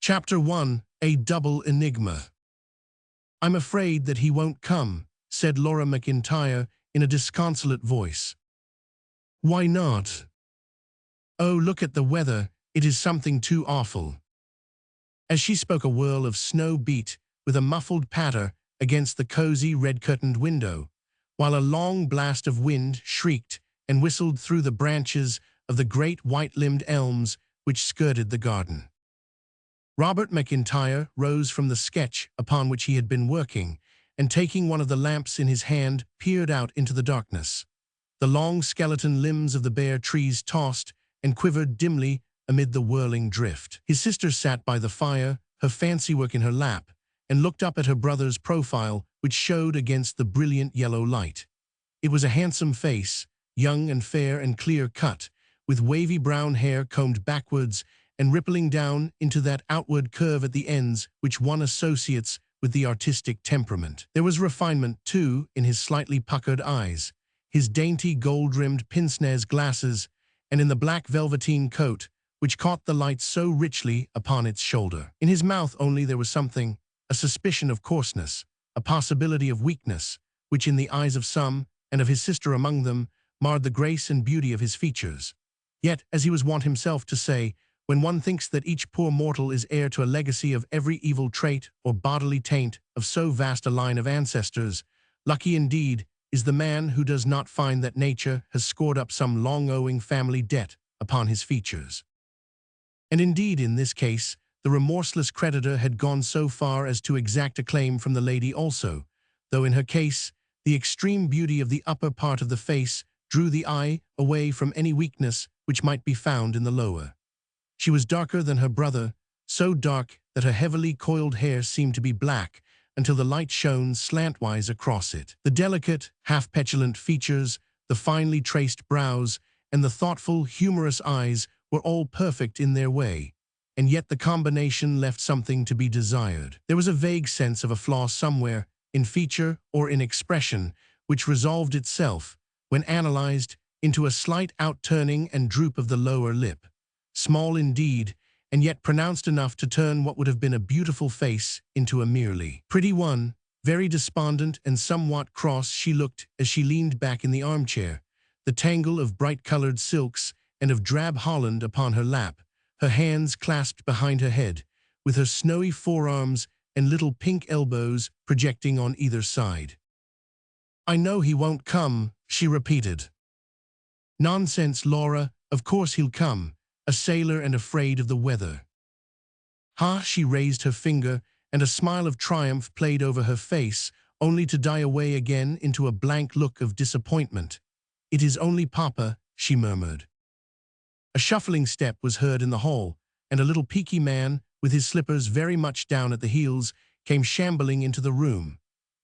Chapter 1: A Double Enigma. "I'm afraid that he won't come," said Laura McIntyre in a disconsolate voice. "Why not?" "Oh, look at the weather. It is something too awful." As she spoke, a whirl of snow beat with a muffled patter against the cozy red-curtained window, while a long blast of wind shrieked and whistled through the branches of the great white-limbed elms which skirted the garden. Robert McIntyre rose from the sketch upon which he had been working, and taking one of the lamps in his hand, peered out into the darkness. The long skeleton limbs of the bare trees tossed and quivered dimly amid the whirling drift. His sister sat by the fire, her fancy work in her lap, and looked up at her brother's profile, which showed against the brilliant yellow light. It was a handsome face, young and fair and clear-cut, with wavy brown hair combed backwards and rippling down into that outward curve at the ends which one associates with the artistic temperament. There was refinement, too, in his slightly puckered eyes, his dainty gold-rimmed pince-nez glasses, and in the black velveteen coat, which caught the light so richly upon its shoulder. In his mouth only there was something, a suspicion of coarseness, a possibility of weakness, which in the eyes of some, and of his sister among them, marred the grace and beauty of his features. Yet, as he was wont himself to say, when one thinks that each poor mortal is heir to a legacy of every evil trait or bodily taint of so vast a line of ancestors, lucky indeed is the man who does not find that nature has scored up some long-owing family debt upon his features. And indeed, in this case, the remorseless creditor had gone so far as to exact a claim from the lady also, though in her case, the extreme beauty of the upper part of the face drew the eye away from any weakness which might be found in the lower. She was darker than her brother, so dark that her heavily coiled hair seemed to be black until the light shone slantwise across it. The delicate, half-petulant features, the finely traced brows, and the thoughtful, humorous eyes were all perfect in their way, and yet the combination left something to be desired. There was a vague sense of a flaw somewhere, in feature or in expression, which resolved itself, when analyzed, into a slight outturning and droop of the lower lip. Small indeed, and yet pronounced enough to turn what would have been a beautiful face into a merely pretty one. Very despondent and somewhat cross she looked as she leaned back in the armchair, the tangle of bright-colored silks and of drab holland upon her lap, her hands clasped behind her head, with her snowy forearms and little pink elbows projecting on either side. "I know he won't come," she repeated. "Nonsense, Laura, of course he'll come. A sailor and afraid of the weather." "Ha!" She raised her finger, and a smile of triumph played over her face, only to die away again into a blank look of disappointment. "It is only Papa," she murmured. A shuffling step was heard in the hall, and a little peaky man, with his slippers very much down at the heels, came shambling into the room.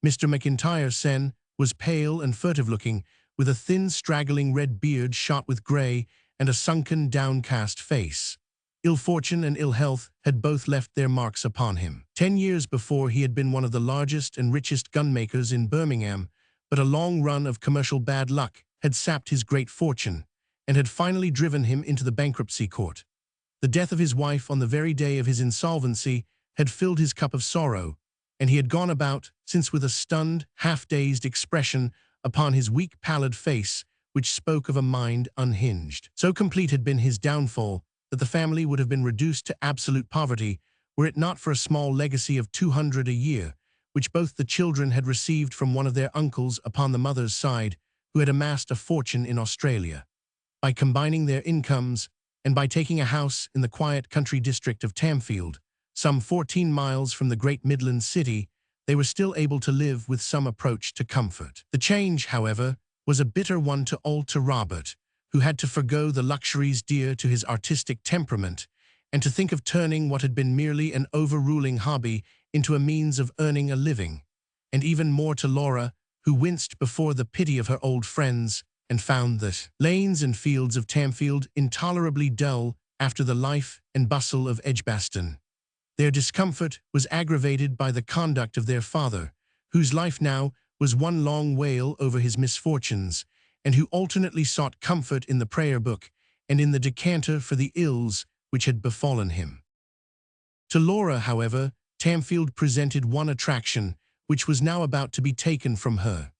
Mr. McIntyre sen was pale and furtive-looking, with a thin, straggling red beard shot with grey, and a sunken, downcast face. Ill fortune and ill health had both left their marks upon him. 10 years before he had been one of the largest and richest gunmakers in Birmingham, but a long run of commercial bad luck had sapped his great fortune, and had finally driven him into the bankruptcy court. The death of his wife on the very day of his insolvency had filled his cup of sorrow, and he had gone about since with a stunned, half-dazed expression upon his weak, pallid face, which spoke of a mind unhinged. So complete had been his downfall that the family would have been reduced to absolute poverty were it not for a small legacy of 200 a year, which both the children had received from one of their uncles upon the mother's side, who had amassed a fortune in Australia. By combining their incomes, and by taking a house in the quiet country district of Tamfield, some 14 miles from the great Midland city, they were still able to live with some approach to comfort. The change, however, was a bitter one to Robert, who had to forgo the luxuries dear to his artistic temperament, and to think of turning what had been merely an overruling hobby into a means of earning a living, and even more to Laura, who winced before the pity of her old friends, and found the lanes and fields of Tamfield intolerably dull after the life and bustle of Edgbaston. Their discomfort was aggravated by the conduct of their father, whose life now was one long wail over his misfortunes, and who alternately sought comfort in the prayer book and in the decanter for the ills which had befallen him. To Laura, however, Tamfield presented one attraction, which was now about to be taken from her.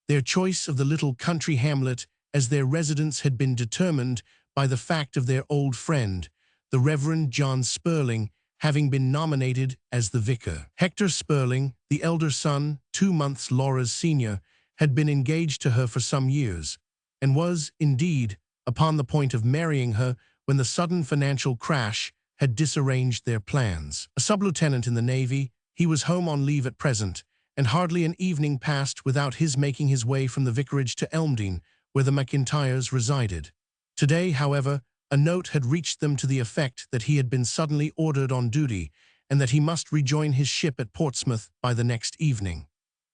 Their choice of the little country hamlet as their residence had been determined by the fact of their old friend, the Reverend John Spurling, having been nominated as the vicar. Hector Spurling, the elder son, 2 months Laura's senior, had been engaged to her for some years, and was, indeed, upon the point of marrying her when the sudden financial crash had disarranged their plans. A sub-lieutenant in the Navy, he was home on leave at present, and hardly an evening passed without his making his way from the vicarage to Elmdene, where the McIntyres resided. Today, however, a note had reached them to the effect that he had been suddenly ordered on duty, and that he must rejoin his ship at Portsmouth by the next evening.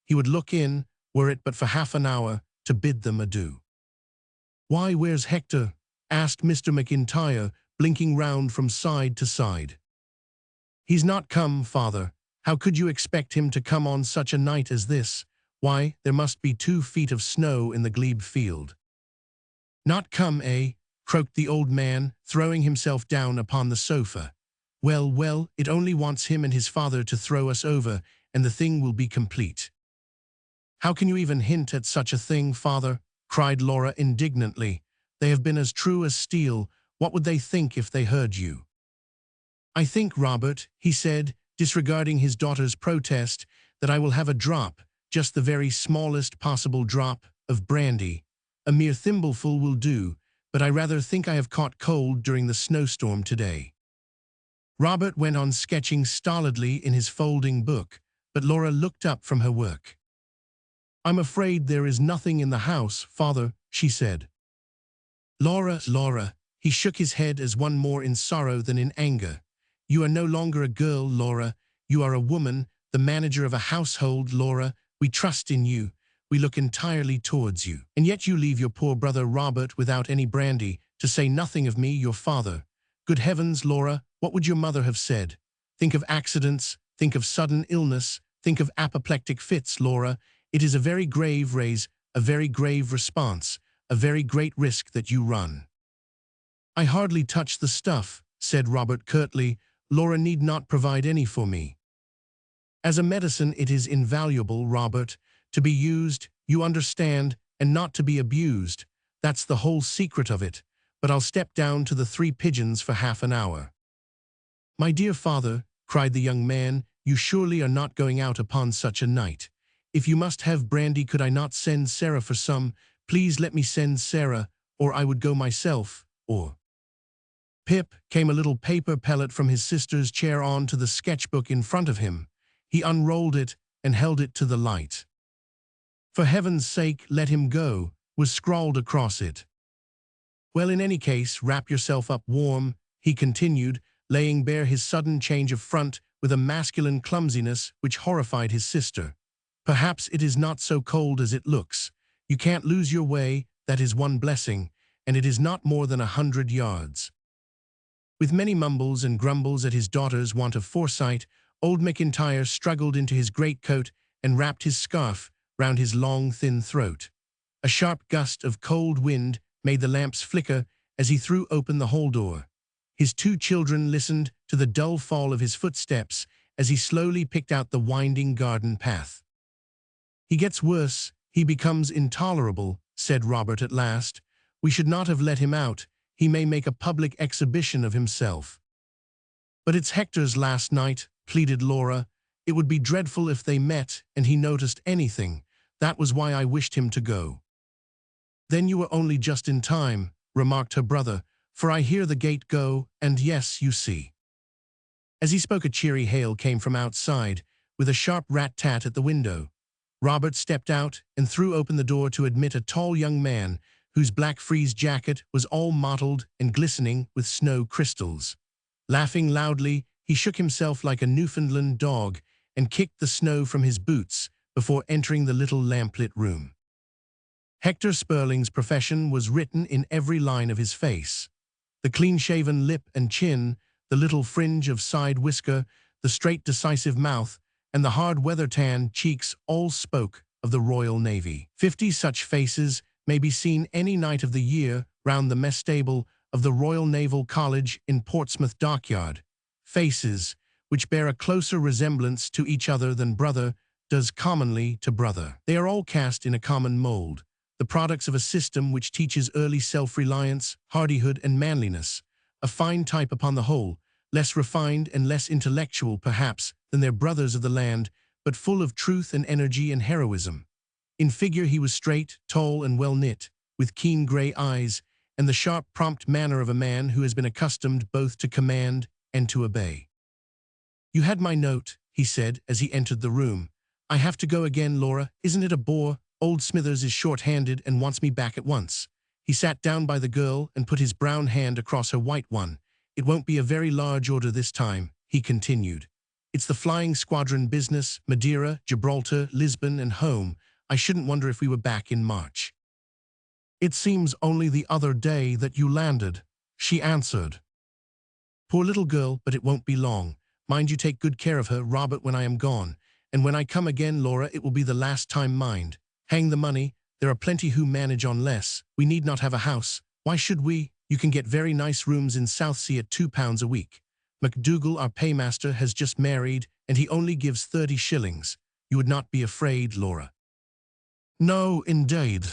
He would look in, were it but for half an hour, to bid them adieu. "Why, where's Hector?" asked Mr. McIntyre, blinking round from side to side. "He's not come, father. How could you expect him to come on such a night as this? Why, there must be 2 feet of snow in the glebe field." "Not come, eh?" croaked the old man, throwing himself down upon the sofa. "Well, well, it only wants him and his father to throw us over, and the thing will be complete." "How can you even hint at such a thing, father?" cried Laura indignantly. "They have been as true as steel. What would they think if they heard you?" "I think, Robert," he said, disregarding his daughter's protest, "that I will have a drop, just the very smallest possible drop, of brandy. A mere thimbleful will do, but I rather think I have caught cold during the snowstorm today." Robert went on sketching stolidly in his folding book, but Laura looked up from her work. "I'm afraid there is nothing in the house, father," she said. Laura, he shook his head as one more in sorrow than in anger. "You are no longer a girl, Laura. You are a woman, the manager of a household, Laura. We trust in you. We look entirely towards you. And yet you leave your poor brother Robert without any brandy, to say nothing of me, your father. Good heavens, Laura, what would your mother have said? Think of accidents, think of sudden illness, think of apoplectic fits, Laura. It is a very grave a very grave response, a very great risk that you run." "I hardly touch the stuff," said Robert curtly. "Laura need not provide any for me." "As a medicine it is invaluable, Robert. To be used, you understand, and not to be abused. That's the whole secret of it. But I'll step down to the 3 Pigeons for half an hour." "My dear father," cried the young man, "you surely are not going out upon such a night. If you must have brandy, could I not send Sarah for some? Please let me send Sarah, or I would go myself, or—" Pip came a little paper pellet from his sister's chair on to the sketchbook in front of him. He unrolled it and held it to the light. "For heaven's sake, let him go," was scrawled across it. "Well, in any case, wrap yourself up warm," he continued, laying bare his sudden change of front with a masculine clumsiness which horrified his sister. "Perhaps it is not so cold as it looks. You can't lose your way, that is one blessing, and it is not more than 100 yards." With many mumbles and grumbles at his daughter's want of foresight, old McIntyre struggled into his greatcoat and wrapped his scarf round his long, thin throat. A sharp gust of cold wind made the lamps flicker as he threw open the hall door. His 2 children listened to the dull fall of his footsteps as he slowly picked out the winding garden path. "He gets worse, he becomes intolerable," said Robert at last. "We should not have let him out. He may make a public exhibition of himself." "But it's Hector's last night," pleaded Laura. "It would be dreadful if they met and he noticed anything. That was why I wished him to go." "Then you were only just in time," remarked her brother, "for I hear the gate go, and yes, you see." As he spoke, a cheery hail came from outside, with a sharp rat-tat at the window. Robert stepped out and threw open the door to admit a tall young man whose black frieze jacket was all mottled and glistening with snow crystals. Laughing loudly, he shook himself like a Newfoundland dog and kicked the snow from his boots before entering the little lamplit room. Hector Spurling's profession was written in every line of his face. The clean-shaven lip and chin, the little fringe of side whisker, the straight decisive mouth, and the hard weather-tanned cheeks all spoke of the Royal Navy. 50 such faces may be seen any night of the year round the mess stable of the Royal Naval College in Portsmouth Dockyard. Faces which bear a closer resemblance to each other than brother does commonly to brother. They are all cast in a common mold, the products of a system which teaches early self-reliance, hardihood, and manliness, a fine type upon the whole, less refined and less intellectual, perhaps, than their brothers of the land, but full of truth and energy and heroism. In figure he was straight, tall, and well-knit, with keen grey eyes, and the sharp, prompt manner of a man who has been accustomed both to command and to obey. "You had my note," he said as he entered the room. "I have to go again, Laura. Isn't it a bore? Old Smithers is short-handed and wants me back at once." He sat down by the girl and put his brown hand across her white one. "It won't be a very large order this time," he continued. "It's the flying squadron business, Madeira, Gibraltar, Lisbon, and home. I shouldn't wonder if we were back in March." "It seems only the other day that you landed," she answered. "Poor little girl, but it won't be long. Mind you take good care of her, Robert, when I am gone. And when I come again, Laura, it will be the last time, mind. Hang the money, there are plenty who manage on less. We need not have a house. Why should we? You can get very nice rooms in Southsea at £2 a week. MacDougall, our paymaster, has just married, and he only gives 30 shillings. You would not be afraid, Laura?" "No, indeed.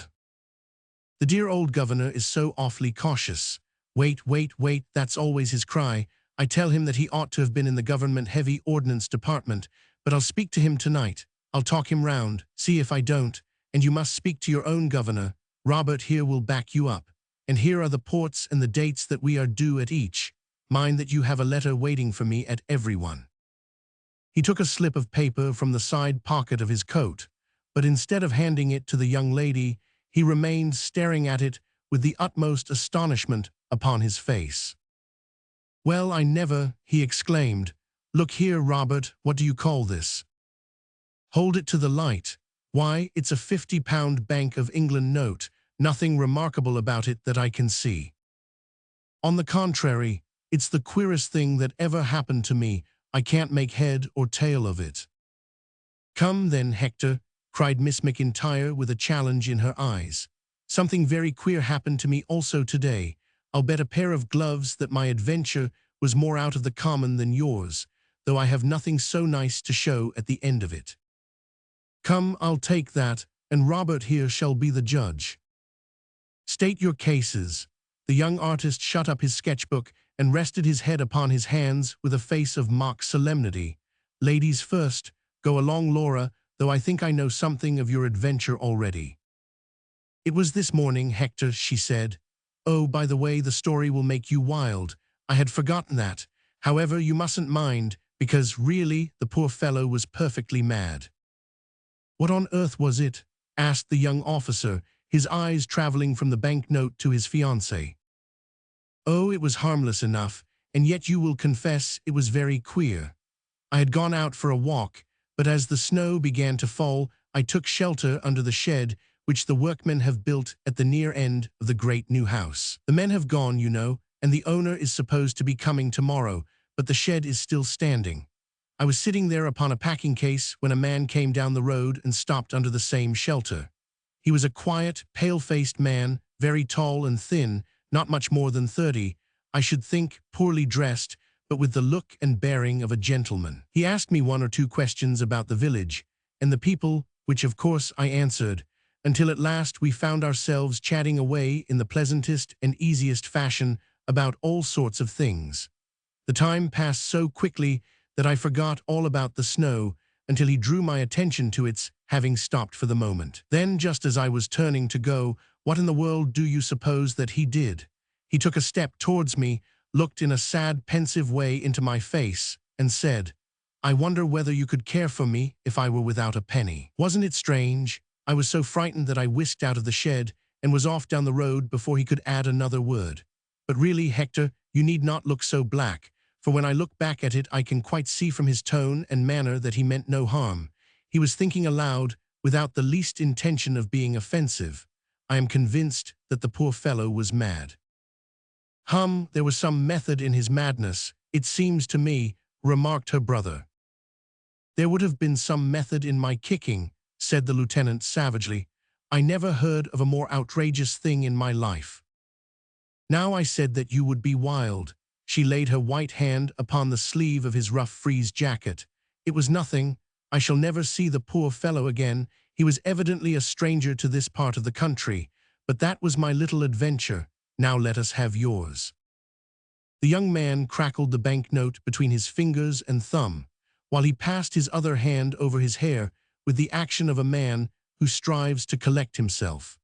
The dear old governor is so awfully cautious. Wait, wait, wait, that's always his cry. I tell him that he ought to have been in the government heavy ordnance department, but I'll speak to him tonight. I'll talk him round, see if I don't, and you must speak to your own governor. Robert here will back you up. And here are the ports and the dates that we are due at each. Mind that you have a letter waiting for me at every one." He took a slip of paper from the side pocket of his coat, but instead of handing it to the young lady, he remained staring at it with the utmost astonishment upon his face. "Well, I never," he exclaimed. "Look here, Robert, what do you call this? Hold it to the light. Why, it's a £50 Bank of England note. Nothing remarkable about it that I can see. On the contrary, it's the queerest thing that ever happened to me. I can't make head or tail of it." "Come then, Hector," cried Miss McIntyre with a challenge in her eyes. "Something very queer happened to me also today. I'll bet a pair of gloves that my adventure was more out of the common than yours, though I have nothing so nice to show at the end of it." "Come, I'll take that, and Robert here shall be the judge." "State your cases." The young artist shut up his sketchbook and rested his head upon his hands with a face of mock solemnity. "Ladies first. Go along, Laura, though I think I know something of your adventure already." "It was this morning, Hector," she said. "Oh, by the way, the story will make you wild. I had forgotten that. However, you mustn't mind, because really the poor fellow was perfectly mad." "What on earth was it?" asked the young officer, his eyes traveling from the banknote to his fiancée. "Oh, it was harmless enough, and yet you will confess it was very queer. I had gone out for a walk, but as the snow began to fall, I took shelter under the shed which the workmen have built at the near end of the great new house. The men have gone, you know, and the owner is supposed to be coming tomorrow, but the shed is still standing. I was sitting there upon a packing case when a man came down the road and stopped under the same shelter. He was a quiet, pale-faced man, very tall and thin, not much more than 30, I should think, poorly dressed, but with the look and bearing of a gentleman. He asked me 1 or 2 questions about the village and the people, which of course I answered, until at last we found ourselves chatting away in the pleasantest and easiest fashion about all sorts of things. The time passed so quickly that I forgot all about the snow until he drew my attention to its having stopped for the moment. Then, just as I was turning to go, what in the world do you suppose that he did? He took a step towards me, looked in a sad, pensive way into my face, and said, "I wonder whether you could care for me if I were without a penny." Wasn't it strange? I was so frightened that I whisked out of the shed and was off down the road before he could add another word. But really, Hector, you need not look so black, for when I look back at it I can quite see from his tone and manner that he meant no harm. He was thinking aloud, without the least intention of being offensive. I am convinced that the poor fellow was mad. There was some method in his madness, it seems to me, remarked her brother. There would have been some method in my kicking, said the lieutenant savagely. I never heard of a more outrageous thing in my life. Now I said that you would be wild, She laid her white hand upon the sleeve of his rough frieze jacket. It was nothing. I shall never see the poor fellow again. He was evidently a stranger to this part of the country. But that was my little adventure. Now let us have yours. The young man crackled the banknote between his fingers and thumb, while he passed his other hand over his hair with the action of a man who strives to collect himself.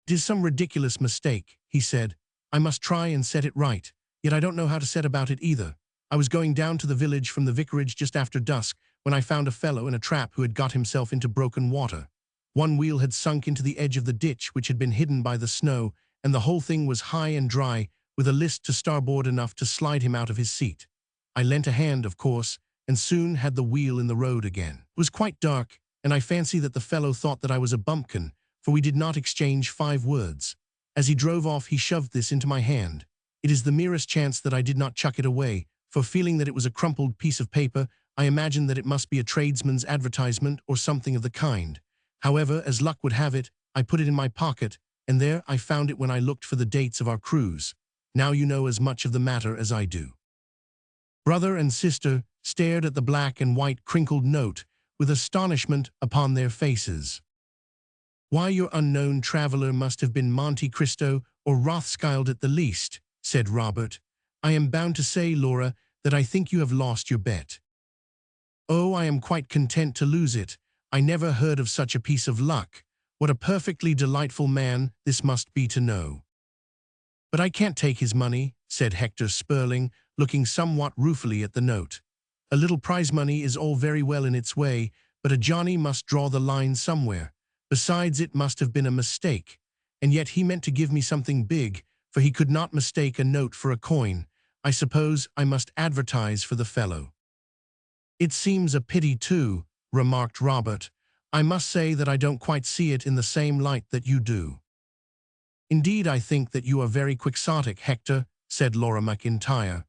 "It is some ridiculous mistake," he said. "I must try and set it right, yet I don't know how to set about it either. I was going down to the village from the vicarage just after dusk when I found a fellow in a trap who had got himself into broken water. One wheel had sunk into the edge of the ditch which had been hidden by the snow, and the whole thing was high and dry, with a list to starboard enough to slide him out of his seat. I lent a hand, of course, and soon had the wheel in the road again. It was quite dark, and I fancy that the fellow thought that I was a bumpkin, for we did not exchange 5 words. As he drove off, he shoved this into my hand. It is the merest chance that I did not chuck it away, for feeling that it was a crumpled piece of paper, I imagined that it must be a tradesman's advertisement or something of the kind. However, as luck would have it, I put it in my pocket, and there I found it when I looked for the dates of our cruise. Now you know as much of the matter as I do." Brother and sister stared at the black and white crinkled note with astonishment upon their faces. "Why, your unknown traveler must have been Monte Cristo or Rothschild at the least," said Robert. "I am bound to say, Laura, that I think you have lost your bet." "Oh, I am quite content to lose it. I never heard of such a piece of luck. What a perfectly delightful man this must be to know." "But I can't take his money," said Hector Spurling, looking somewhat ruefully at the note. "A little prize money is all very well in its way, but a Johnny must draw the line somewhere. Besides, it must have been a mistake. And yet he meant to give me something big, for he could not mistake a note for a coin. I suppose I must advertise for the fellow." "It seems a pity, too," remarked Robert. "I must say that I don't quite see it in the same light that you do." "Indeed, I think that you are very quixotic, Hector," said Laura McIntyre.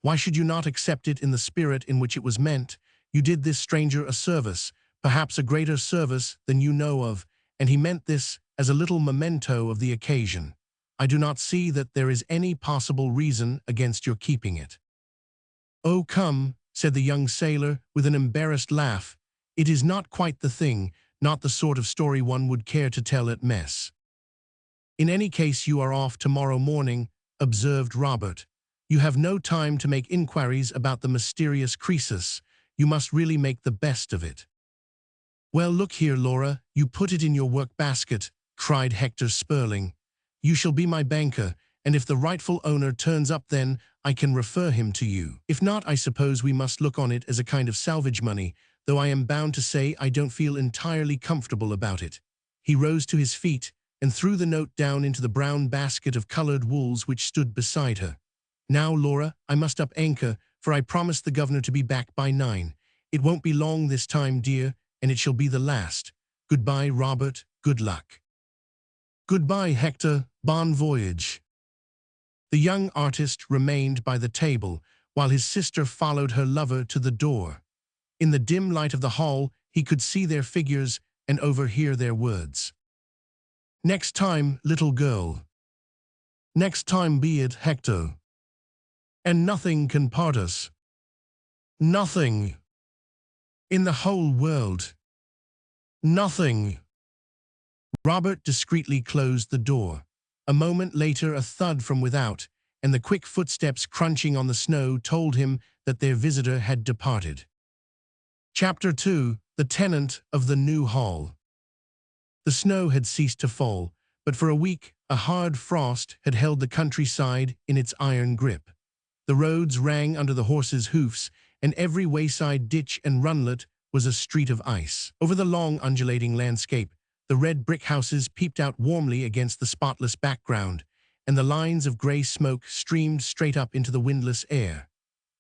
"Why should you not accept it in the spirit in which it was meant? You did this stranger a service, perhaps a greater service than you know of, and he meant this as a little memento of the occasion. I do not see that there is any possible reason against your keeping it." "Oh, come," said the young sailor with an embarrassed laugh. "It is not quite the thing, not the sort of story one would care to tell at mess." "In any case, you are off tomorrow morning," observed Robert. "You have no time to make inquiries about the mysterious Croesus. You must really make the best of it." "Well, look here, Laura, you put it in your work-basket," cried Hector Spurling. "You shall be my banker, and if the rightful owner turns up, then I can refer him to you. If not, I suppose we must look on it as a kind of salvage money, though I am bound to say I don't feel entirely comfortable about it." He rose to his feet and threw the note down into the brown basket of colored wools which stood beside her. "Now, Laura, I must up anchor, for I promised the governor to be back by 9. It won't be long this time, dear, and it shall be the last. Goodbye, Robert, good luck." "Goodbye, Hector, bon voyage." The young artist remained by the table, while his sister followed her lover to the door. In the dim light of the hall, he could see their figures and overhear their words. "Next time, little girl. Next time be it, Hector. And nothing can part us. Nothing. In the whole world. Nothing." Robert discreetly closed the door. A moment later, a thud from without, and the quick footsteps crunching on the snow told him that their visitor had departed. Chapter 2: The Tenant of the New Hall. The snow had ceased to fall, but for a week a hard frost had held the countryside in its iron grip. The roads rang under the horses' hoofs, and every wayside ditch and runlet was a street of ice. Over the long undulating landscape, the red brick houses peeped out warmly against the spotless background, and the lines of gray smoke streamed straight up into the windless air.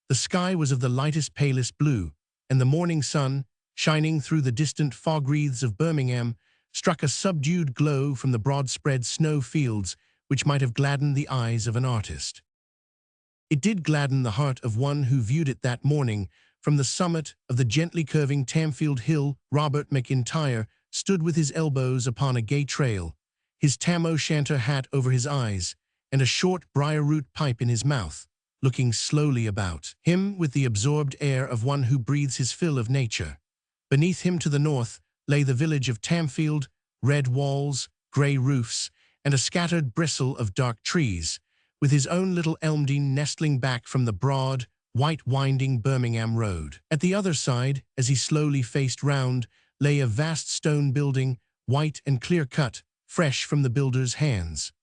The sky was of the lightest, palest blue, and the morning sun, shining through the distant fog wreaths of Birmingham, struck a subdued glow from the broad-spread snow fields which might have gladdened the eyes of an artist. It did gladden the heart of one who viewed it that morning. From the summit of the gently curving Tamfield Hill, Robert McIntyre stood with his elbows upon a gay trail, his tam-o'-shanter hat over his eyes, and a short briar-root pipe in his mouth, looking slowly about him with the absorbed air of one who breathes his fill of nature. Beneath him to the north lay the village of Tamfield, red walls, grey roofs, and a scattered bristle of dark trees, with his own little Elmdene nestling back from the broad, white-winding Birmingham road. At the other side, as he slowly faced round, lay a vast stone building, white and clear-cut, fresh from the builder's hands.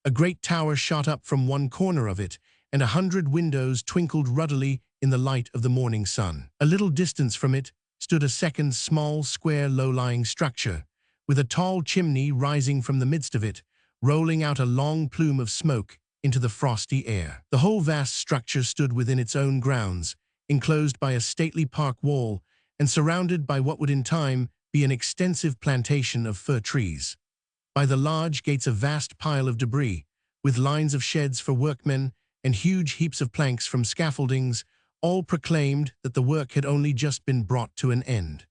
A great tower shot up from one corner of it, and 100 windows twinkled ruddily in the light of the morning sun. A little distance from it stood a second small, square, low-lying structure, with a tall chimney rising from the midst of it, rolling out a long plume of smoke into the frosty air. The whole vast structure stood within its own grounds, enclosed by a stately park wall, and surrounded by what would in time be an extensive plantation of fir trees. By the large gates a vast pile of debris, with lines of sheds for workmen and huge heaps of planks from scaffoldings, all proclaimed that the work had only just been brought to an end.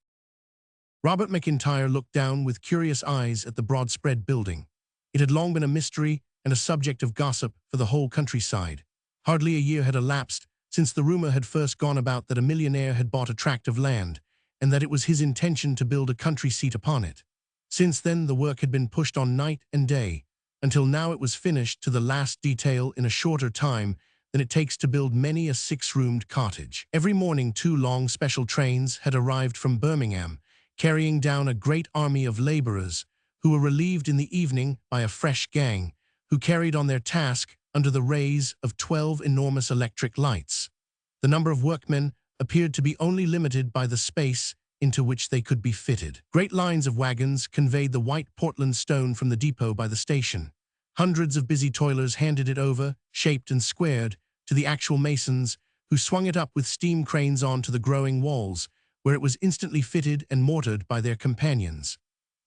Robert McIntyre looked down with curious eyes at the broad-spread building. It had long been a mystery and a subject of gossip for the whole countryside. Hardly a year had elapsed since the rumor had first gone about that a millionaire had bought a tract of land, and that it was his intention to build a country seat upon it. Since then the work had been pushed on night and day, until now it was finished to the last detail in a shorter time than it takes to build many a 6-roomed cottage. Every morning 2 long special trains had arrived from Birmingham, carrying down a great army of labourers, who were relieved in the evening by a fresh gang, who carried on their task under the rays of 12 enormous electric lights. The number of workmen appeared to be only limited by the space into which they could be fitted. Great lines of wagons conveyed the white Portland stone from the depot by the station. Hundreds of busy toilers handed it over, shaped and squared, to the actual masons, who swung it up with steam cranes onto the growing walls, where it was instantly fitted and mortared by their companions.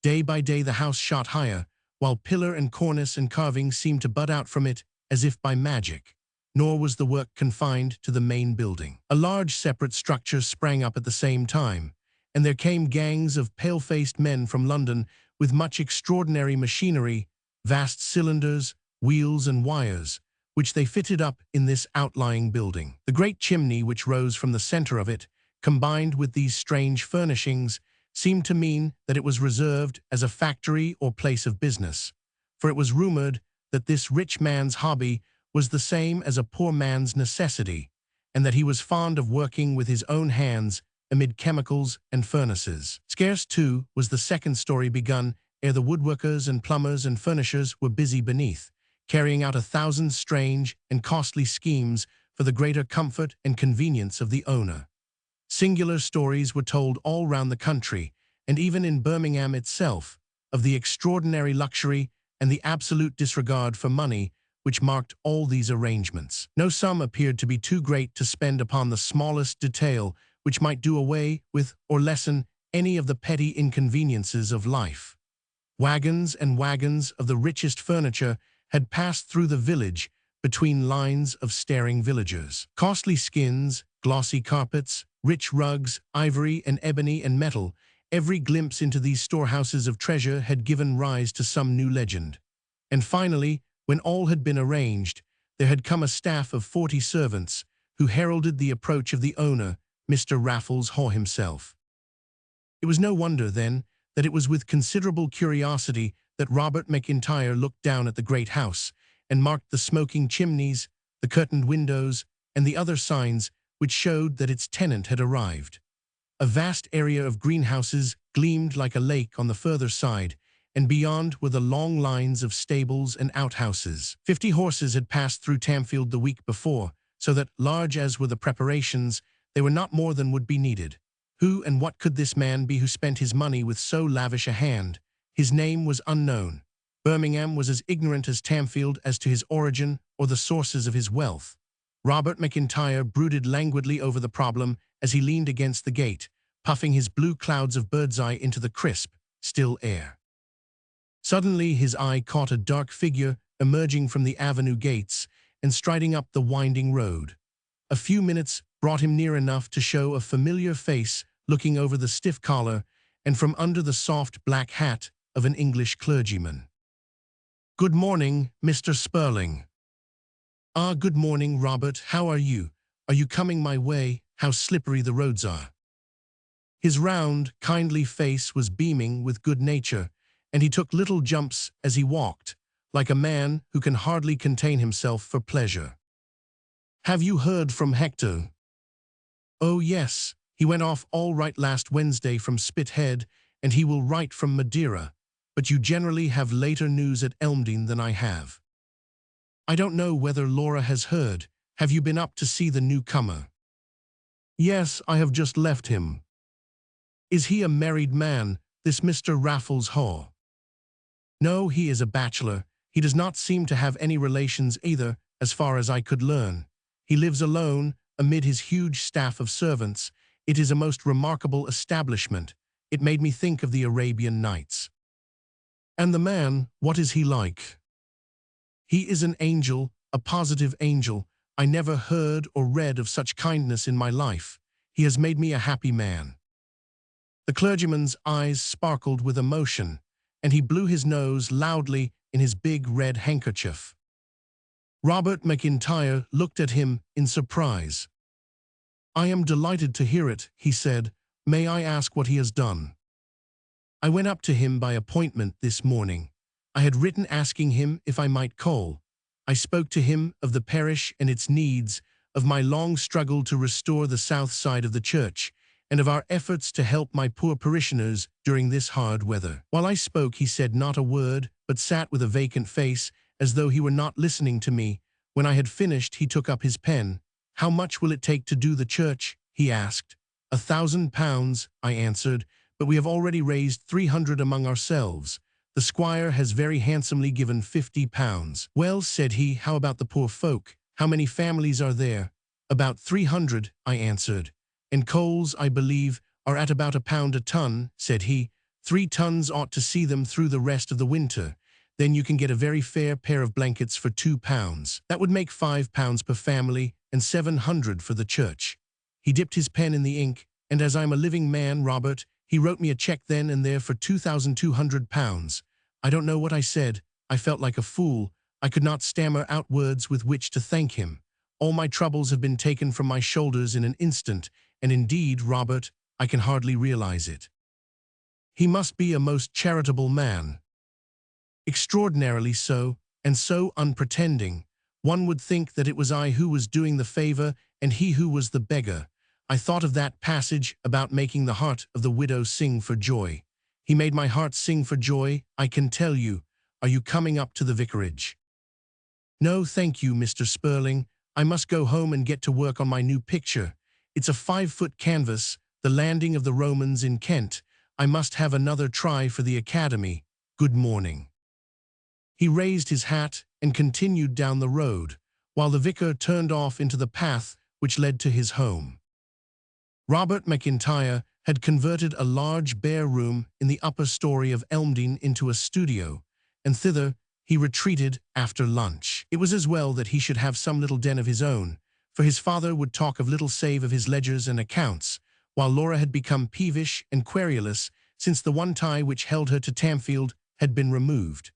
Day by day the house shot higher, while pillar and cornice and carving seemed to bud out from it as if by magic. Nor was the work confined to the main building. A large separate structure sprang up at the same time, and there came gangs of pale-faced men from London with much extraordinary machinery, vast cylinders, wheels and wires, which they fitted up in this outlying building. The great chimney which rose from the center of it, combined with these strange furnishings, seemed to mean that it was reserved as a factory or place of business, for it was rumored that this rich man's hobby was the same as a poor man's necessity, and that he was fond of working with his own hands amid chemicals and furnaces. Scarce, too, was the second story begun ere the woodworkers and plumbers and furnishers were busy beneath, carrying out 1,000 strange and costly schemes for the greater comfort and convenience of the owner. Singular stories were told all round the country, and even in Birmingham itself, of the extraordinary luxury and the absolute disregard for money which marked all these arrangements. No sum appeared to be too great to spend upon the smallest detail which might do away with or lessen any of the petty inconveniences of life. Wagons and wagons of the richest furniture had passed through the village between lines of staring villagers. Costly skins, glossy carpets, rich rugs, ivory and ebony and metal, every glimpse into these storehouses of treasure had given rise to some new legend. And finally, when all had been arranged, there had come a staff of 40 servants, who heralded the approach of the owner, Mr. Raffles Haw himself. It was no wonder, then, that it was with considerable curiosity that Robert McIntyre looked down at the great house and marked the smoking chimneys, the curtained windows, and the other signs which showed that its tenant had arrived. A vast area of greenhouses gleamed like a lake on the further side, and beyond were the long lines of stables and outhouses. 50 horses had passed through Tamfield the week before, so that, large as were the preparations, they were not more than would be needed. Who and what could this man be who spent his money with so lavish a hand? His name was unknown. Birmingham was as ignorant as Tamfield as to his origin or the sources of his wealth. Robert McIntyre brooded languidly over the problem as he leaned against the gate, puffing his blue clouds of birdseye into the crisp, still air. Suddenly his eye caught a dark figure emerging from the avenue gates and striding up the winding road. A few minutes brought him near enough to show a familiar face looking over the stiff collar and from under the soft black hat of an English clergyman. "Good morning, Mr. Spurling." "Ah, good morning, Robert. How are you? Are you coming my way? How slippery the roads are." His round, kindly face was beaming with good nature, and he took little jumps as he walked, like a man who can hardly contain himself for pleasure. "Have you heard from Hector?" "Oh, yes. He went off all right last Wednesday from Spithead, and he will write from Madeira, but you generally have later news at Elmdene than I have." "I don't know whether Laura has heard. Have you been up to see the newcomer?" "Yes, I have just left him." "Is he a married man, this Mr. Raffles Haw?" "No, he is a bachelor. He does not seem to have any relations either, as far as I could learn. He lives alone, amid his huge staff of servants. It is a most remarkable establishment. It made me think of the Arabian Nights." "And the man, what is he like?" "He is an angel, a positive angel. I never heard or read of such kindness in my life. He has made me a happy man." The clergyman's eyes sparkled with emotion, and he blew his nose loudly in his big red handkerchief. Robert McIntyre looked at him in surprise. "I am delighted to hear it," he said. "May I ask what he has done?" "I went up to him by appointment this morning. I had written asking him if I might call. I spoke to him of the parish and its needs, of my long struggle to restore the south side of the church, and of our efforts to help my poor parishioners during this hard weather." While I spoke, he said not a word, but sat with a vacant face, as though he were not listening to me. When I had finished, he took up his pen. "How much will it take to do the church?" he asked. £1,000, I answered, "but we have already raised 300 among ourselves. The squire has very handsomely given £50. "Well," said he, "how about the poor folk? How many families are there?" "About 300, I answered. "And coals, I believe, are at about £1 a ton," said he. 3 tons ought to see them through the rest of the winter. Then you can get a very fair pair of blankets for £2. That would make £5 per family, and 700 for the church." He dipped his pen in the ink, and as I'm a living man, Robert, he wrote me a cheque then and there for £2,200. I don't know what I said. I felt like a fool. I could not stammer out words with which to thank him. All my troubles have been taken from my shoulders in an instant, and indeed, Robert, I can hardly realize it. He must be a most charitable man. Extraordinarily so, and so unpretending. One would think that it was I who was doing the favor and he who was the beggar. I thought of that passage about making the heart of the widow sing for joy. He made my heart sing for joy, I can tell you. Are you coming up to the vicarage?" "No, thank you, Mr. Spurling. I must go home and get to work on my new picture. It's a 5-foot canvas, The Landing of the Romans in Kent. I must have another try for the Academy. Good morning." He raised his hat and continued down the road, while the vicar turned off into the path which led to his home. Robert McIntyre had converted a large bare room in the upper story of Elmdene into a studio, and thither he retreated after lunch. It was as well that he should have some little den of his own, for his father would talk of little save of his ledgers and accounts, while Laura had become peevish and querulous since the one tie which held her to Tamfield had been removed.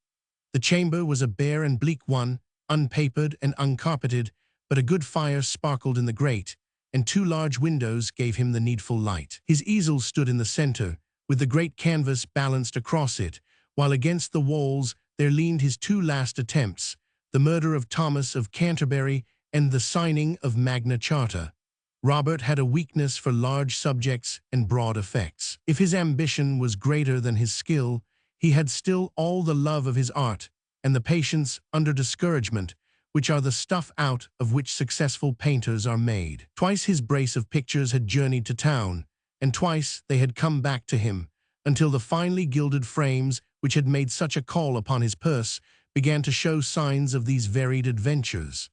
The chamber was a bare and bleak one, unpapered and uncarpeted, but a good fire sparkled in the grate, and 2 large windows gave him the needful light. His easel stood in the center, with the great canvas balanced across it, while against the walls there leaned his 2 last attempts, the murder of Thomas of Canterbury and the signing of Magna Charta. Robert had a weakness for large subjects and broad effects. If his ambition was greater than his skill, he had still all the love of his art and the patience under discouragement, which are the stuff out of which successful painters are made. Twice his brace of pictures had journeyed to town, and twice they had come back to him, until the finely gilded frames which had made such a call upon his purse began to show signs of these varied adventures.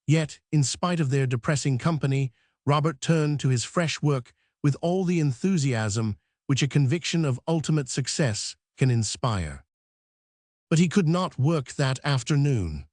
Yet, in spite of their depressing company, Robert turned to his fresh work with all the enthusiasm which a conviction of ultimate success can inspire. But he could not work that afternoon.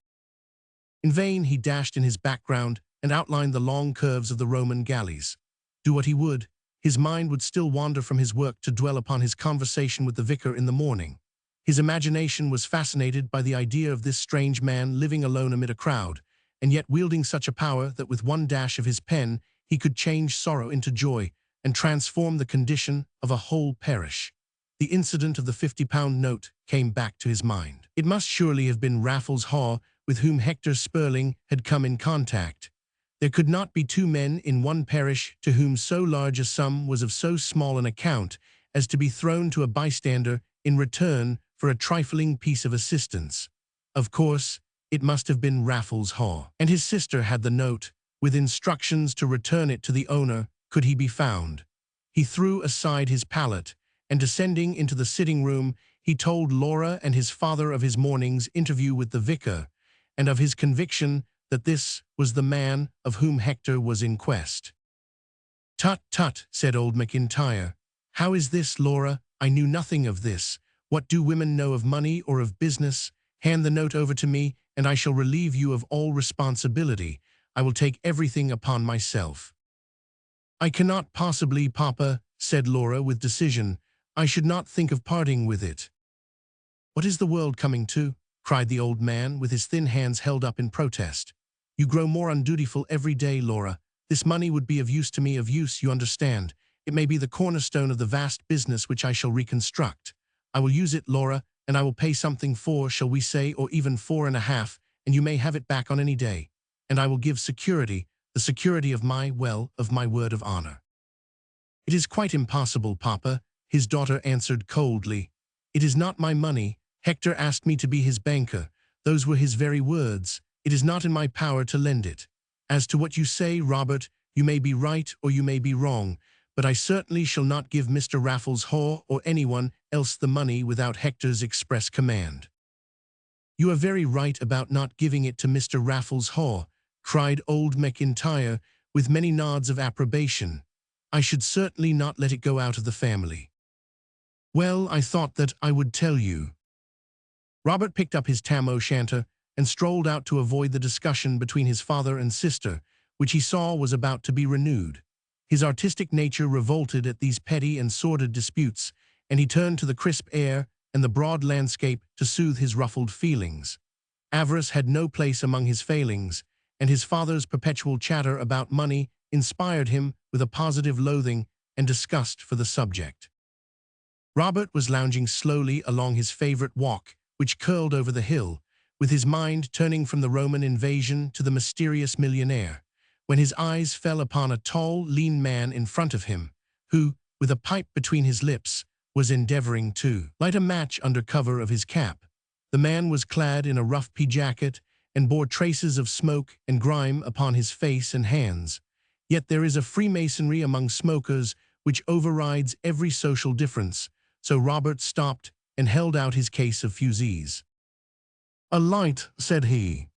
In vain he dashed in his background and outlined the long curves of the Roman galleys. Do what he would, his mind would still wander from his work to dwell upon his conversation with the vicar in the morning. His imagination was fascinated by the idea of this strange man living alone amid a crowd, and yet wielding such a power that with one dash of his pen he could change sorrow into joy and transform the condition of a whole parish. The incident of the £50 note came back to his mind. It must surely have been Raffles Haw with whom Hector Spurling had come in contact. There could not be two men in one parish to whom so large a sum was of so small an account as to be thrown to a bystander in return for a trifling piece of assistance. Of course, it must have been Raffles Haw. And his sister had the note, with instructions to return it to the owner, could he be found. He threw aside his palette, and descending into the sitting room, he told Laura and his father of his morning's interview with the vicar, and of his conviction that this was the man of whom Hector was in quest. "Tut, tut," said old McIntyre. "How is this, Laura? I knew nothing of this. What do women know of money or of business? Hand the note over to me, and I shall relieve you of all responsibility. I will take everything upon myself." "I cannot possibly, Papa," said Laura with decision. "I should not think of parting with it." "What is the world coming to?" cried the old man, with his thin hands held up in protest. "You grow more undutiful every day, Laura. This money would be of use to me, of use, you understand. It may be the cornerstone of the vast business which I shall reconstruct. I will use it, Laura, and I will pay something for, shall we say, or even 4.5, and you may have it back on any day. And I will give security, the security of my, well, of my word of honor." "It is quite impossible, Papa," his daughter answered coldly. "It is not my money. Hector asked me to be his banker. Those were his very words. It is not in my power to lend it. As to what you say, Robert, you may be right or you may be wrong, but I certainly shall not give Mr. Raffles Haw or anyone else the money without Hector's express command." "You are very right about not giving it to Mr. Raffles Haw," cried old McIntyre, with many nods of approbation. "I should certainly not let it go out of the family." "Well, I thought that I would tell you." Robert picked up his tam-o'-shanter and strolled out to avoid the discussion between his father and sister, which he saw was about to be renewed. His artistic nature revolted at these petty and sordid disputes, and he turned to the crisp air and the broad landscape to soothe his ruffled feelings. Avarice had no place among his failings, and his father's perpetual chatter about money inspired him with a positive loathing and disgust for the subject. Robert was lounging slowly along his favorite walk, which curled over the hill, with his mind turning from the Roman invasion to the mysterious millionaire, when his eyes fell upon a tall, lean man in front of him, who, with a pipe between his lips, was endeavoring to light a match under cover of his cap. The man was clad in a rough pea-jacket and bore traces of smoke and grime upon his face and hands. Yet there is a freemasonry among smokers which overrides every social difference, so Robert stopped and held out his case of fusees. "A light," said he.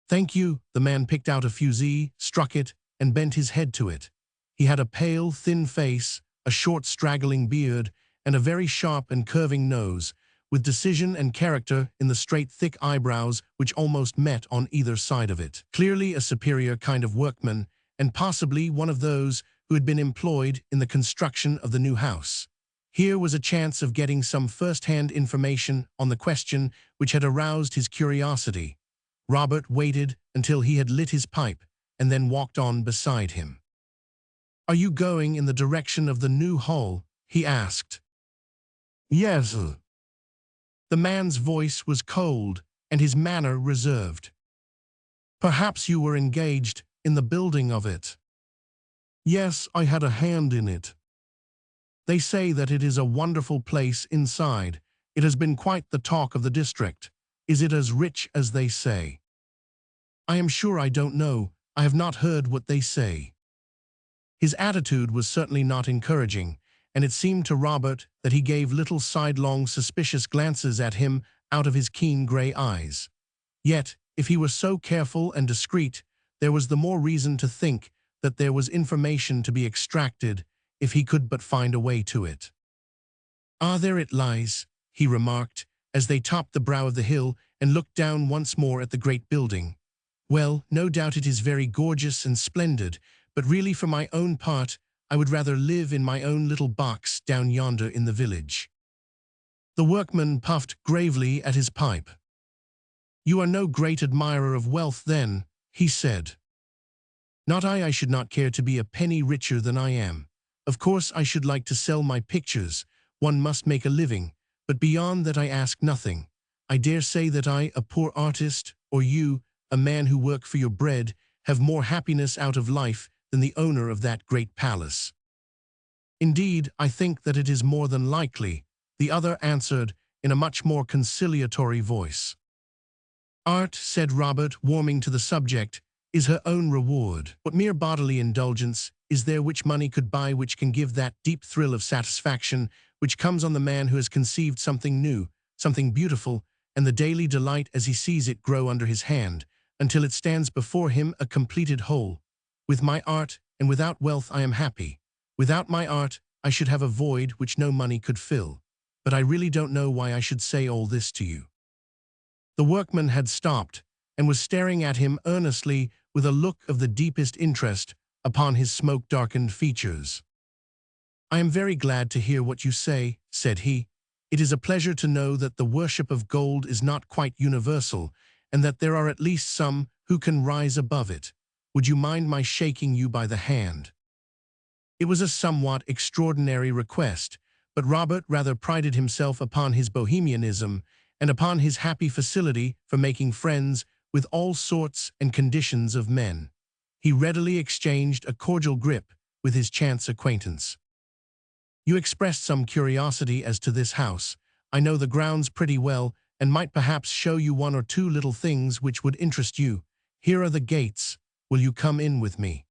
"Thank you." The man picked out a fusee, struck it, and bent his head to it. He had a pale, thin face, a short, straggling beard, and a very sharp and curving nose, with decision and character in the straight, thick eyebrows which almost met on either side of it. Clearly a superior kind of workman, and possibly one of those who had been employed in the construction of the new house. Here was a chance of getting some first-hand information on the question which had aroused his curiosity. Robert waited until he had lit his pipe, and then walked on beside him. "Are you going in the direction of the new hall?" he asked. "Yes." The man's voice was cold, and his manner reserved. "Perhaps you were engaged in the building of it." "Yes, I had a hand in it. They say that it is a wonderful place inside. It has been quite the talk of the district. Is it as rich as they say?" "I am sure I don't know. I have not heard what they say." His attitude was certainly not encouraging, and it seemed to Robert that he gave little sidelong suspicious glances at him out of his keen grey eyes. Yet, if he were so careful and discreet, there was the more reason to think that there was information to be extracted if he could but find a way to it. "Ah, there it lies," he remarked, as they topped the brow of the hill and looked down once more at the great building. "Well, no doubt it is very gorgeous and splendid, but really for my own part, I would rather live in my own little box down yonder in the village." The workman puffed gravely at his pipe. You are no great admirer of wealth, then, he said. Not I should not care to be a penny richer than I am. Of course I should like to sell my pictures, one must make a living, but beyond that I ask nothing. I dare say that I, a poor artist, or you, a man who work for your bread, have more happiness out of life than the owner of that great palace. Indeed, I think that it is more than likely, the other answered in a much more conciliatory voice. Art, said Robert, warming to the subject, is her own reward. What mere bodily indulgence is there which money could buy which can give that deep thrill of satisfaction which comes on the man who has conceived something new, something beautiful, and the daily delight as he sees it grow under his hand, until it stands before him a completed whole. With my art and without wealth I am happy. Without my art I should have a void which no money could fill. But I really don't know why I should say all this to you. The workman had stopped and was staring at him earnestly with a look of the deepest interest upon his smoke-darkened features. I am very glad to hear what you say, said he. It is a pleasure to know that the worship of gold is not quite universal, and that there are at least some who can rise above it. Would you mind my shaking you by the hand? It was a somewhat extraordinary request, but Robert rather prided himself upon his bohemianism and upon his happy facility for making friends with all sorts and conditions of men. He readily exchanged a cordial grip with his chance acquaintance. You expressed some curiosity as to this house. I know the grounds pretty well and might perhaps show you one or two little things which would interest you. Here are the gates. Will you come in with me?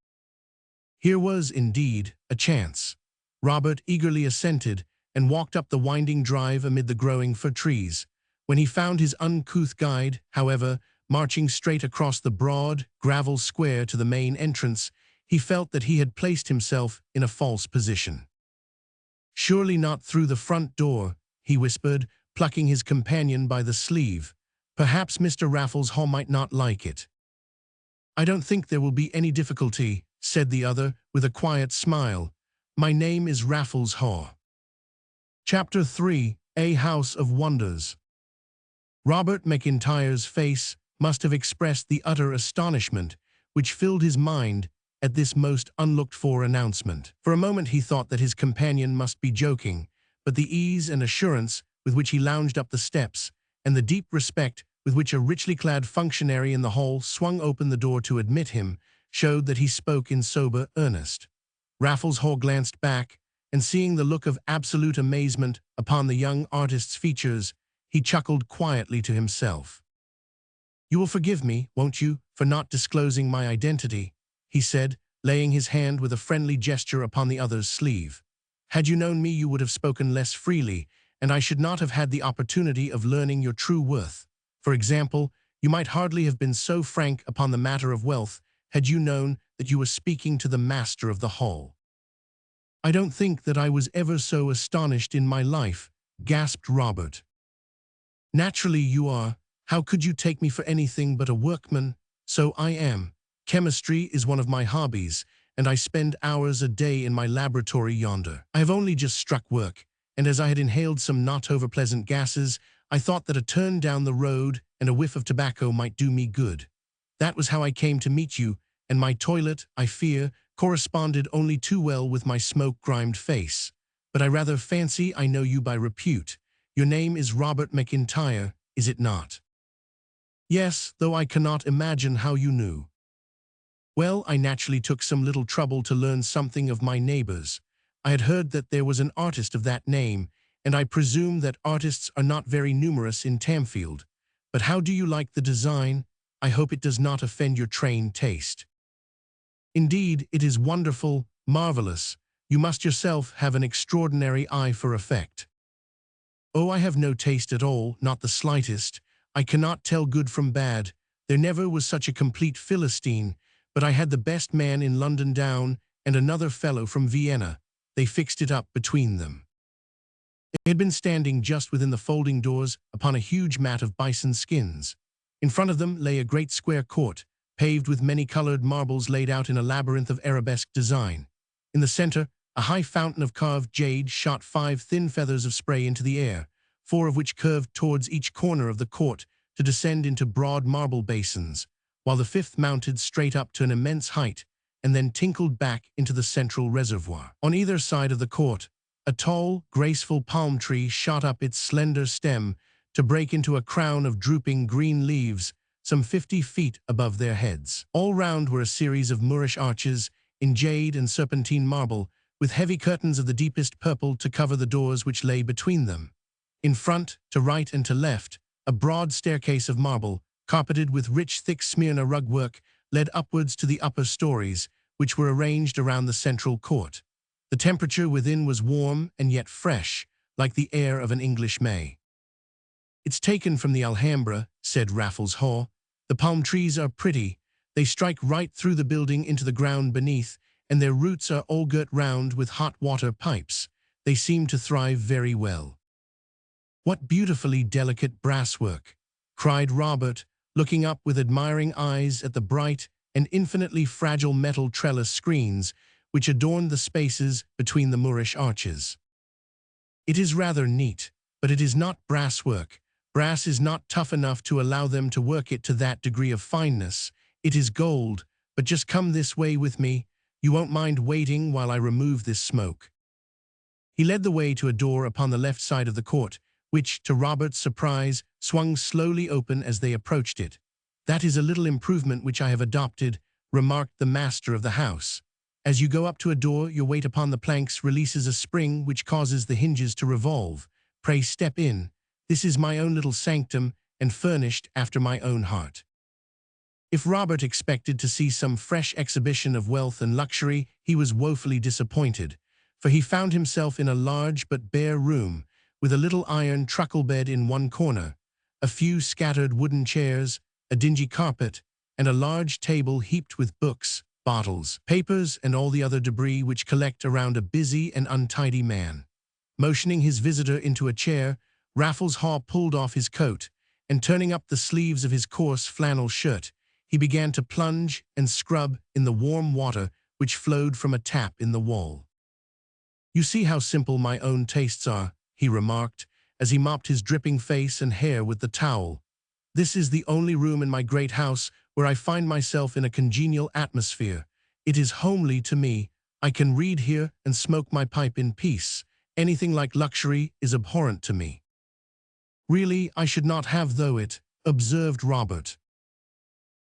Here was, indeed, a chance. Robert eagerly assented and walked up the winding drive amid the growing fir trees. When he found his uncouth guide, however, marching straight across the broad, gravel square to the main entrance, he felt that he had placed himself in a false position. Surely not through the front door, he whispered, plucking his companion by the sleeve. Perhaps Mr. Raffles Haw might not like it. I don't think there will be any difficulty, said the other with a quiet smile. My name is Raffles Haw. Chapter 3: A House of Wonders. Robert McIntyre's face must have expressed the utter astonishment which filled his mind at this most unlooked-for announcement. For a moment he thought that his companion must be joking, but the ease and assurance with which he lounged up the steps, and the deep respect with which a richly clad functionary in the hall swung open the door to admit him, showed that he spoke in sober earnest. Raffles Haw glanced back, and seeing the look of absolute amazement upon the young artist's features, he chuckled quietly to himself. You will forgive me, won't you, for not disclosing my identity, he said, laying his hand with a friendly gesture upon the other's sleeve. Had you known me, you would have spoken less freely, and I should not have had the opportunity of learning your true worth. For example, you might hardly have been so frank upon the matter of wealth had you known that you were speaking to the master of the hall. I don't think that I was ever so astonished in my life, gasped Robert. Naturally you are. How could you take me for anything but a workman? So I am. Chemistry is one of my hobbies, and I spend hours a day in my laboratory yonder. I have only just struck work, and as I had inhaled some not over-pleasant gases, I thought that a turn down the road and a whiff of tobacco might do me good. That was how I came to meet you, and my toilet, I fear, corresponded only too well with my smoke-grimed face. But I rather fancy I know you by repute. Your name is Robert McIntyre, is it not? Yes, though I cannot imagine how you knew. Well, I naturally took some little trouble to learn something of my neighbors. I had heard that there was an artist of that name, and I presume that artists are not very numerous in Tamfield. But how do you like the design? I hope it does not offend your trained taste. Indeed, it is wonderful, marvelous. You must yourself have an extraordinary eye for effect. Oh, I have no taste at all, not the slightest. I cannot tell good from bad. There never was such a complete Philistine, but I had the best man in London down and another fellow from Vienna. They fixed it up between them. They had been standing just within the folding doors upon a huge mat of bison skins. In front of them lay a great square court, paved with many-colored marbles laid out in a labyrinth of arabesque design. In the center, a high fountain of carved jade shot 5 thin feathers of spray into the air, 4 of which curved towards each corner of the court to descend into broad marble basins, while the fifth mounted straight up to an immense height and then tinkled back into the central reservoir. On either side of the court, a tall, graceful palm tree shot up its slender stem to break into a crown of drooping green leaves some 50 feet above their heads. All round were a series of Moorish arches in jade and serpentine marble, with heavy curtains of the deepest purple to cover the doors which lay between them. In front, to right and to left, a broad staircase of marble, carpeted with rich thick Smyrna rug work, led upwards to the upper stories, which were arranged around the central court. The temperature within was warm and yet fresh, like the air of an English May. "It's taken from the Alhambra," said Raffles Haw. "The palm trees are pretty. They strike right through the building into the ground beneath, and their roots are all girt round with hot water pipes. They seem to thrive very well." "What beautifully delicate brasswork!" cried Robert, looking up with admiring eyes at the bright and infinitely fragile metal trellis screens which adorned the spaces between the Moorish arches. "It is rather neat, but it is not brasswork. Brass is not tough enough to allow them to work it to that degree of fineness. It is gold, but just come this way with me. You won't mind waiting while I remove this smoke." He led the way to a door upon the left side of the court, which, to Robert's surprise, swung slowly open as they approached it. "That is a little improvement which I have adopted," remarked the master of the house. "As you go up to a door, your weight upon the planks releases a spring which causes the hinges to revolve. Pray step in. This is my own little sanctum, and furnished after my own heart." If Robert expected to see some fresh exhibition of wealth and luxury, he was woefully disappointed, for he found himself in a large but bare room, with a little iron truckle bed in one corner, a few scattered wooden chairs, a dingy carpet, and a large table heaped with books, bottles, papers, and all the other debris which collect around a busy and untidy man. Motioning his visitor into a chair, Raffles Haw pulled off his coat, and turning up the sleeves of his coarse flannel shirt, he began to plunge and scrub in the warm water which flowed from a tap in the wall. "You see how simple my own tastes are," he remarked, as he mopped his dripping face and hair with the towel. "This is the only room in my great house where I find myself in a congenial atmosphere. It is homely to me. I can read here and smoke my pipe in peace. Anything like luxury is abhorrent to me." "Really, I should not have though it," observed Robert.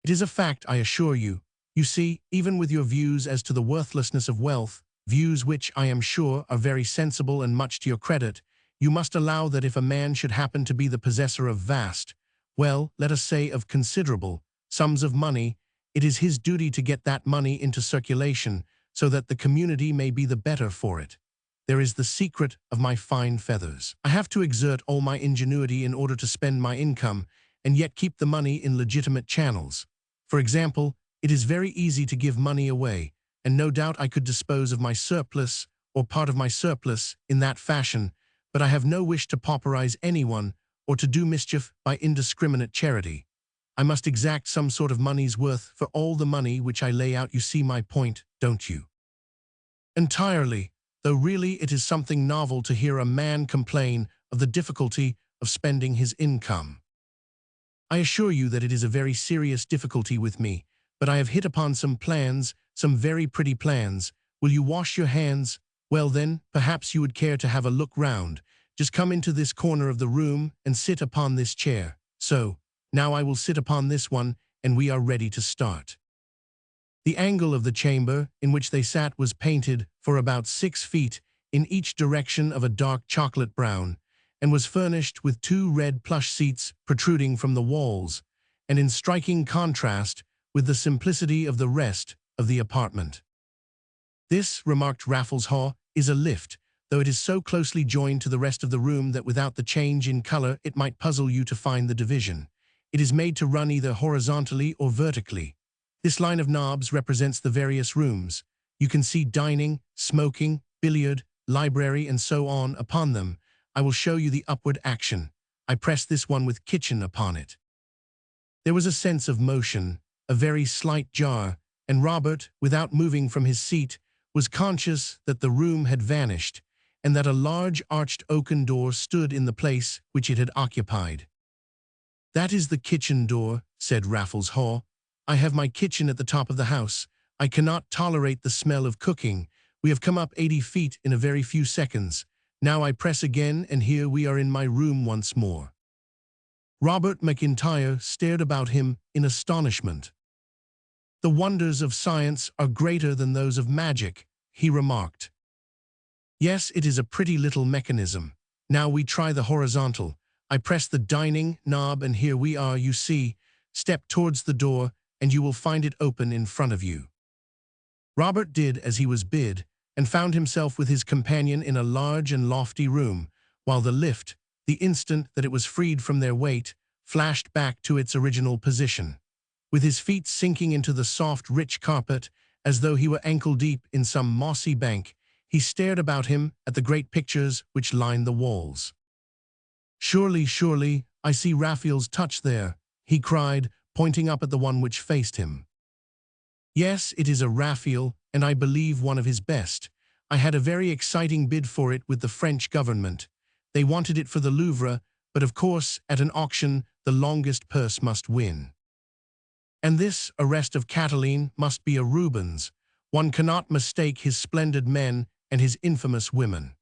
"It is a fact, I assure you. You see, even with your views as to the worthlessness of wealth, views which, I am sure, are very sensible and much to your credit, you must allow that if a man should happen to be the possessor of vast, well, let us say of considerable, sums of money, it is his duty to get that money into circulation so that the community may be the better for it. There is the secret of my fine feathers. I have to exert all my ingenuity in order to spend my income and yet keep the money in legitimate channels. For example, it is very easy to give money away, and no doubt I could dispose of my surplus or part of my surplus in that fashion, but I have no wish to pauperize anyone or to do mischief by indiscriminate charity. I must exact some sort of money's worth for all the money which I lay out. You see my point, don't you?" "Entirely, though really it is something novel to hear a man complain of the difficulty of spending his income. I assure you that it is a very serious difficulty with me, but I have hit upon some plans, some very pretty plans. Will you wash your hands? Well then, perhaps you would care to have a look round. Just come into this corner of the room and sit upon this chair. So, now I will sit upon this one, and we are ready to start." The angle of the chamber in which they sat was painted for about 6 feet in each direction of a dark chocolate brown, and was furnished with 2 red plush seats protruding from the walls, and in striking contrast with the simplicity of the rest of the apartment. "This," remarked Raffles Haw, "is a lift, though it is so closely joined to the rest of the room that without the change in color it might puzzle you to find the division. It is made to run either horizontally or vertically. This line of knobs represents the various rooms. You can see dining, smoking, billiard, library, and so on upon them. I will show you the upward action. I press this one with kitchen upon it." There was a sense of motion, a very slight jar, and Robert, without moving from his seat, was conscious that the room had vanished, and that a large arched oaken door stood in the place which it had occupied. "That is the kitchen door," said Raffles Haw. "I have my kitchen at the top of the house. I cannot tolerate the smell of cooking. We have come up 80 feet in a very few seconds. Now I press again, and here we are in my room once more." Robert McIntyre stared about him in astonishment. "The wonders of science are greater than those of magic," he remarked. "Yes, it is a pretty little mechanism. Now we try the horizontal. I press the dining knob, and here we are, you see. Step towards the door, and you will find it open in front of you." Robert did as he was bid, and found himself with his companion in a large and lofty room, while the lift, the instant that it was freed from their weight, flashed back to its original position. With his feet sinking into the soft, rich carpet, as though he were ankle-deep in some mossy bank, he stared about him at the great pictures which lined the walls. "Surely, surely, I see Raphael's touch there," he cried, pointing up at the one which faced him. "Yes, it is a Raphael, and I believe one of his best. I had a very exciting bid for it with the French government. They wanted it for the Louvre, but of course, at an auction, the longest purse must win. And this arrest of Catiline must be a Rubens. One cannot mistake his splendid men and his infamous women.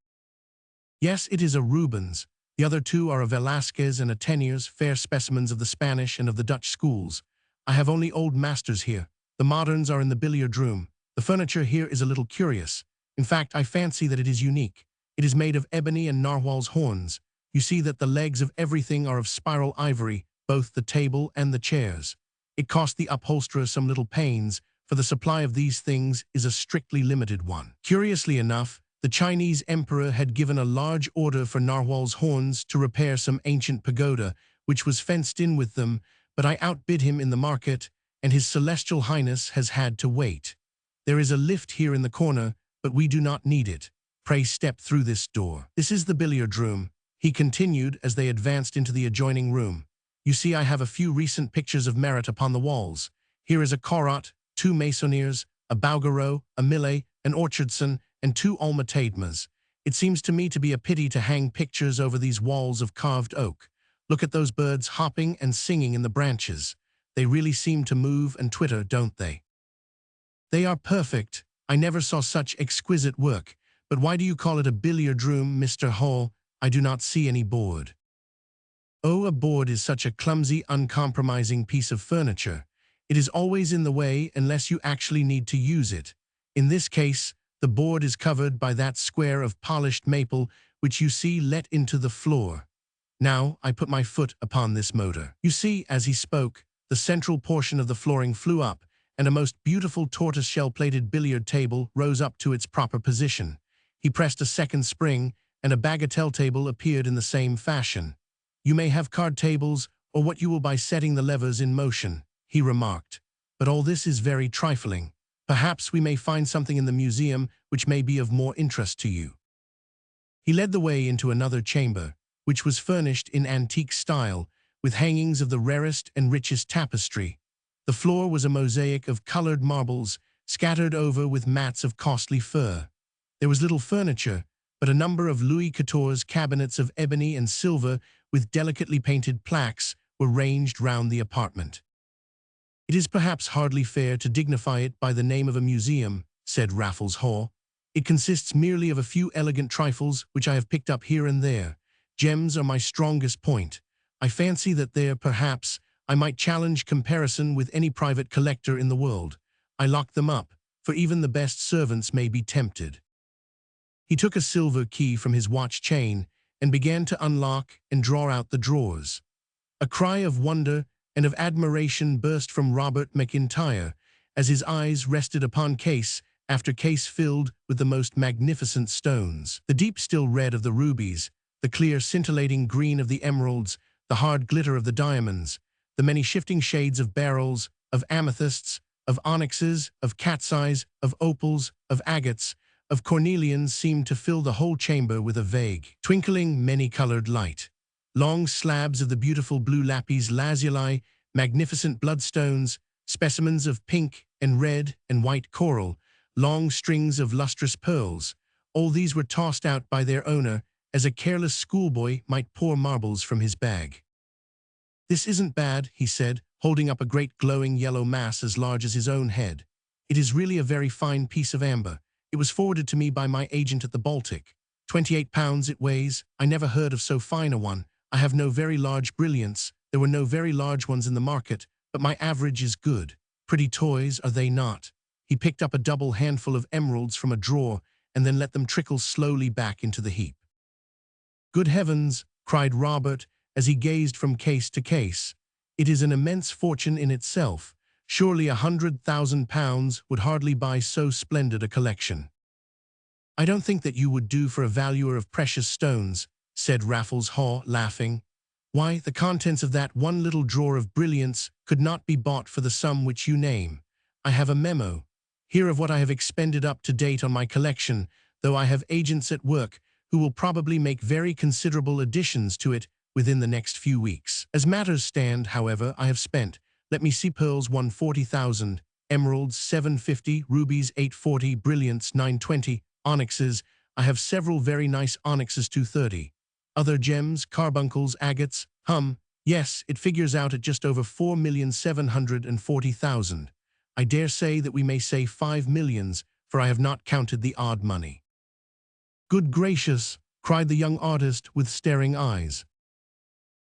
Yes, it is a Rubens. The other two are a Velázquez and a Teniers, fair specimens of the Spanish and of the Dutch schools. I have only old masters here. The moderns are in the billiard room. The furniture here is a little curious. In fact, I fancy that it is unique. It is made of ebony and narwhal's horns. You see that the legs of everything are of spiral ivory, both the table and the chairs. It cost the upholsterer some little pains, for the supply of these things is a strictly limited one. Curiously enough, the Chinese emperor had given a large order for narwhal's horns to repair some ancient pagoda, which was fenced in with them, but I outbid him in the market, and His Celestial Highness has had to wait. There is a lift here in the corner, but we do not need it. Pray step through this door. This is the billiard room," he continued as they advanced into the adjoining room. "You see, I have a few recent pictures of merit upon the walls. Here is a Corot, 2 Meissoniers, a Bouguereau, a Millet, an Orchardson, and 2 Alma-Tadmas. It seems to me to be a pity to hang pictures over these walls of carved oak. Look at those birds hopping and singing in the branches. They really seem to move and twitter, don't they? They are perfect. I never saw such exquisite work. But why do you call it a billiard room, Mr. Hall? I do not see any board." "Oh, a board is such a clumsy, uncompromising piece of furniture. It is always in the way unless you actually need to use it. In this case, the board is covered by that square of polished maple which you see let into the floor. Now I put my foot upon this motor." You see, as he spoke, the central portion of the flooring flew up, and a most beautiful tortoise-shell-plated billiard table rose up to its proper position. He pressed a second spring, and a bagatelle table appeared in the same fashion. "You may have card tables, or what you will by setting the levers in motion," he remarked. "But all this is very trifling. Perhaps we may find something in the museum which may be of more interest to you." He led the way into another chamber, which was furnished in antique style, with hangings of the rarest and richest tapestry. The floor was a mosaic of colored marbles, scattered over with mats of costly fur. There was little furniture, but a number of Louis XIV's cabinets of ebony and silver with delicately painted plaques were ranged round the apartment. "It is perhaps hardly fair to dignify it by the name of a museum," said Raffles Haw. "It consists merely of a few elegant trifles which I have picked up here and there. Gems are my strongest point. I fancy that there, perhaps, I might challenge comparison with any private collector in the world. I lock them up, for even the best servants may be tempted." He took a silver key from his watch chain and began to unlock and draw out the drawers. A cry of wonder and of admiration burst from Robert McIntyre as his eyes rested upon case after case filled with the most magnificent stones. The deep still red of the rubies, the clear scintillating green of the emeralds, the hard glitter of the diamonds, the many shifting shades of beryls, of amethysts, of onyxes, of cat's eyes, of opals, of agates, of cornelians seemed to fill the whole chamber with a vague, twinkling, many-colored light. Long slabs of the beautiful blue lapis lazuli, magnificent bloodstones, specimens of pink and red and white coral, long strings of lustrous pearls, all these were tossed out by their owner as a careless schoolboy might pour marbles from his bag. "This isn't bad," he said, holding up a great glowing yellow mass as large as his own head. "It is really a very fine piece of amber. It was forwarded to me by my agent at the Baltic. 28 pounds it weighs. I never heard of so fine a one. I have no very large brilliants. There were no very large ones in the market, but my average is good. Pretty toys, are they not?" He picked up a double handful of emeralds from a drawer and then let them trickle slowly back into the heap. "Good heavens," cried Robert as he gazed from case to case. "It is an immense fortune in itself. Surely £100,000 would hardly buy so splendid a collection." "I don't think that you would do for a valuer of precious stones," said Raffles Haw, laughing. "Why, the contents of that one little drawer of brilliants could not be bought for the sum which you name. I have a memo here of what I have expended up to date on my collection, though I have agents at work who will probably make very considerable additions to it within the next few weeks. As matters stand, however, I have spent, let me see, pearls 140,000, emeralds 750, rubies 840, brilliants 920, onyxes, I have several very nice onyxes 230. Other gems, carbuncles, agates, yes, it figures out at just over 4,740,000. I dare say that we may say 5 millions, for I have not counted the odd money." "Good gracious," cried the young artist with staring eyes.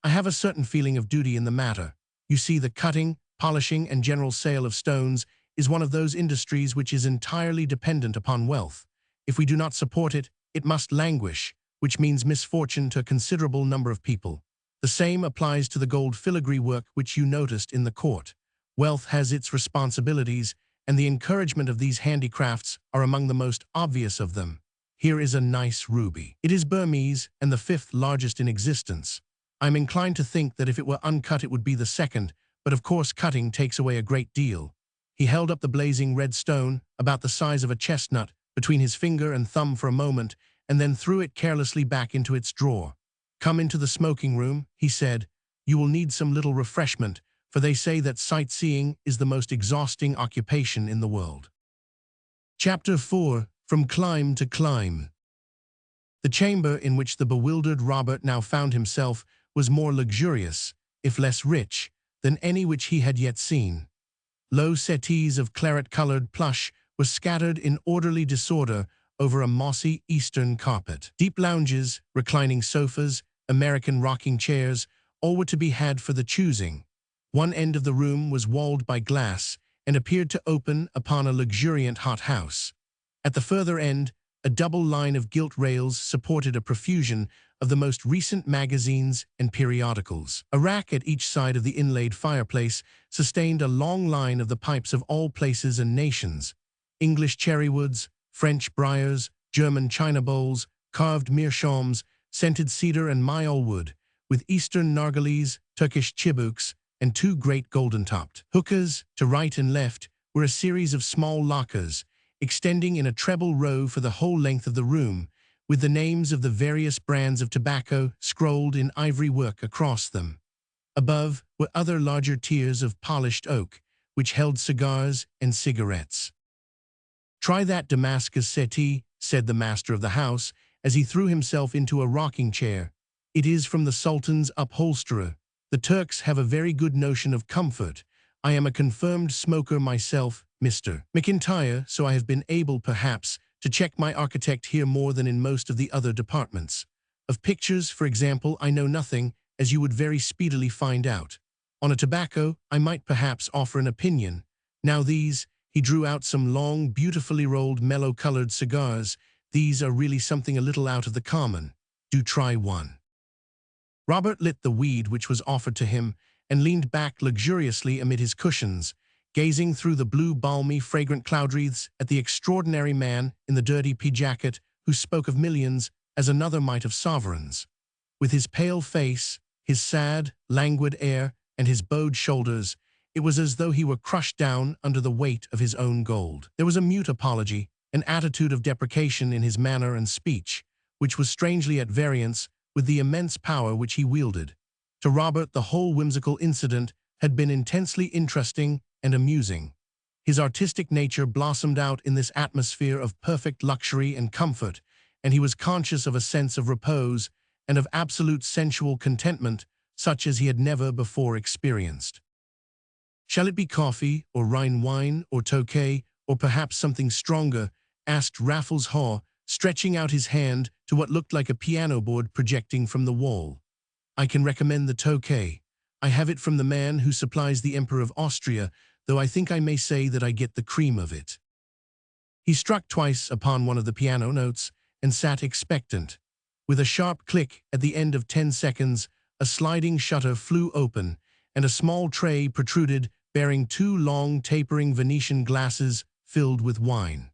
"I have a certain feeling of duty in the matter. You see, the cutting, polishing, and general sale of stones is one of those industries which is entirely dependent upon wealth. If we do not support it, it must languish, which means misfortune to a considerable number of people. The same applies to the gold filigree work which you noticed in the court. Wealth has its responsibilities, and the encouragement of these handicrafts are among the most obvious of them. Here is a nice ruby. It is Burmese and the 5th largest in existence. I am inclined to think that if it were uncut it would be the 2nd, but of course cutting takes away a great deal." He held up the blazing red stone, about the size of a chestnut, between his finger and thumb for a moment, and then threw it carelessly back into its drawer. "Come into the smoking room," he said. "You will need some little refreshment, for they say that sightseeing is the most exhausting occupation in the world." Chapter 4. From Clime to Clime. The chamber in which the bewildered Robert now found himself was more luxurious, if less rich, than any which he had yet seen. Low settees of claret-colored plush were scattered in orderly disorder over a mossy eastern carpet. Deep lounges, reclining sofas, American rocking chairs, all were to be had for the choosing. One end of the room was walled by glass and appeared to open upon a luxuriant hothouse. At the further end, a double line of gilt rails supported a profusion of the most recent magazines and periodicals. A rack at each side of the inlaid fireplace sustained a long line of the pipes of all places and nations: English cherrywoods, French briars, German china bowls, carved meerschaums, scented cedar and myall wood, with Eastern nargilés, Turkish chibuks, and 2 great golden-topped hookahs. To right and left were a series of small lockers, extending in a treble row for the whole length of the room, with the names of the various brands of tobacco scrolled in ivory work across them. Above were other larger tiers of polished oak, which held cigars and cigarettes. "Try that Damascus settee," said the master of the house, as he threw himself into a rocking chair. "It is from the Sultan's upholsterer. The Turks have a very good notion of comfort. I am a confirmed smoker myself, Mr. McIntyre, so I have been able, perhaps, to check my architect here more than in most of the other departments. Of pictures, for example, I know nothing, as you would very speedily find out. On a tobacco, I might perhaps offer an opinion. Now these," he drew out some long, beautifully rolled, mellow-colored cigars. "These are really something a little out of the common. Do try one." Robert lit the weed which was offered to him and leaned back luxuriously amid his cushions, gazing through the blue, balmy, fragrant cloud wreaths at the extraordinary man in the dirty pea-jacket who spoke of millions as another might of sovereigns. With his pale face, his sad, languid air, and his bowed shoulders, it was as though he were crushed down under the weight of his own gold. There was a mute apology, an attitude of deprecation in his manner and speech, which was strangely at variance with the immense power which he wielded. To Robert, the whole whimsical incident had been intensely interesting and amusing. His artistic nature blossomed out in this atmosphere of perfect luxury and comfort, and he was conscious of a sense of repose and of absolute sensual contentment, such as he had never before experienced. "Shall it be coffee, or Rhine wine, or Tokay, or perhaps something stronger?" asked Raffles Haw, stretching out his hand to what looked like a piano board projecting from the wall. "I can recommend the Tokay. I have it from the man who supplies the Emperor of Austria, though I think I may say that I get the cream of it." He struck twice upon one of the piano notes and sat expectant. With a sharp click at the end of 10 seconds, a sliding shutter flew open, and a small tray protruded bearing 2 long, tapering Venetian glasses filled with wine.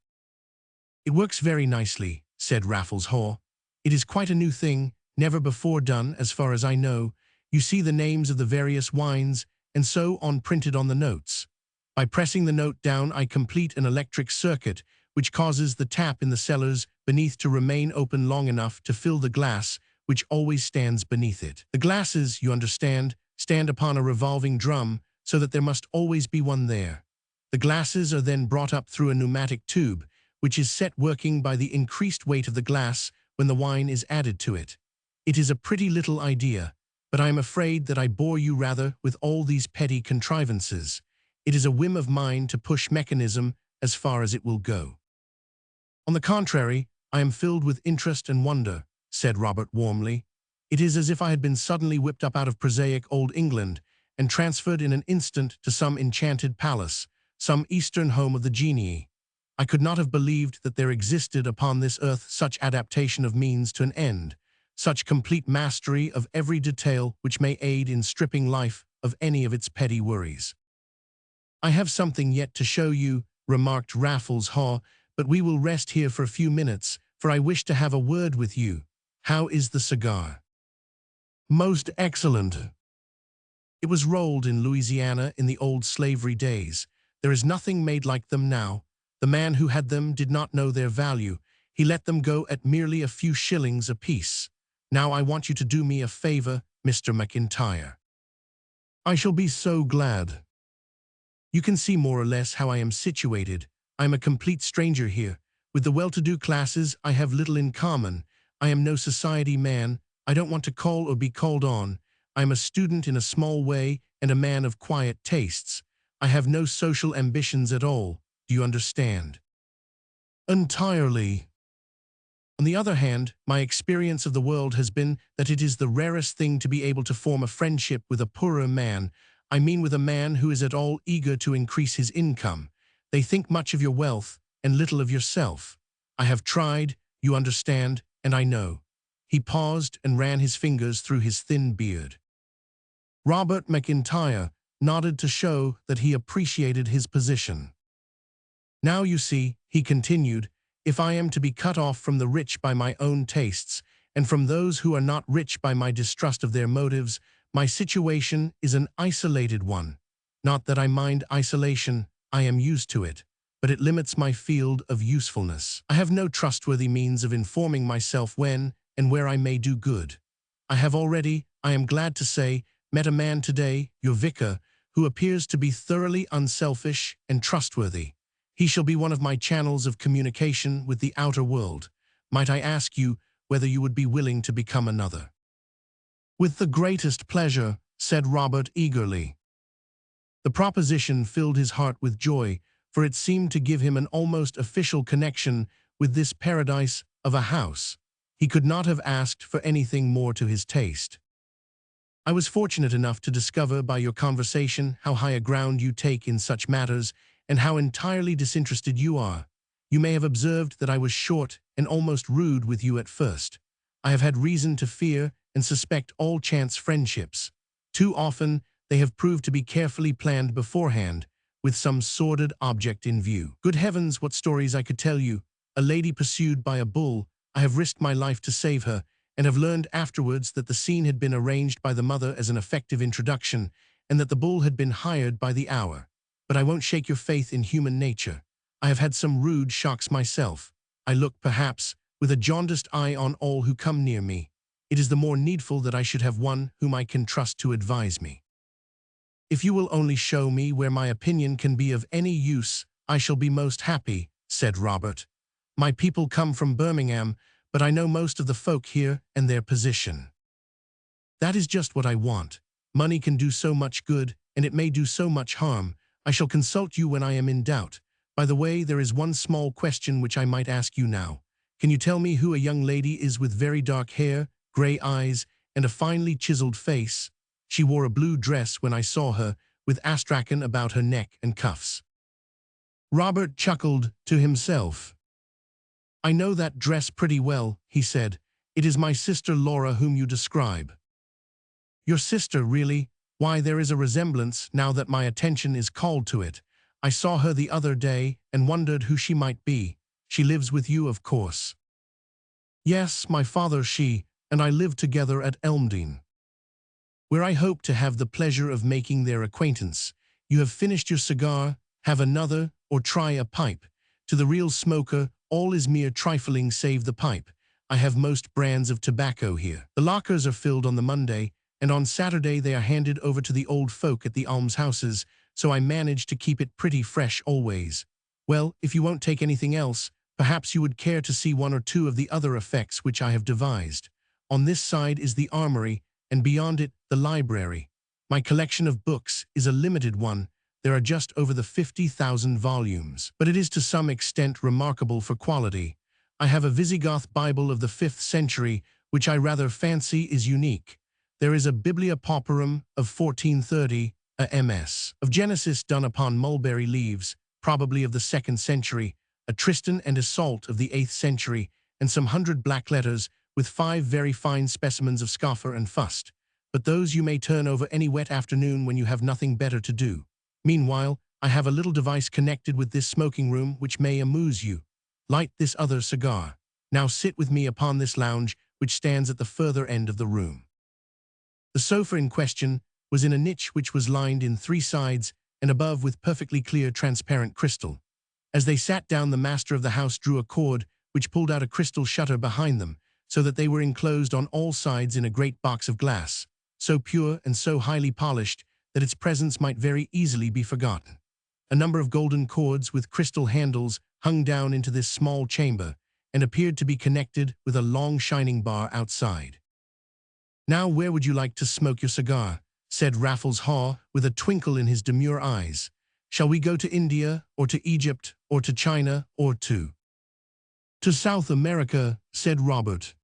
"It works very nicely," said Raffles Haw. "It is quite a new thing, never before done as far as I know. You see the names of the various wines and so on printed on the notes. By pressing the note down, I complete an electric circuit which causes the tap in the cellars beneath to remain open long enough to fill the glass which always stands beneath it. The glasses, you understand, stand upon a revolving drum so that there must always be one there. The glasses are then brought up through a pneumatic tube, which is set working by the increased weight of the glass when the wine is added to it. It is a pretty little idea, but I am afraid that I bore you rather with all these petty contrivances. It is a whim of mine to push mechanism as far as it will go." "On the contrary, I am filled with interest and wonder," said Robert warmly. "It is as if I had been suddenly whipped up out of prosaic old England and transferred in an instant to some enchanted palace, some eastern home of the genii. I could not have believed that there existed upon this earth such adaptation of means to an end, such complete mastery of every detail which may aid in stripping life of any of its petty worries." "I have something yet to show you," remarked Raffles Haw, "but we will rest here for a few minutes, for I wish to have a word with you. How is the cigar?" "Most excellent. It was rolled in Louisiana in the old slavery days. There is nothing made like them now. The man who had them did not know their value. He let them go at merely a few shillings apiece. Now I want you to do me a favor, Mr. McIntyre." "I shall be so glad." "You can see more or less how I am situated. I am a complete stranger here. With the well-to-do classes I have little in common. I am no society man. I don't want to call or be called on. I am a student in a small way and a man of quiet tastes. I have no social ambitions at all. Do you understand?" "Entirely." "On the other hand, my experience of the world has been that it is the rarest thing to be able to form a friendship with a poorer man. I mean with a man who is at all eager to increase his income. They think much of your wealth and little of yourself. I have tried, you understand, and I know." He paused and ran his fingers through his thin beard. Robert McIntyre nodded to show that he appreciated his position. "Now you see," he continued, "if I am to be cut off from the rich by my own tastes, and from those who are not rich by my distrust of their motives, my situation is an isolated one. Not that I mind isolation, I am used to it, but it limits my field of usefulness. I have no trustworthy means of informing myself when and where I may do good. I have already, I am glad to say, met a man today, your vicar, who appears to be thoroughly unselfish and trustworthy. He shall be one of my channels of communication with the outer world. Might I ask you whether you would be willing to become another?" "With the greatest pleasure," said Robert eagerly. The proposition filled his heart with joy, for it seemed to give him an almost official connection with this paradise of a house. He could not have asked for anything more to his taste. "I was fortunate enough to discover by your conversation how high a ground you take in such matters, and how entirely disinterested you are. You may have observed that I was short and almost rude with you at first. I have had reason to fear and suspect all chance friendships. Too often they have proved to be carefully planned beforehand, with some sordid object in view. Good heavens, what stories I could tell you! A lady pursued by a bull, I have risked my life to save her, and have learned afterwards that the scene had been arranged by the mother as an effective introduction, and that the bull had been hired by the hour. But I won't shake your faith in human nature. I have had some rude shocks myself. I look, perhaps, with a jaundiced eye on all who come near me. It is the more needful that I should have one whom I can trust to advise me. If you will only show me where my opinion can be of any use, I shall be most happy," said Robert. "My people come from Birmingham, but I know most of the folk here and their position." That is just what I want. Money can do so much good, and it may do so much harm. I shall consult you when I am in doubt. By the way, there is one small question which I might ask you now. Can you tell me who a young lady is with very dark hair, gray eyes, and a finely chiseled face? She wore a blue dress when I saw her, with astrakhan about her neck and cuffs. Robert chuckled to himself. I know that dress pretty well, he said. It is my sister Laura whom you describe. Your sister, really? Why, there is a resemblance now that my attention is called to it. I saw her the other day and wondered who she might be. She lives with you, of course. Yes, my father, she, and I live together at Elmdene, where I hope to have the pleasure of making their acquaintance. You have finished your cigar, have another, or try a pipe. To the real smoker, all is mere trifling save the pipe. I have most brands of tobacco here. The lockers are filled on the Monday, and on Saturday they are handed over to the old folk at the almshouses, so I manage to keep it pretty fresh always. Well, if you won't take anything else, perhaps you would care to see one or two of the other effects which I have devised. On this side is the armory, and beyond it, the library. My collection of books is a limited one. There are just over the 50,000 volumes, but it is to some extent remarkable for quality. I have a Visigoth Bible of the 5th century, which I rather fancy is unique. There is a Biblia Pauperum of 1430, a MS of Genesis done upon mulberry leaves, probably of the 2nd century, a Tristan and Iseult of the 8th century, and some 100 black letters with 5 very fine specimens of scoffer and fust. But those you may turn over any wet afternoon when you have nothing better to do. Meanwhile, I have a little device connected with this smoking room which may amuse you. Light this other cigar. Now sit with me upon this lounge which stands at the further end of the room. The sofa in question was in a niche which was lined in 3 sides and above with perfectly clear transparent crystal. As they sat down, the master of the house drew a cord which pulled out a crystal shutter behind them, so that they were enclosed on all sides in a great box of glass, so pure and so highly polished that its presence might very easily be forgotten. A number of golden cords with crystal handles hung down into this small chamber and appeared to be connected with a long shining bar outside. Now, where would you like to smoke your cigar? Said Raffles Haw with a twinkle in his demure eyes. Shall we go to India, or to Egypt, or to China, or to South America? Said Robert.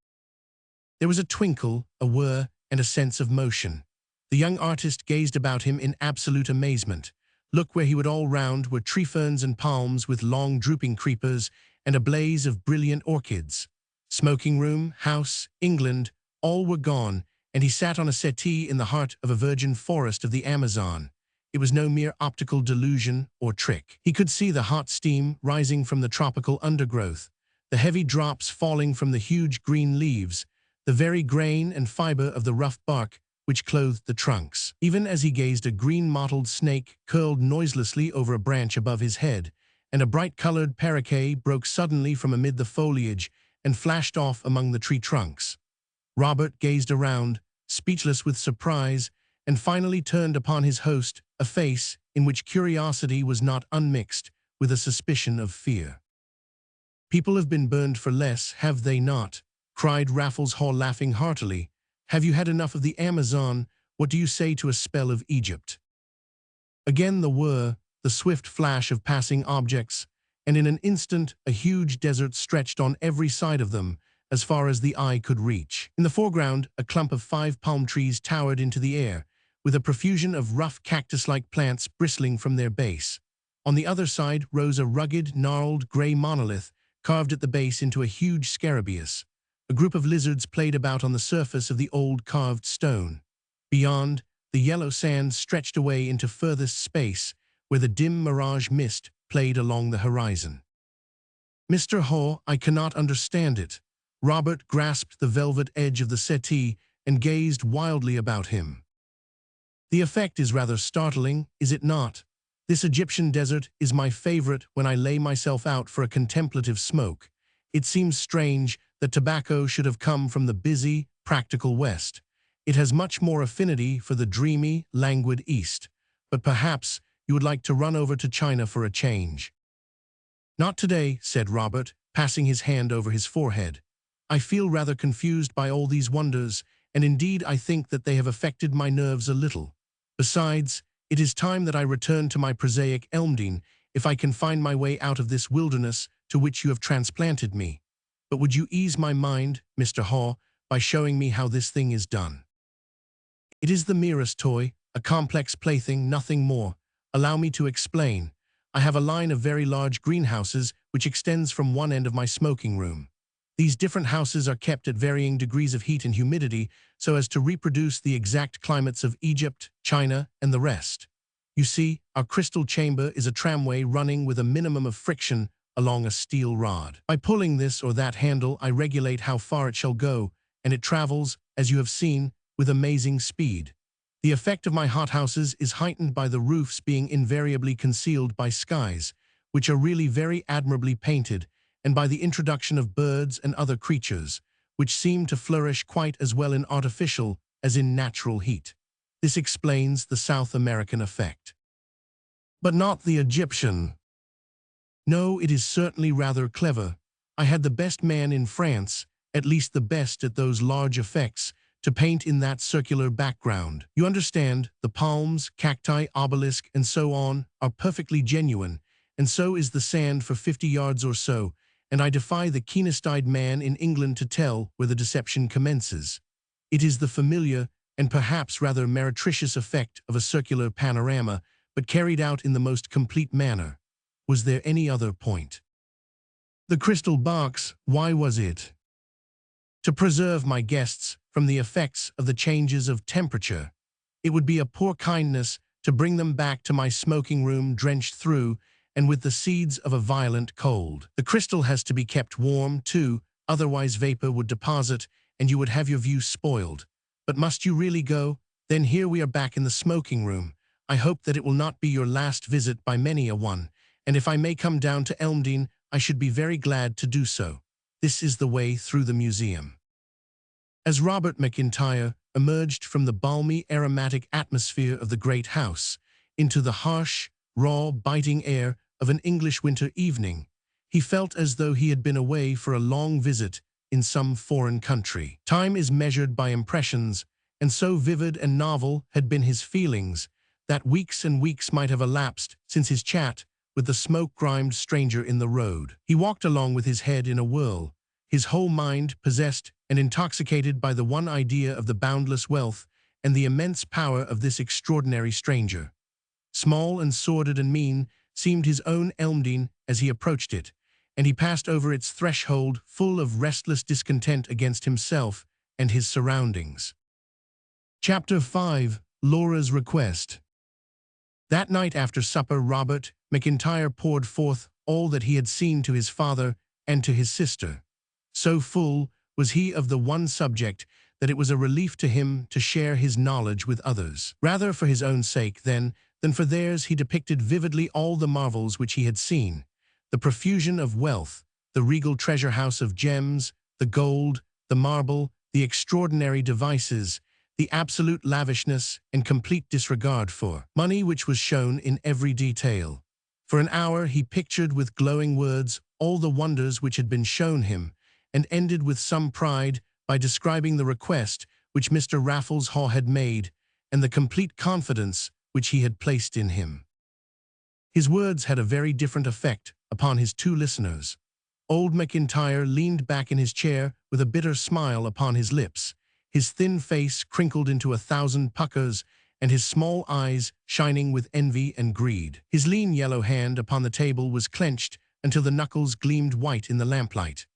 There was a twinkle, a whir, and a sense of motion. The young artist gazed about him in absolute amazement. Look, where he would all round were tree ferns and palms with long drooping creepers and a blaze of brilliant orchids. Smoking room, house, England, all were gone, and he sat on a settee in the heart of a virgin forest of the Amazon. It was no mere optical delusion or trick. He could see the hot steam rising from the tropical undergrowth, the heavy drops falling from the huge green leaves, the very grain and fiber of the rough bark which clothed the trunks. Even as he gazed, a green-mottled snake curled noiselessly over a branch above his head, and a bright-colored paroquet broke suddenly from amid the foliage and flashed off among the tree trunks. Robert gazed around, speechless with surprise, and finally turned upon his host a face in which curiosity was not unmixed with a suspicion of fear. "People have been burned for less, have they not?" cried Raffles Haw, laughing heartily. "Have you had enough of the Amazon? What do you say to a spell of Egypt?" Again the whir, the swift flash of passing objects, and in an instant a huge desert stretched on every side of them, as far as the eye could reach. In the foreground, a clump of 5 palm trees towered into the air, with a profusion of rough cactus-like plants bristling from their base. On the other side rose a rugged, gnarled, gray monolith, carved at the base into a huge scarabaeus. A group of lizards played about on the surface of the old carved stone. Beyond, the yellow sand stretched away into furthest space, where the dim mirage mist played along the horizon. "Mr. Haw, I cannot understand it." Robert grasped the velvet edge of the settee and gazed wildly about him. "The effect is rather startling, is it not? This Egyptian desert is my favorite when I lay myself out for a contemplative smoke. It seems strange that tobacco should have come from the busy, practical West. It has much more affinity for the dreamy, languid East. But perhaps you would like to run over to China for a change." "Not today," said Robert, passing his hand over his forehead. "I feel rather confused by all these wonders, and indeed I think that they have affected my nerves a little. Besides, it is time that I return to my prosaic Elmdene, if I can find my way out of this wilderness to which you have transplanted me. But would you ease my mind, Mr. Haw, by showing me how this thing is done? It is the merest toy, a complex plaything, nothing more. Allow me to explain. I have a line of very large greenhouses which extends from one end of my smoking room. These different houses are kept at varying degrees of heat and humidity so as to reproduce the exact climates of Egypt, China, and the rest. You see, our crystal chamber is a tramway running with a minimum of friction along a steel rod. By pulling this or that handle, I regulate how far it shall go, and it travels, as you have seen, with amazing speed. The effect of my hothouses is heightened by the roofs being invariably concealed by skies, which are really very admirably painted, and by the introduction of birds and other creatures, which seem to flourish quite as well in artificial as in natural heat. This explains the South American effect. But not the Egyptian. No, it is certainly rather clever. I had the best man in France, at least the best at those large effects, to paint in that circular background. You understand, the palms, cacti, obelisk, and so on are perfectly genuine, and so is the sand for 50 yards or so, and I defy the keenest-eyed man in England to tell where the deception commences. It is the familiar and perhaps rather meretricious effect of a circular panorama, but carried out in the most complete manner. Was there any other point? The crystal box, why was it? To preserve my guests from the effects of the changes of temperature. It would be a poor kindness to bring them back to my smoking room drenched through and with the seeds of a violent cold. The crystal has to be kept warm, too, otherwise vapor would deposit and you would have your view spoiled. But must you really go? Then here we are back in the smoking room. I hope that it will not be your last visit by many a one, and if I may come down to Elmdene, I should be very glad to do so. This is the way through the museum. As Robert McIntyre emerged from the balmy, aromatic atmosphere of the great house into the harsh, raw, biting air of an English winter evening, he felt as though he had been away for a long visit in some foreign country. Time is measured by impressions, and so vivid and novel had been his feelings that weeks and weeks might have elapsed since his chat with the smoke-grimed stranger in the road. He walked along with his head in a whirl, his whole mind possessed and intoxicated by the one idea of the boundless wealth and the immense power of this extraordinary stranger. Small and sordid and mean seemed his own Elmdene as he approached it, and he passed over its threshold full of restless discontent against himself and his surroundings. Chapter 5. Laura's Request. That night after supper, Robert McIntyre poured forth all that he had seen to his father and to his sister. So full was he of the one subject that it was a relief to him to share his knowledge with others. Rather for his own sake, then, than for theirs, he depicted vividly all the marvels which he had seen, the profusion of wealth, the regal treasure house of gems, the gold, the marble, the extraordinary devices, the absolute lavishness and complete disregard for money which was shown in every detail. For an hour he pictured with glowing words all the wonders which had been shown him, and ended with some pride by describing the request which Mr. Raffles Haw had made and the complete confidence which he had placed in him. His words had a very different effect upon his two listeners. Old McIntyre leaned back in his chair with a bitter smile upon his lips, his thin face crinkled into 1,000 puckers, and his small eyes shining with envy and greed. His lean yellow hand upon the table was clenched until the knuckles gleamed white in the lamplight.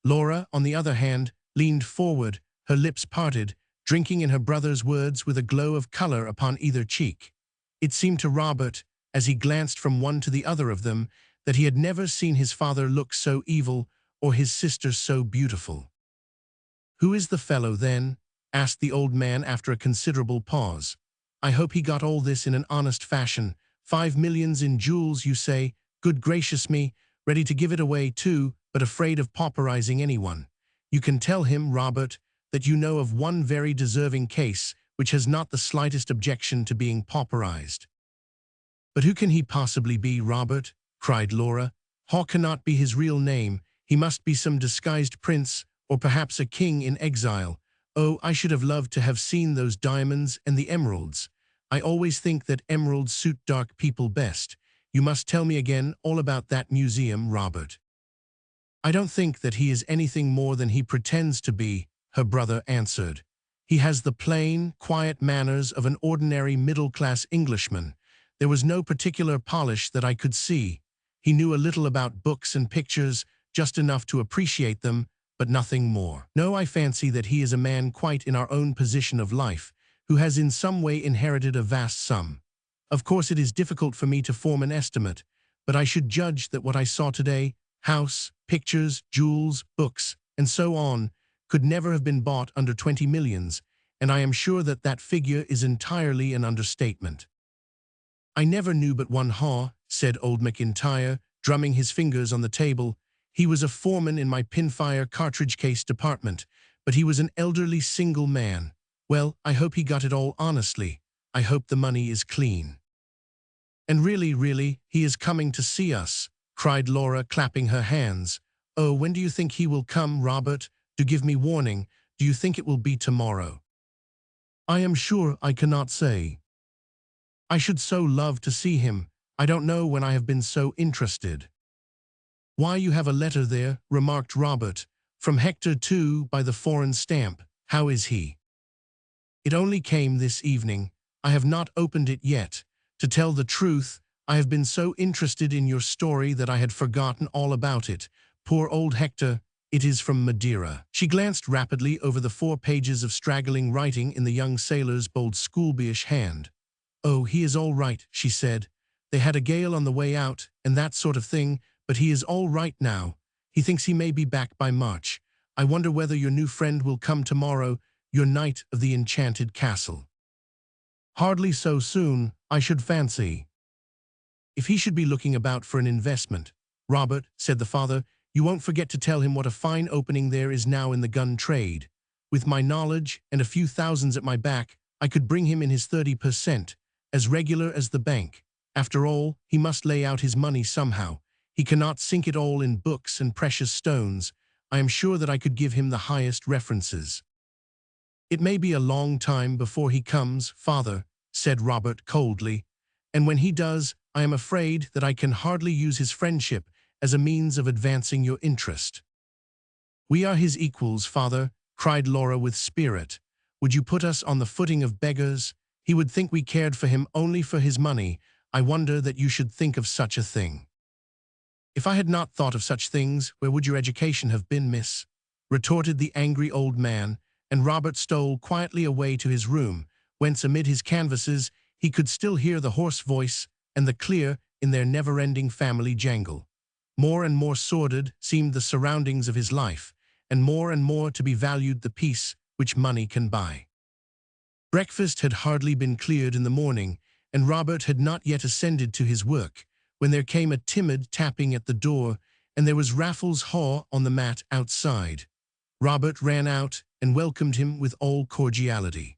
Laura, on the other hand, leaned forward, her lips parted, drinking in her brother's words with a glow of color upon either cheek. It seemed to Robert, as he glanced from one to the other of them, that he had never seen his father look so evil or his sister so beautiful. "Who is the fellow, then?" asked the old man after a considerable pause. "I hope he got all this in an honest fashion. 5 millions in jewels, you say? Good gracious me, ready to give it away too, but afraid of pauperizing anyone. You can tell him, Robert, that you know of one very deserving case which has not the slightest objection to being pauperized." "But who can he possibly be, Robert?" cried Laura. "Haw cannot be his real name. He must be some disguised prince, or perhaps a king in exile. Oh, I should have loved to have seen those diamonds and the emeralds. I always think that emeralds suit dark people best. You must tell me again all about that museum, Robert. I don't think that he is anything more than he pretends to be, her brother answered. He has the plain, quiet manners of an ordinary middle-class Englishman. There was no particular polish that I could see. He knew a little about books and pictures, just enough to appreciate them, but nothing more. No, I fancy that he is a man quite in our own position of life, who has in some way inherited a vast sum. Of course, it is difficult for me to form an estimate, but I should judge that what I saw today, house, pictures, jewels, books, and so on, could never have been bought under 20 millions, and I am sure that that figure is entirely an understatement. I never knew but one Haw, said old McIntyre, drumming his fingers on the table. He was a foreman in my pinfire cartridge case department, but he was an elderly single man. Well, I hope he got it all honestly. I hope the money is clean. And really, he is coming to see us, cried Laura, clapping her hands. Oh, when do you think he will come, Robert? Do give me warning. Do you think it will be tomorrow? I am sure I cannot say. I should so love to see him. I don't know when I have been so interested. Why, you have a letter there, remarked Robert. From Hector too, by the foreign stamp. How is he? It only came this evening. I have not opened it yet. To tell the truth, I have been so interested in your story that I had forgotten all about it. Poor old Hector. It is from Madeira. She glanced rapidly over the 4 pages of straggling writing in the young sailor's bold schoolboyish hand. Oh, he is all right, she said. They had a gale on the way out, and that sort of thing, but he is all right now. He thinks he may be back by March. I wonder whether your new friend will come tomorrow, your knight of the enchanted castle. Hardly so soon, I should fancy. If he should be looking about for an investment, Robert, said the father, you won't forget to tell him what a fine opening there is now in the gun trade. With my knowledge and a few thousands at my back, I could bring him in his 30%, as regular as the bank. After all, he must lay out his money somehow. He cannot sink it all in books and precious stones. I am sure that I could give him the highest references. It may be a long time before he comes, father, said Robert coldly, and when he does, I am afraid that I can hardly use his friendship as a means of advancing your interest. We are his equals, father, cried Laura with spirit. Would you put us on the footing of beggars? He would think we cared for him only for his money. I wonder that you should think of such a thing. If I had not thought of such things, where would your education have been, miss? Retorted the angry old man, and Robert stole quietly away to his room, whence amid his canvases he could still hear the hoarse voice and the clear in their never-ending family jangle. More and more sordid seemed the surroundings of his life, and more to be valued the peace which money can buy. Breakfast had hardly been cleared in the morning, and Robert had not yet ascended to his work, when there came a timid tapping at the door, and there was Raffles Haw on the mat outside. Robert ran out and welcomed him with all cordiality.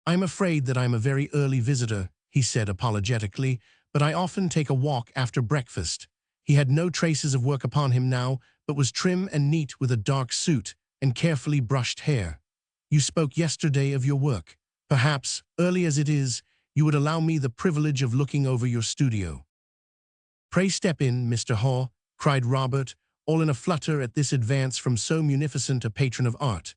I am afraid that I am a very early visitor, he said apologetically, but I often take a walk after breakfast. He had no traces of work upon him now, but was trim and neat with a dark suit and carefully brushed hair. You spoke yesterday of your work. Perhaps, early as it is, you would allow me the privilege of looking over your studio. Pray step in, Mr. Haw, cried Robert, all in a flutter at this advance from so munificent a patron of art.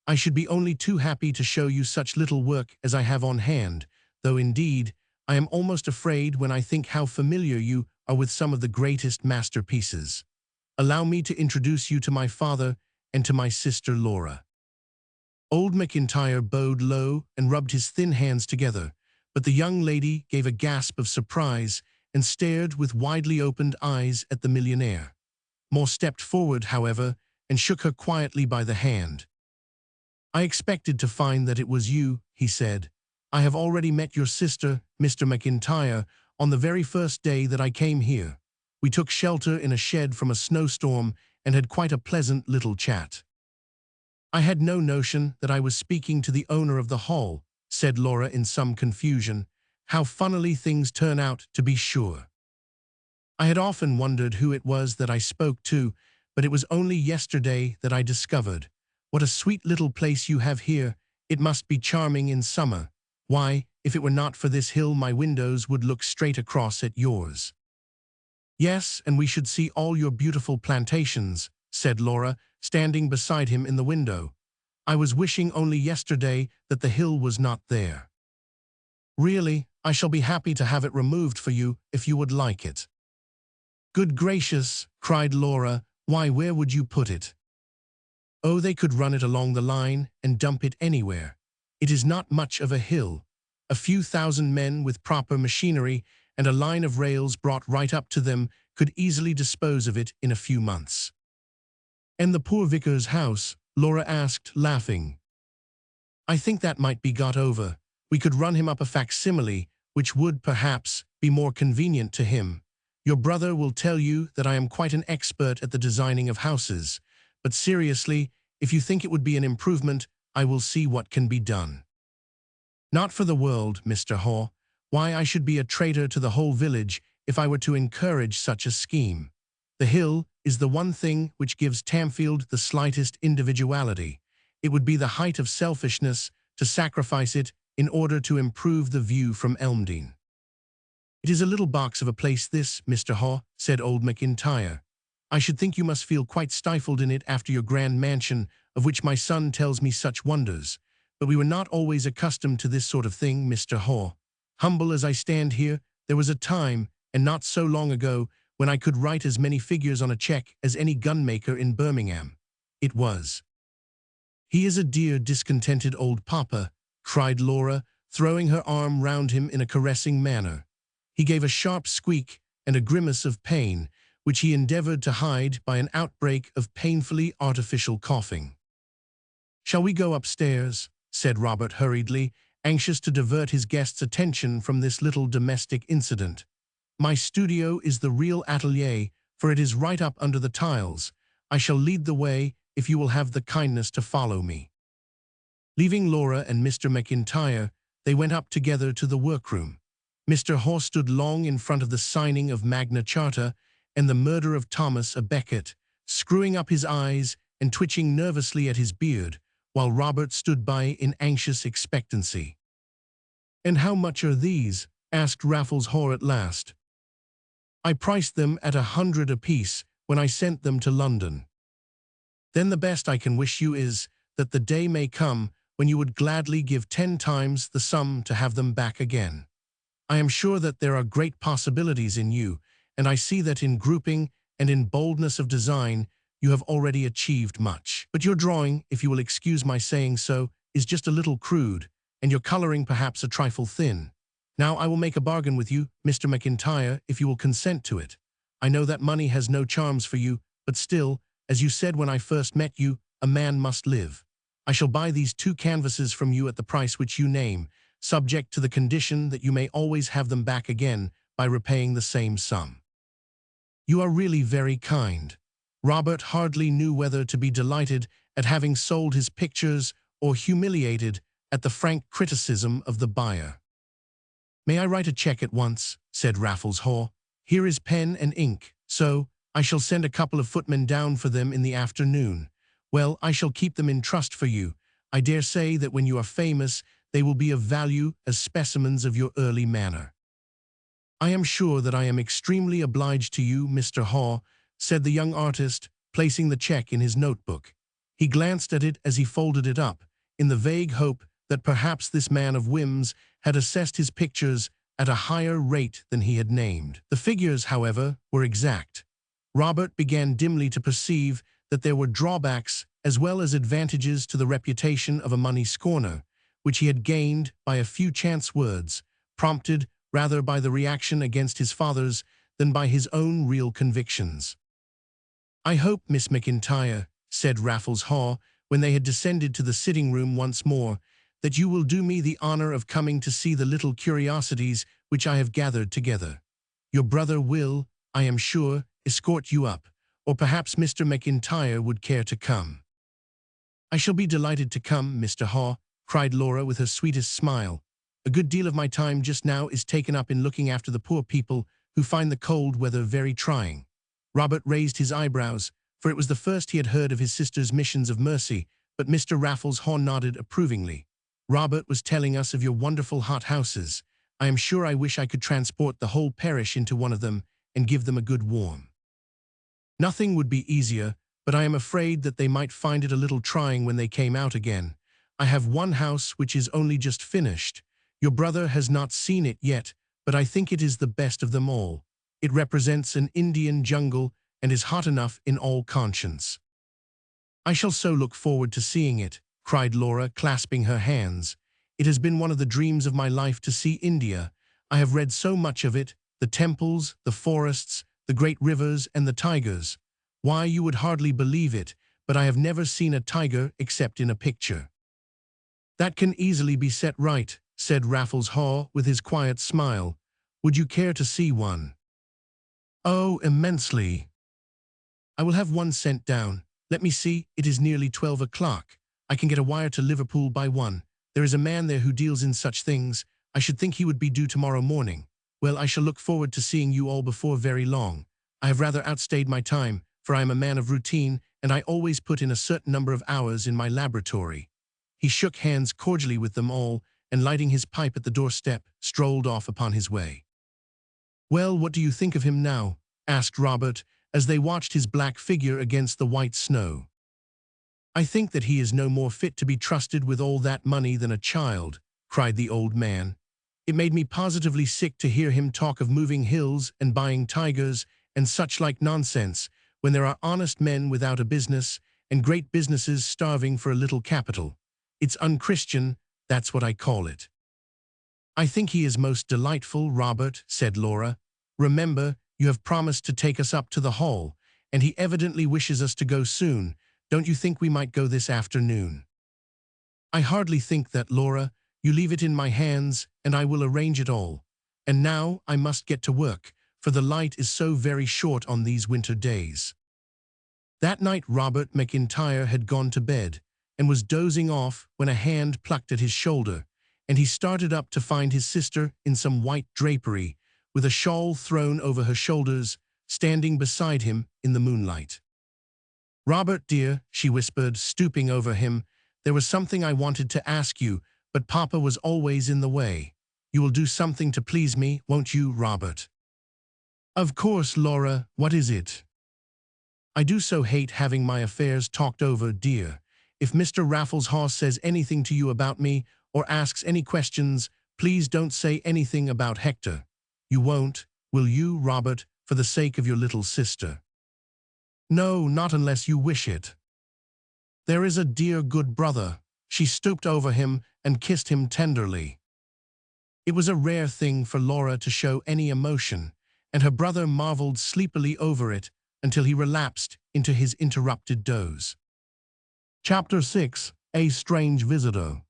I should be only too happy to show you such little work as I have on hand, though indeed, I am almost afraid when I think how familiar you are with some of the greatest masterpieces. Allow me to introduce you to my father and to my sister Laura. Old McIntyre bowed low and rubbed his thin hands together, but the young lady gave a gasp of surprise and stared with widely opened eyes at the millionaire. Moore stepped forward, however, and shook her quietly by the hand. I expected to find that it was you, he said. I have already met your sister, Mr. McIntyre, on the very first day that I came here. We took shelter in a shed from a snowstorm and had quite a pleasant little chat. I had no notion that I was speaking to the owner of the hall, said Laura in some confusion. How funnily things turn out, to be sure. I had often wondered who it was that I spoke to, but it was only yesterday that I discovered. What a sweet little place you have here. It must be charming in summer. Why, if it were not for this hill, my windows would look straight across at yours." "Yes, and we should see all your beautiful plantations," said Laura, standing beside him in the window. "I was wishing only yesterday that the hill was not there." "Really, I shall be happy to have it removed for you if you would like it." "Good gracious," cried Laura, "why, where would you put it?" "Oh, they could run it along the line and dump it anywhere. It is not much of a hill. A few thousand men with proper machinery and a line of rails brought right up to them could easily dispose of it in a few months." "And the poor vicar's house?" Laura asked, laughing. "I think that might be got over. We could run him up a facsimile, which would, perhaps, be more convenient to him. Your brother will tell you that I am quite an expert at the designing of houses, but seriously, if you think it would be an improvement, I will see what can be done." "Not for the world, Mr. Haw. Why, I should be a traitor to the whole village if I were to encourage such a scheme. The hill is the one thing which gives Tamfield the slightest individuality. It would be the height of selfishness to sacrifice it in order to improve the view from Elmdene." "It is a little box of a place this, Mr. Haw," said old McIntyre. "I should think you must feel quite stifled in it after your grand mansion, of which my son tells me such wonders. But we were not always accustomed to this sort of thing, Mr. Haw. Humble as I stand here, there was a time, and not so long ago, when I could write as many figures on a cheque as any gunmaker in Birmingham. It was." "He is a dear, discontented old papa," cried Laura, throwing her arm round him in a caressing manner. He gave a sharp squeak and a grimace of pain, which he endeavored to hide by an outbreak of painfully artificial coughing. "Shall we go upstairs?" said Robert hurriedly, anxious to divert his guest's attention from this little domestic incident. "My studio is the real atelier, for it is right up under the tiles. I shall lead the way if you will have the kindness to follow me." Leaving Laura and Mr. McIntyre, they went up together to the workroom. Mr. Haw stood long in front of the signing of Magna Charta and the murder of Thomas à Becket, screwing up his eyes and twitching nervously at his beard, while Robert stood by in anxious expectancy. "And how much are these?" asked Raffles Haw at last. "I priced them at 100 apiece when I sent them to London." "Then the best I can wish you is that the day may come when you would gladly give 10 times the sum to have them back again. I am sure that there are great possibilities in you, and I see that in grouping and in boldness of design you have already achieved much. But your drawing, if you will excuse my saying so, is just a little crude, and your coloring perhaps a trifle thin. Now I will make a bargain with you, Mr. McIntyre, if you will consent to it. I know that money has no charms for you, but still, as you said when I first met you, a man must live. I shall buy these 2 canvases from you at the price which you name, subject to the condition that you may always have them back again by repaying the same sum." "You are really very kind." Robert hardly knew whether to be delighted at having sold his pictures or humiliated at the frank criticism of the buyer. "May I write a cheque at once?" said Raffles Haw. "Here is pen and ink, so I shall send a couple of footmen down for them in the afternoon. Well, I shall keep them in trust for you. I dare say that when you are famous, they will be of value as specimens of your early manner." "I am sure that I am extremely obliged to you, Mr. Haw," said the young artist, placing the cheque in his notebook. He glanced at it as he folded it up, in the vague hope that perhaps this man of whims had assessed his pictures at a higher rate than he had named. The figures, however, were exact. Robert began dimly to perceive that there were drawbacks as well as advantages to the reputation of a money scorner, which he had gained by a few chance words, prompted rather by the reaction against his father's than by his own real convictions. "I hope, Miss McIntyre," said Raffles Haw, when they had descended to the sitting-room once more, "that you will do me the honor of coming to see the little curiosities which I have gathered together. Your brother will, I am sure, escort you up, or perhaps Mr. McIntyre would care to come." "I shall be delighted to come, Mr. Haw," cried Laura with her sweetest smile. "A good deal of my time just now is taken up in looking after the poor people who find the cold weather very trying." Robert raised his eyebrows, for it was the first he had heard of his sister's missions of mercy, but Mr. Raffles Haw nodded approvingly. Robert was telling us of your wonderful hot houses. I am sure I wish I could transport the whole parish into one of them and give them a good warm. Nothing would be easier, but I am afraid that they might find it a little trying when they came out again. I have one house which is only just finished. Your brother has not seen it yet, but I think it is the best of them all. It represents an Indian jungle and is hot enough in all conscience. I shall so look forward to seeing it, cried Laura, clasping her hands. It has been one of the dreams of my life to see India. I have read so much of it, the temples, the forests, the great rivers and the tigers. Why, you would hardly believe it, but I have never seen a tiger except in a picture. That can easily be set right, said Raffles Haw with his quiet smile. Would you care to see one? Oh, immensely. I will have one sent down. Let me see, it is nearly 12 o'clock. I can get a wire to Liverpool by 1. There is a man there who deals in such things. I should think he would be due tomorrow morning. Well, I shall look forward to seeing you all before very long. I have rather outstayed my time, for I am a man of routine, and I always put in a certain number of hours in my laboratory. He shook hands cordially with them all, and lighting his pipe at the doorstep, strolled off upon his way. Well, what do you think of him now? Asked Robert, as they watched his black figure against the white snow. I think that he is no more fit to be trusted with all that money than a child, cried the old man. It made me positively sick to hear him talk of moving hills and buying tigers and such like nonsense, when there are honest men without a business and great businesses starving for a little capital. It's unchristian, that's what I call it. I think he is most delightful, Robert, said Laura. Remember, you have promised to take us up to the hall, and he evidently wishes us to go soon. Don't you think we might go this afternoon? I hardly think that, Laura. You leave it in my hands, and I will arrange it all. And now I must get to work, for the light is so very short on these winter days. That night Robert McIntyre had gone to bed, and was dozing off when a hand plucked at his shoulder, and he started up to find his sister in some white drapery, with a shawl thrown over her shoulders, standing beside him in the moonlight. Robert, dear, she whispered, stooping over him, there was something I wanted to ask you, but Papa was always in the way. You will do something to please me, won't you, Robert? Of course, Laura, what is it? I do so hate having my affairs talked over, dear. If Mr. Raffles Haw says anything to you about me, or asks any questions, please don't say anything about Hector. You won't, will you, Robert, for the sake of your little sister? No, not unless you wish it. There is a dear good brother. She stooped over him and kissed him tenderly. It was a rare thing for Laura to show any emotion, and her brother marveled sleepily over it until he relapsed into his interrupted doze. Chapter 6. A Strange Visitor.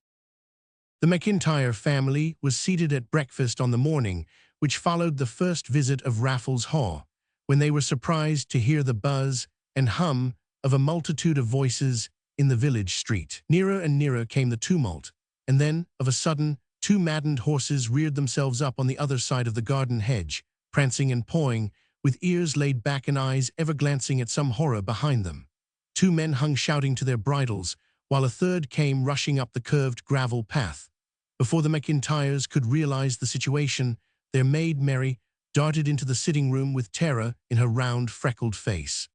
The McIntyre family was seated at breakfast on the morning which followed the first visit of Raffles Haw, when they were surprised to hear the buzz and hum of a multitude of voices in the village street. Nearer and nearer came the tumult, and then, of a sudden, 2 maddened horses reared themselves up on the other side of the garden hedge, prancing and pawing, with ears laid back and eyes ever glancing at some horror behind them. 2 men hung shouting to their bridles, while a third came rushing up the curved gravel path. Before the McIntyres could realize the situation, their maid Mary darted into the sitting room with terror in her round, freckled face.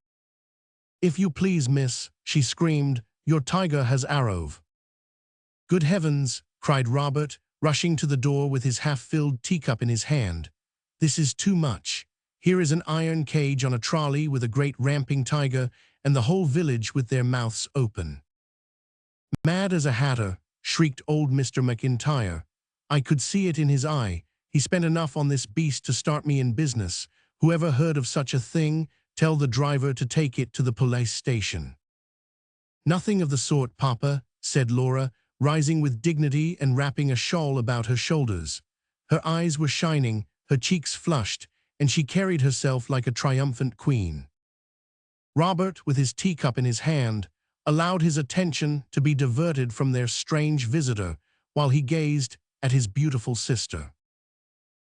"If you please, miss," she screamed, "your tiger has arrove." "Good heavens," cried Robert, rushing to the door with his half-filled teacup in his hand. "This is too much. Here is an iron cage on a trolley with a great ramping tiger, and the whole village with their mouths open." "Mad as a hatter," shrieked old Mr. McIntyre. "I could see it in his eye. He spent enough on this beast to start me in business. Whoever heard of such a thing? Tell the driver to take it to the police station." "Nothing of the sort, Papa," said Laura, rising with dignity and wrapping a shawl about her shoulders. Her eyes were shining, her cheeks flushed, and she carried herself like a triumphant queen. Robert, with his teacup in his hand, allowed his attention to be diverted from their strange visitor while he gazed at his beautiful sister.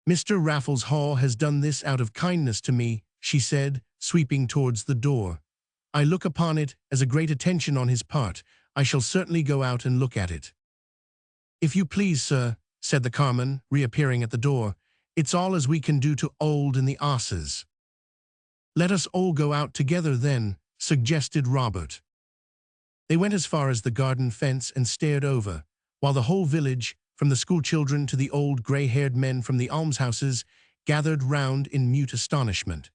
"Mr. Raffles Haw has done this out of kindness to me," she said, sweeping towards the door. "I look upon it as a great attention on his part. I shall certainly go out and look at it." "If you please, sir," said the carman, reappearing at the door, "it's all as we can do to old in the asses." "Let us all go out together then," suggested Robert. They went as far as the garden fence and stared over, while the whole village, from the schoolchildren to the old grey-haired men from the almshouses, gathered round in mute astonishment.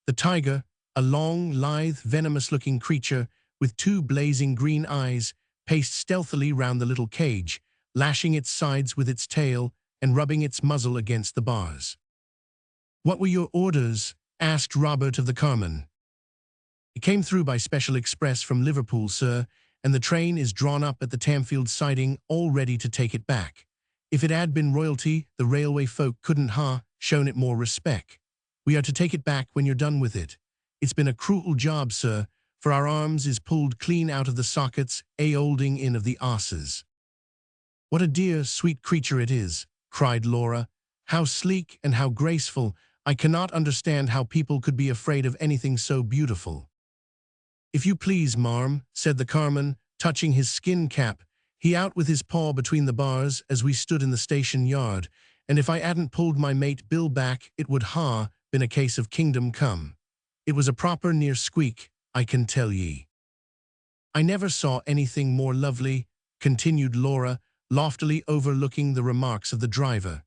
The tiger, a long, lithe, venomous-looking creature with two blazing green eyes, paced stealthily round the little cage, lashing its sides with its tail and rubbing its muzzle against the bars. "What were your orders?" asked Robert of the carman. "It came through by special express from Liverpool, sir, and the train is drawn up at the Tamfield siding all ready to take it back. If it had been royalty, the railway folk couldn't ha' shown it more respect. We are to take it back when you're done with it. It's been a cruel job, sir, for our arms is pulled clean out of the sockets, holding in of the asses." "What a dear, sweet creature it is," cried Laura. "How sleek and how graceful. I cannot understand how people could be afraid of anything so beautiful." "If you please, marm," said the carman, touching his skin cap, "he out with his paw between the bars as we stood in the station yard, and if I hadn't pulled my mate Bill back it would ha' been a case of kingdom come. It was a proper near squeak, I can tell ye." "I never saw anything more lovely," continued Laura, loftily overlooking the remarks of the driver.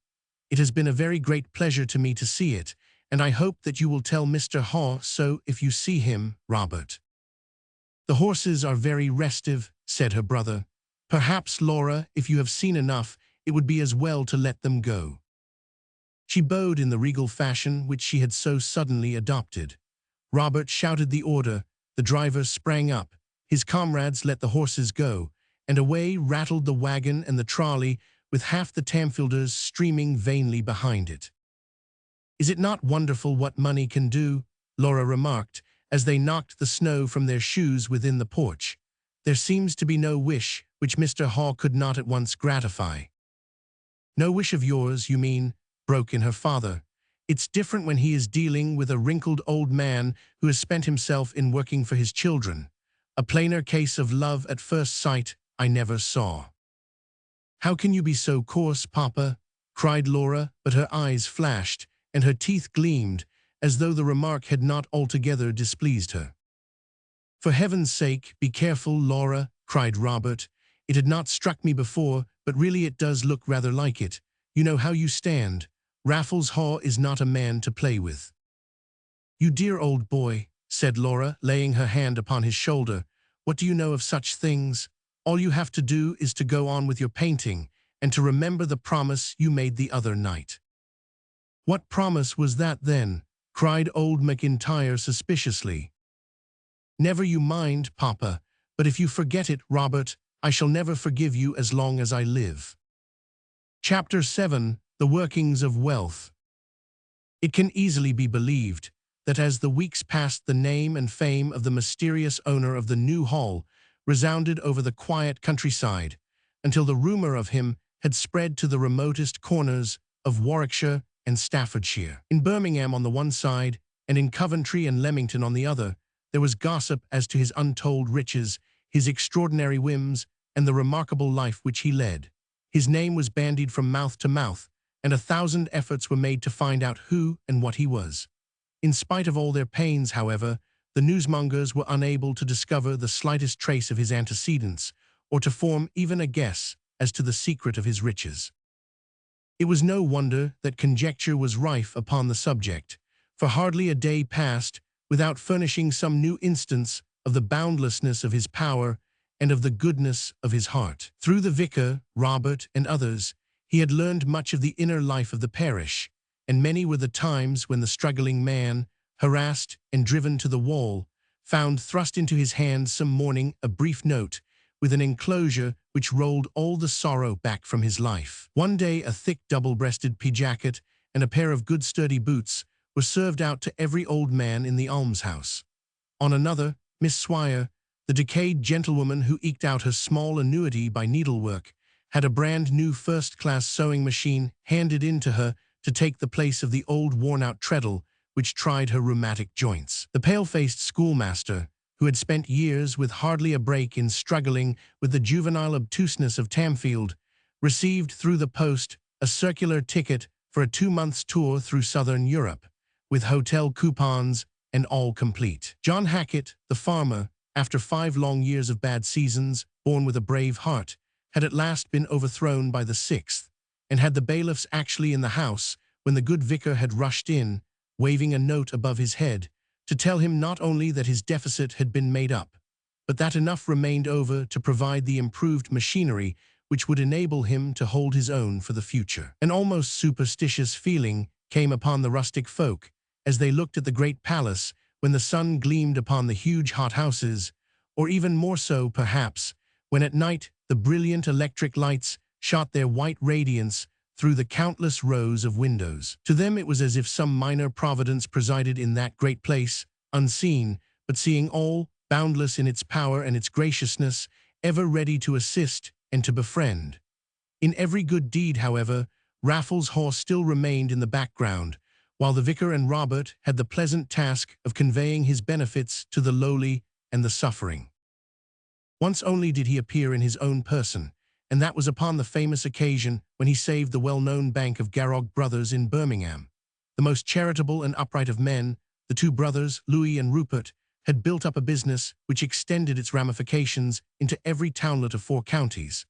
"It has been a very great pleasure to me to see it, and I hope that you will tell Mr. Haw so if you see him, Robert." "The horses are very restive," said her brother. "Perhaps, Laura, if you have seen enough, it would be as well to let them go." She bowed in the regal fashion which she had so suddenly adopted. Robert shouted the order, the driver sprang up, his comrades let the horses go, and away rattled the wagon and the trolley, with half the Tamfielders streaming vainly behind it. "Is it not wonderful what money can do?" Laura remarked, as they knocked the snow from their shoes within the porch. "There seems to be no wish which Mr. Haw could not at once gratify." "No wish of yours, you mean," broke in her father. "It's different when he is dealing with a wrinkled old man who has spent himself in working for his children. A plainer case of love at first sight I never saw." "How can you be so coarse, Papa?" cried Laura, but her eyes flashed, and her teeth gleamed, as though the remark had not altogether displeased her. "For heaven's sake, be careful, Laura," cried Robert. "It had not struck me before, but really it does look rather like it. You know how you stand. Raffles Haw is not a man to play with." "You dear old boy," said Laura, laying her hand upon his shoulder. "What do you know of such things? All you have to do is to go on with your painting, and to remember the promise you made the other night." "What promise was that then?" cried old McIntyre suspiciously. "Never you mind, Papa, but if you forget it, Robert, I shall never forgive you as long as I live." Chapter 7. The Workings of Wealth. It can easily be believed that as the weeks passed, the name and fame of the mysterious owner of the new hall resounded over the quiet countryside, until the rumor of him had spread to the remotest corners of Warwickshire and Staffordshire. In Birmingham on the one side, and in Coventry and Leamington on the other, there was gossip as to his untold riches, his extraordinary whims, and the remarkable life which he led. His name was bandied from mouth to mouth, and 1,000 efforts were made to find out who and what he was. In spite of all their pains, however, the newsmongers were unable to discover the slightest trace of his antecedents, or to form even a guess as to the secret of his riches. It was no wonder that conjecture was rife upon the subject, for hardly a day passed without furnishing some new instance of the boundlessness of his power and of the goodness of his heart. Through the vicar, Robert, and others, he had learned much of the inner life of the parish, and many were the times when the struggling man, harassed and driven to the wall, found thrust into his hand some morning a brief note, with an enclosure which rolled all the sorrow back from his life. One day a thick double-breasted pea-jacket and a pair of good sturdy boots were served out to every old man in the almshouse. On another, Miss Swire, the decayed gentlewoman who eked out her small annuity by needlework, had a brand-new first-class sewing machine handed in to her to take the place of the old worn-out treadle which tried her rheumatic joints. The pale-faced schoolmaster, who had spent years with hardly a break in struggling with the juvenile obtuseness of Tamfield, received through the post a circular ticket for a 2 months tour through southern Europe, with hotel coupons and all complete. John Hackett, the farmer, after 5 long years of bad seasons, born with a brave heart, had at last been overthrown by the 6th, and had the bailiffs actually in the house when the good vicar had rushed in, waving a note above his head, to tell him not only that his deficit had been made up, but that enough remained over to provide the improved machinery which would enable him to hold his own for the future. An almost superstitious feeling came upon the rustic folk as they looked at the great palace when the sun gleamed upon the huge hothouses, or even more so, perhaps, when at night the brilliant electric lights shot their white radiance through the countless rows of windows. To them it was as if some minor providence presided in that great place, unseen, but seeing all, boundless in its power and its graciousness, ever ready to assist and to befriend. In every good deed, however, Raffles Haw still remained in the background, while the vicar and Robert had the pleasant task of conveying his benefits to the lowly and the suffering. Once only did he appear in his own person, and that was upon the famous occasion when he saved the well-known bank of Garrog Brothers in Birmingham. The most charitable and upright of men, the 2 brothers, Louis and Rupert, had built up a business which extended its ramifications into every townlet of 4 counties.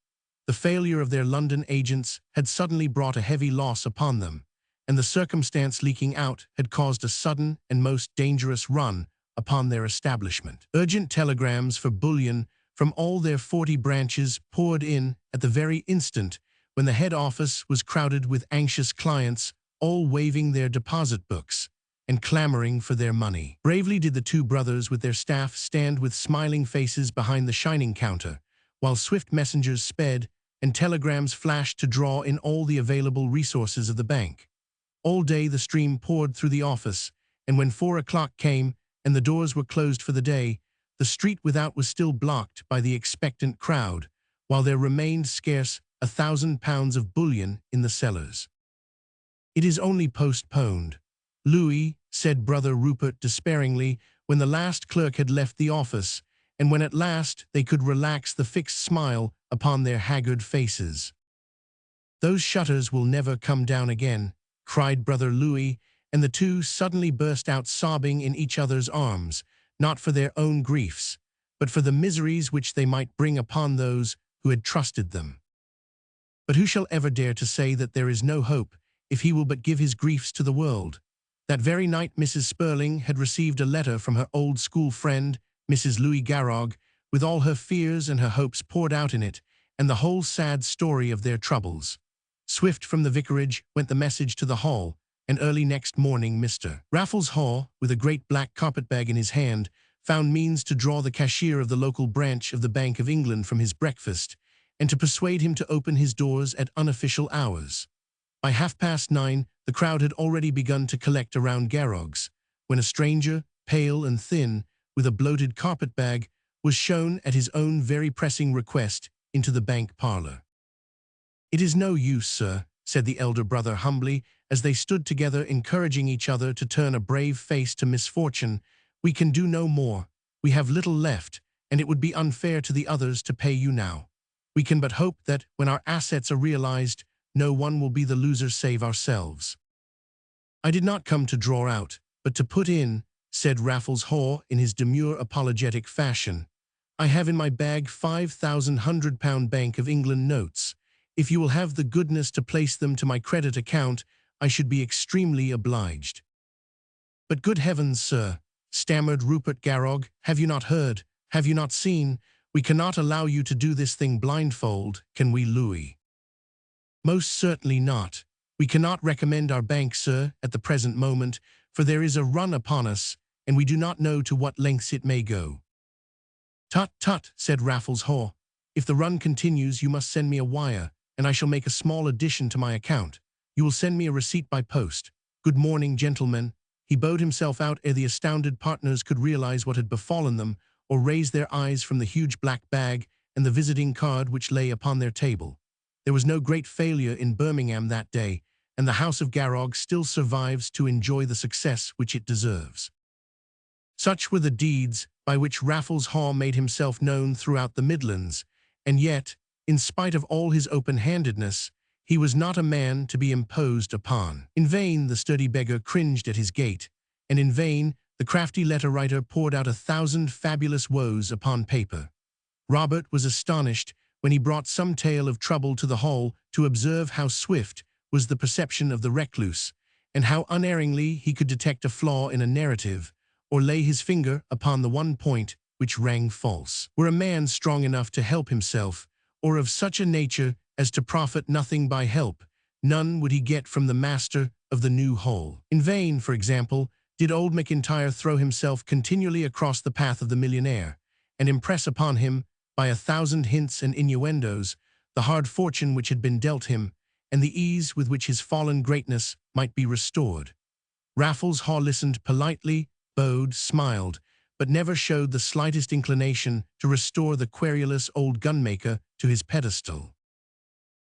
The failure of their London agents had suddenly brought a heavy loss upon them, and the circumstance leaking out had caused a sudden and most dangerous run upon their establishment. Urgent telegrams for bullion from all their 40 branches poured in at the very instant when the head office was crowded with anxious clients, all waving their deposit books and clamoring for their money. Bravely did the 2 brothers with their staff stand with smiling faces behind the shining counter, while swift messengers sped and telegrams flashed to draw in all the available resources of the bank. All day the stream poured through the office, and when 4 o'clock came and the doors were closed for the day, the street without was still blocked by the expectant crowd, while there remained scarce £1,000 of bullion in the cellars. "It is only postponed, Louis," said brother Rupert despairingly, when the last clerk had left the office, and when at last they could relax the fixed smile upon their haggard faces. "Those shutters will never come down again," cried brother Louis, and the 2 suddenly burst out sobbing in each other's arms, not for their own griefs, but for the miseries which they might bring upon those who had trusted them. But who shall ever dare to say that there is no hope if he will but give his griefs to the world? That very night Mrs. Spurling had received a letter from her old school friend, Mrs. Louis Garrog, with all her fears and her hopes poured out in it, and the whole sad story of their troubles. Swift from the vicarage went the message to the hall, and early next morning Mr. Raffles Haw, with a great black carpet-bag in his hand, found means to draw the cashier of the local branch of the Bank of England from his breakfast, and to persuade him to open his doors at unofficial hours. By 9:30, the crowd had already begun to collect around Garrog's, when a stranger, pale and thin, with a bloated carpet-bag, was shown at his own very pressing request into the bank parlour. "It is no use, sir," said the elder brother humbly, as they stood together encouraging each other to turn a brave face to misfortune. "We can do no more. We have little left, and it would be unfair to the others to pay you now. We can but hope that, when our assets are realized, no one will be the loser save ourselves." "I did not come to draw out, but to put in," said Raffles Haw in his demure apologetic fashion. "I have in my bag £5,000 Bank of England notes. If you will have the goodness to place them to my credit account, I should be extremely obliged." "But good heavens, sir," stammered Rupert Garrog, "have you not heard? Have you not seen? We cannot allow you to do this thing blindfold, can we, Louis?" "Most certainly not. We cannot recommend our bank, sir, at the present moment, for there is a run upon us, and we do not know to what lengths it may go." "Tut, tut," said Raffles Haw. "If the run continues, you must send me a wire, and I shall make a small addition to my account. You will send me a receipt by post. Good morning, gentlemen." He bowed himself out ere the astounded partners could realize what had befallen them, or raise their eyes from the huge black bag and the visiting card which lay upon their table. There was no great failure in Birmingham that day, and the house of Garrog still survives to enjoy the success which it deserves. Such were the deeds by which Raffles Haw made himself known throughout the Midlands, and yet, in spite of all his open-handedness, he was not a man to be imposed upon. In vain the sturdy beggar cringed at his gate, and in vain the crafty letter-writer poured out 1,000 fabulous woes upon paper. Robert was astonished when he brought some tale of trouble to the hall to observe how swift was the perception of the recluse, and how unerringly he could detect a flaw in a narrative, or lay his finger upon the one point which rang false. Were a man strong enough to help himself, or of such a nature as to profit nothing by help, none would he get from the master of the new hall. In vain, for example, did old McIntyre throw himself continually across the path of the millionaire, and impress upon him, by 1,000 hints and innuendos, the hard fortune which had been dealt him, and the ease with which his fallen greatness might be restored. Raffles Haw listened politely, bowed, smiled, but never showed the slightest inclination to restore the querulous old gunmaker to his pedestal.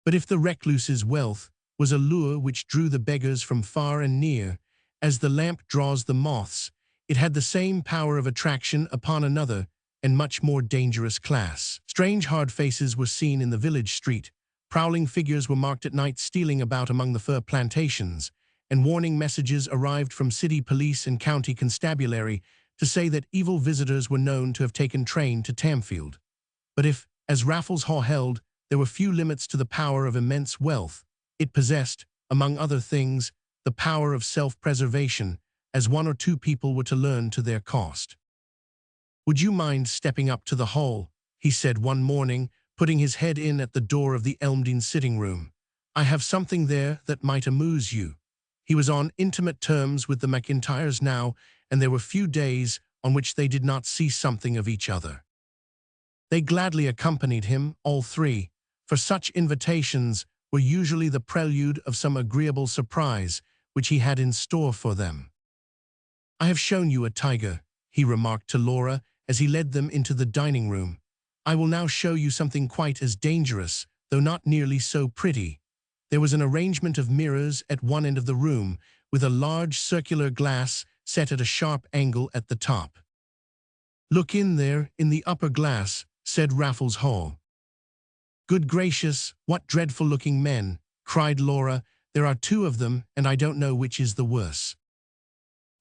But if the recluse's wealth was a lure which drew the beggars from far and near, as the lamp draws the moths, it had the same power of attraction upon another and much more dangerous class. Strange hard faces were seen in the village street, prowling figures were marked at night stealing about among the fir plantations, and warning messages arrived from city police and county constabulary to say that evil visitors were known to have taken train to Tamfield. But if, as Raffles Haw held, there were few limits to the power of immense wealth, it possessed, among other things, the power of self-preservation, as one or two people were to learn to their cost. "Would you mind stepping up to the hall?" he said one morning, putting his head in at the door of the Elmdene sitting-room. "I have something there that might amuse you." He was on intimate terms with the McIntyres now, and there were few days on which they did not see something of each other. They gladly accompanied him, all three, for such invitations were usually the prelude of some agreeable surprise which he had in store for them. "I have shown you a tiger," he remarked to Laura as he led them into the dining-room. "I will now show you something quite as dangerous, though not nearly so pretty." There was an arrangement of mirrors at one end of the room, with a large circular glass set at a sharp angle at the top. "Look in there, in the upper glass," said Raffles Haw. "Good gracious, what dreadful-looking men," cried Laura. "There are two of them, and I don't know which is the worse."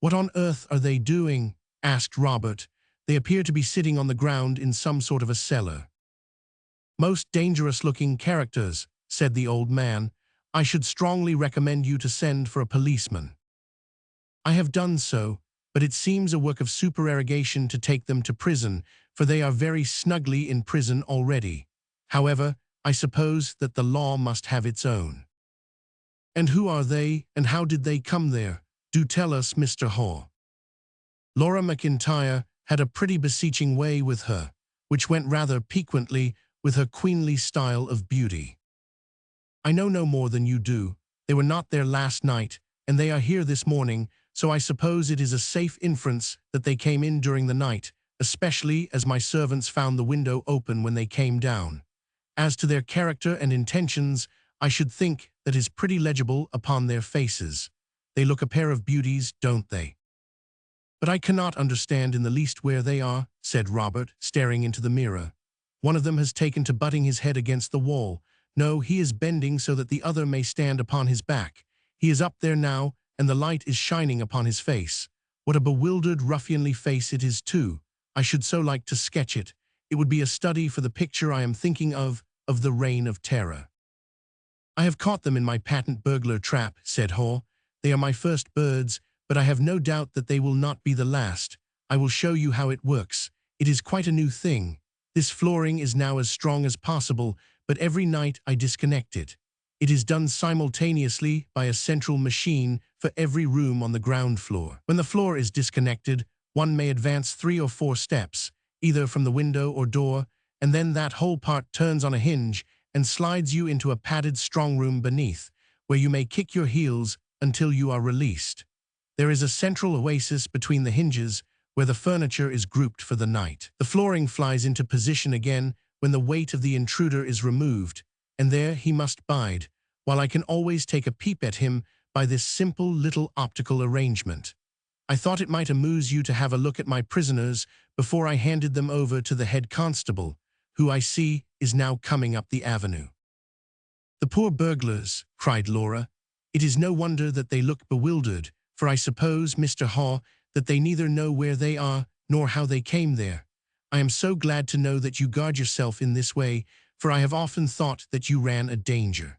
"What on earth are they doing?" asked Robert. "They appear to be sitting on the ground in some sort of a cellar." "Most dangerous-looking characters," said the old man. "I should strongly recommend you to send for a policeman." "I have done so, but it seems a work of supererogation to take them to prison, for they are very snugly in prison already. However, I suppose that the law must have its own." "And who are they, and how did they come there? Do tell us, Mr. Haw." Laura McIntyre had a pretty beseeching way with her, which went rather piquantly with her queenly style of beauty. "I know no more than you do. They were not there last night, and they are here this morning, so I suppose it is a safe inference that they came in during the night, especially as my servants found the window open when they came down. As to their character and intentions, I should think that is pretty legible upon their faces. They look a pair of beauties, don't they?" "But I cannot understand in the least where they are," said Robert, staring into the mirror. "One of them has taken to butting his head against the wall. No, he is bending so that the other may stand upon his back. He is up there now, and the light is shining upon his face. What a bewildered, ruffianly face it is, too. I should so like to sketch it. It would be a study for the picture I am thinking of the Reign of Terror." "I have caught them in my patent burglar trap," said Haw. "They are my first birds, but I have no doubt that they will not be the last. I will show you how it works. It is quite a new thing. This flooring is now as strong as possible, but every night I disconnect it. It is done simultaneously by a central machine for every room on the ground floor. When the floor is disconnected, one may advance 3 or 4 steps, either from the window or door, and then that whole part turns on a hinge and slides you into a padded strong room beneath, where you may kick your heels until you are released. There is a central oasis between the hinges where the furniture is grouped for the night. The flooring flies into position again when the weight of the intruder is removed, and there he must bide, while I can always take a peep at him by this simple little optical arrangement. I thought it might amuse you to have a look at my prisoners before I handed them over to the head constable, who I see is now coming up the avenue." "The poor burglars," cried Laura. "It is no wonder that they look bewildered, for I suppose, Mr. Haw, that they neither know where they are nor how they came there. I am so glad to know that you guard yourself in this way, for I have often thought that you ran a danger."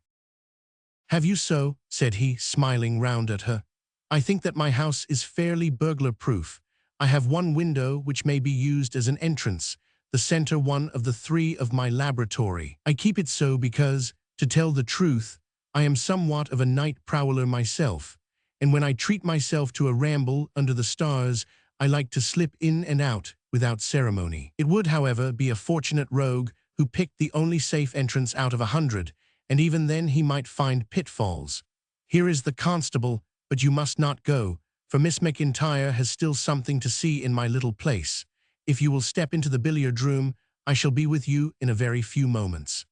"Have you so?" said he, smiling round at her. "I think that my house is fairly burglar-proof. I have one window which may be used as an entrance, the center one of the 3 of my laboratory. I keep it so because, to tell the truth, I am somewhat of a night prowler myself, and when I treat myself to a ramble under the stars, I like to slip in and out without ceremony. It would, however, be a fortunate rogue who picked the only safe entrance out of 100, and even then he might find pitfalls. Here is the constable, but you must not go, for Miss McIntyre has still something to see in my little place. If you will step into the billiard room, I shall be with you in a very few moments."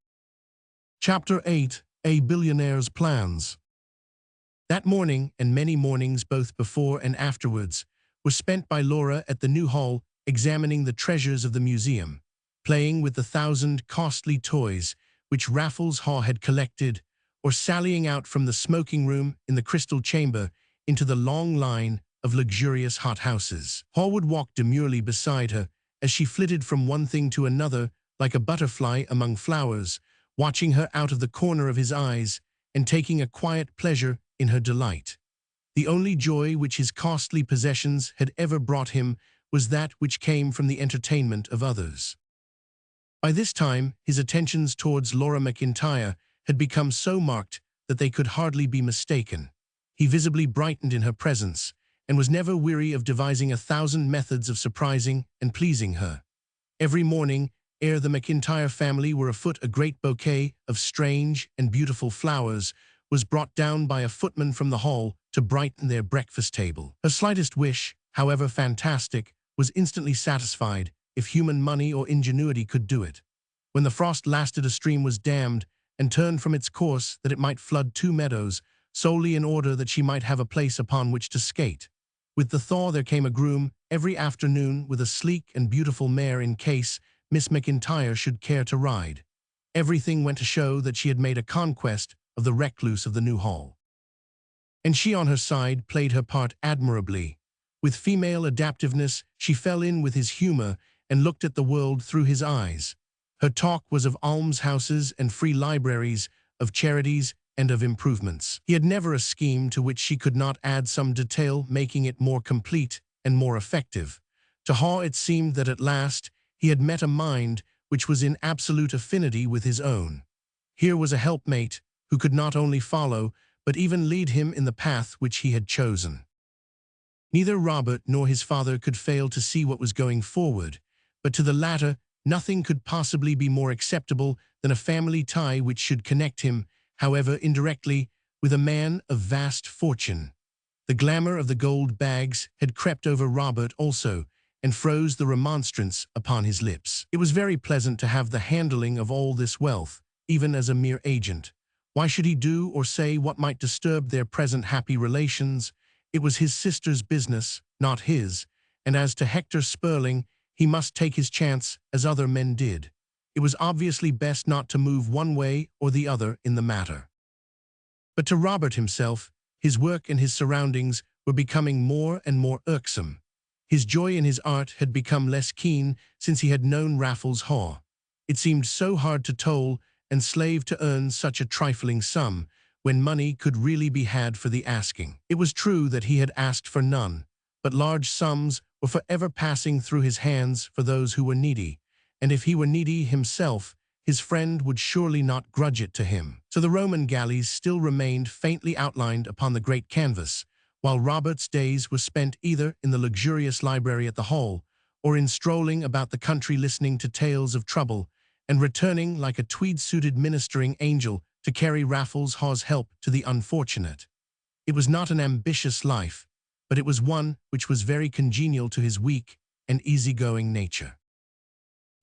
Chapter 8. A Billionaire's Plans. That morning, and many mornings both before and afterwards, were spent by Laura at the new hall examining the treasures of the museum, playing with the 1,000 costly toys which Raffles Haw had collected, or sallying out from the smoking room in the crystal chamber into the long line of luxurious hothouses. Haw would walk demurely beside her as she flitted from one thing to another like a butterfly among flowers, watching her out of the corner of his eyes and taking a quiet pleasure in her delight. The only joy which his costly possessions had ever brought him was that which came from the entertainment of others. By this time, his attentions towards Laura McIntyre had become so marked that they could hardly be mistaken. He visibly brightened in her presence, and was never weary of devising 1,000 methods of surprising and pleasing her. Every morning, ere the McIntyre family were afoot, a great bouquet of strange and beautiful flowers was brought down by a footman from the hall to brighten their breakfast table. Her slightest wish, however fantastic, was instantly satisfied if human money or ingenuity could do it. When the frost lasted, a stream was dammed and turned from its course that it might flood 2 meadows, solely in order that she might have a place upon which to skate. With the thaw there came a groom every afternoon with a sleek and beautiful mare in case Miss McIntyre should care to ride. Everything went to show that she had made a conquest of the recluse of the new hall. And she on her side played her part admirably. With female adaptiveness, she fell in with his humor and looked at the world through his eyes. Her talk was of almshouses and free libraries, of charities and of improvements. He had never a scheme to which she could not add some detail, making it more complete and more effective. To Haw it seemed that at last he had met a mind which was in absolute affinity with his own. Here was a helpmate who could not only follow, but even lead him in the path which he had chosen. Neither Robert nor his father could fail to see what was going forward, but to the latter nothing could possibly be more acceptable than a family tie which should connect him, however indirectly, with a man of vast fortune. The glamour of the gold bags had crept over Robert also, and froze the remonstrance upon his lips. It was very pleasant to have the handling of all this wealth, even as a mere agent. Why should he do or say what might disturb their present happy relations? It was his sister's business, not his, and as to Hector Spurling, he must take his chance as other men did. It was obviously best not to move one way or the other in the matter. But to Robert himself, his work and his surroundings were becoming more and more irksome. His joy in his art had become less keen since he had known Raffles Haw. It seemed so hard to toil and slave to earn such a trifling sum, when money could really be had for the asking. It was true that he had asked for none, but large sums were forever passing through his hands for those who were needy, and if he were needy himself, his friend would surely not grudge it to him. So the Roman galleys still remained faintly outlined upon the great canvas, while Robert's days were spent either in the luxurious library at the Hall, or in strolling about the country listening to tales of trouble, and returning like a tweed-suited ministering angel to carry Raffles Haw's help to the unfortunate. It was not an ambitious life, but it was one which was very congenial to his weak and easygoing nature.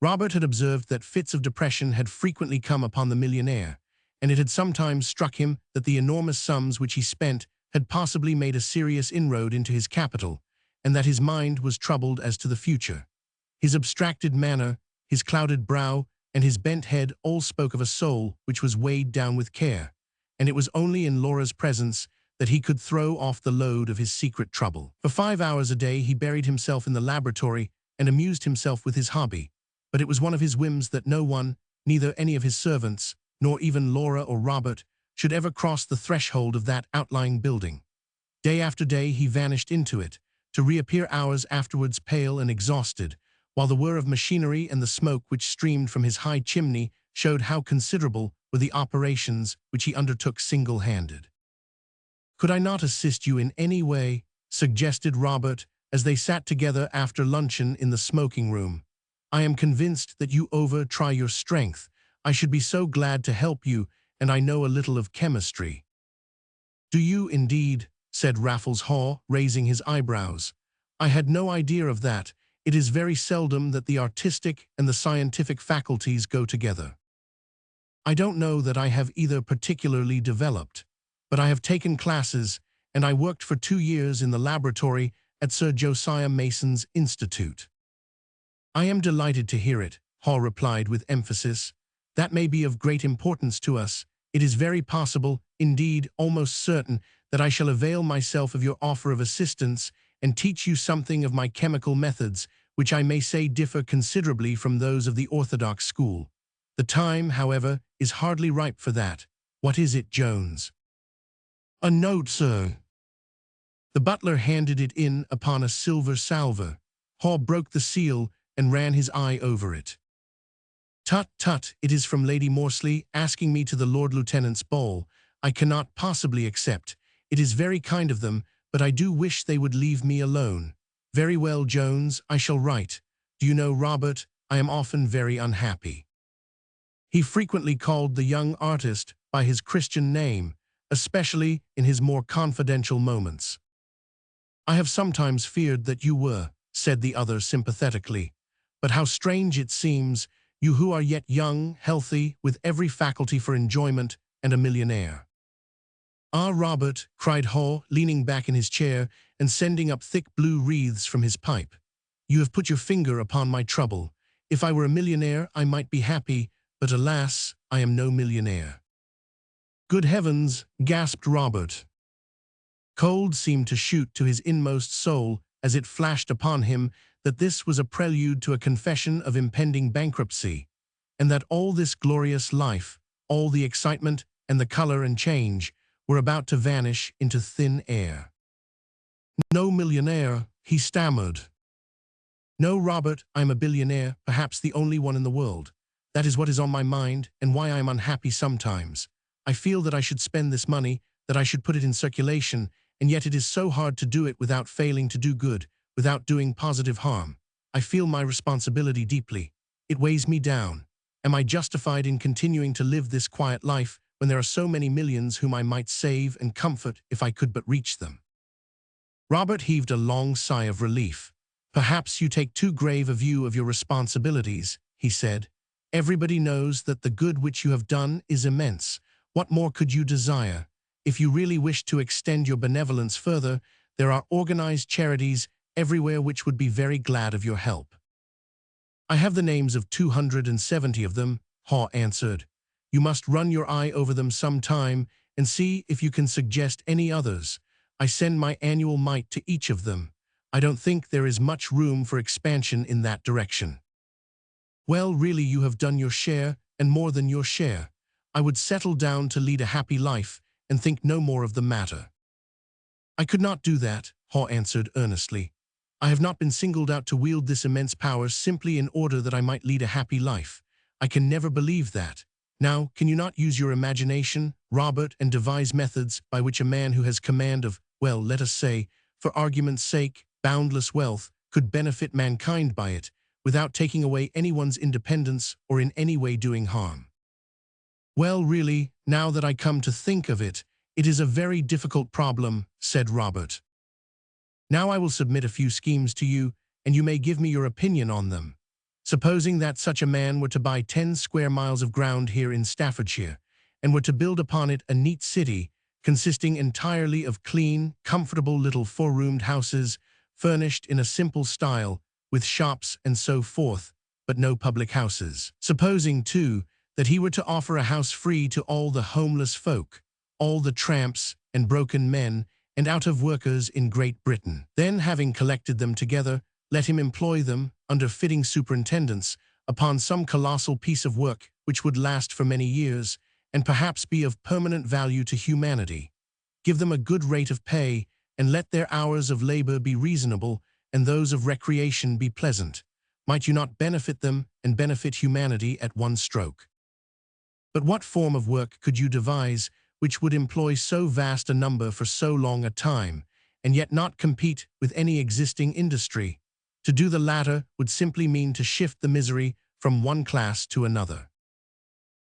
Robert had observed that fits of depression had frequently come upon the millionaire, and it had sometimes struck him that the enormous sums which he spent had possibly made a serious inroad into his capital, and that his mind was troubled as to the future. His abstracted manner, his clouded brow, and his bent head all spoke of a soul which was weighed down with care, and it was only in Laura's presence that he could throw off the load of his secret trouble. For 5 hours a day he buried himself in the laboratory and amused himself with his hobby, but it was one of his whims that no one, neither any of his servants, nor even Laura or Robert, should ever cross the threshold of that outlying building. Day after day he vanished into it, to reappear hours afterwards pale and exhausted, while the whir of machinery and the smoke which streamed from his high chimney showed how considerable were the operations which he undertook single-handed. "Could I not assist you in any way?" suggested Robert, as they sat together after luncheon in the smoking room. "I am convinced that you over-try your strength. I should be so glad to help you, and I know a little of chemistry." "Do you, indeed?" said Raffles Haw, raising his eyebrows. "I had no idea of that. It is very seldom that the artistic and the scientific faculties go together. I don't know that I have either particularly developed, but I have taken classes, and I worked for 2 years in the laboratory at Sir Josiah Mason's Institute." "I am delighted to hear it," Haw replied with emphasis. "That may be of great importance to us. It is very possible, indeed almost certain, that I shall avail myself of your offer of assistance and teach you something of my chemical methods, which I may say differ considerably from those of the orthodox school. The time, however, is hardly ripe for that. What is it, Jones?" "A note, sir." The butler handed it in upon a silver salver. Haw broke the seal and ran his eye over it. "Tut, tut, it is from Lady Morsley, asking me to the Lord Lieutenant's ball. I cannot possibly accept. It is very kind of them, but I do wish they would leave me alone. Very well, Jones, I shall write. Do you know, Robert, I am often very unhappy." He frequently called the young artist by his Christian name, especially in his more confidential moments. "I have sometimes feared that you were," said the other sympathetically. "But how strange it seems, you who are yet young, healthy, with every faculty for enjoyment, and a millionaire." "Ah, Robert," cried Haw, leaning back in his chair and sending up thick blue wreaths from his pipe, "you have put your finger upon my trouble. If I were a millionaire, I might be happy, but alas, I am no millionaire." "Good heavens," gasped Robert. Cold seemed to shoot to his inmost soul as it flashed upon him that this was a prelude to a confession of impending bankruptcy, and that all this glorious life, all the excitement and the color and change, were about to vanish into thin air. "No millionaire," he stammered. "No, Robert, I am a billionaire, perhaps the only one in the world. That is what is on my mind, and why I am unhappy sometimes. I feel that I should spend this money, that I should put it in circulation, and yet it is so hard to do it without failing to do good, without doing positive harm. I feel my responsibility deeply. It weighs me down. Am I justified in continuing to live this quiet life when there are so many millions whom I might save and comfort if I could but reach them?" Robert heaved a long sigh of relief. "Perhaps you take too grave a view of your responsibilities," he said. "Everybody knows that the good which you have done is immense. What more could you desire? If you really wish to extend your benevolence further, there are organized charities everywhere which would be very glad of your help." "I have the names of 270 of them," Haw answered. "You must run your eye over them some time and see if you can suggest any others. I send my annual mite to each of them. I don't think there is much room for expansion in that direction." "Well, really you have done your share, and more than your share. I would settle down to lead a happy life and think no more of the matter." "I could not do that," Haw answered earnestly. "I have not been singled out to wield this immense power simply in order that I might lead a happy life. I can never believe that. Now, can you not use your imagination, Robert, and devise methods by which a man who has command of, well, let us say, for argument's sake, boundless wealth, could benefit mankind by it, without taking away anyone's independence or in any way doing harm?" "Well, really, now that I come to think of it, it is a very difficult problem," said Robert. "Now I will submit a few schemes to you, and you may give me your opinion on them. Supposing that such a man were to buy 10 square miles of ground here in Staffordshire, and were to build upon it a neat city, consisting entirely of clean, comfortable little 4-roomed houses, furnished in a simple style, with shops and so forth, but no public houses. Supposing, too, that he were to offer a house free to all the homeless folk, all the tramps and broken men and out-of-workers in Great Britain. Then, having collected them together, let him employ them, under fitting superintendence, upon some colossal piece of work which would last for many years, and perhaps be of permanent value to humanity. Give them a good rate of pay, and let their hours of labor be reasonable, and those of recreation be pleasant. Might you not benefit them and benefit humanity at one stroke? But what form of work could you devise which would employ so vast a number for so long a time, and yet not compete with any existing industry? To do the latter would simply mean to shift the misery from one class to another.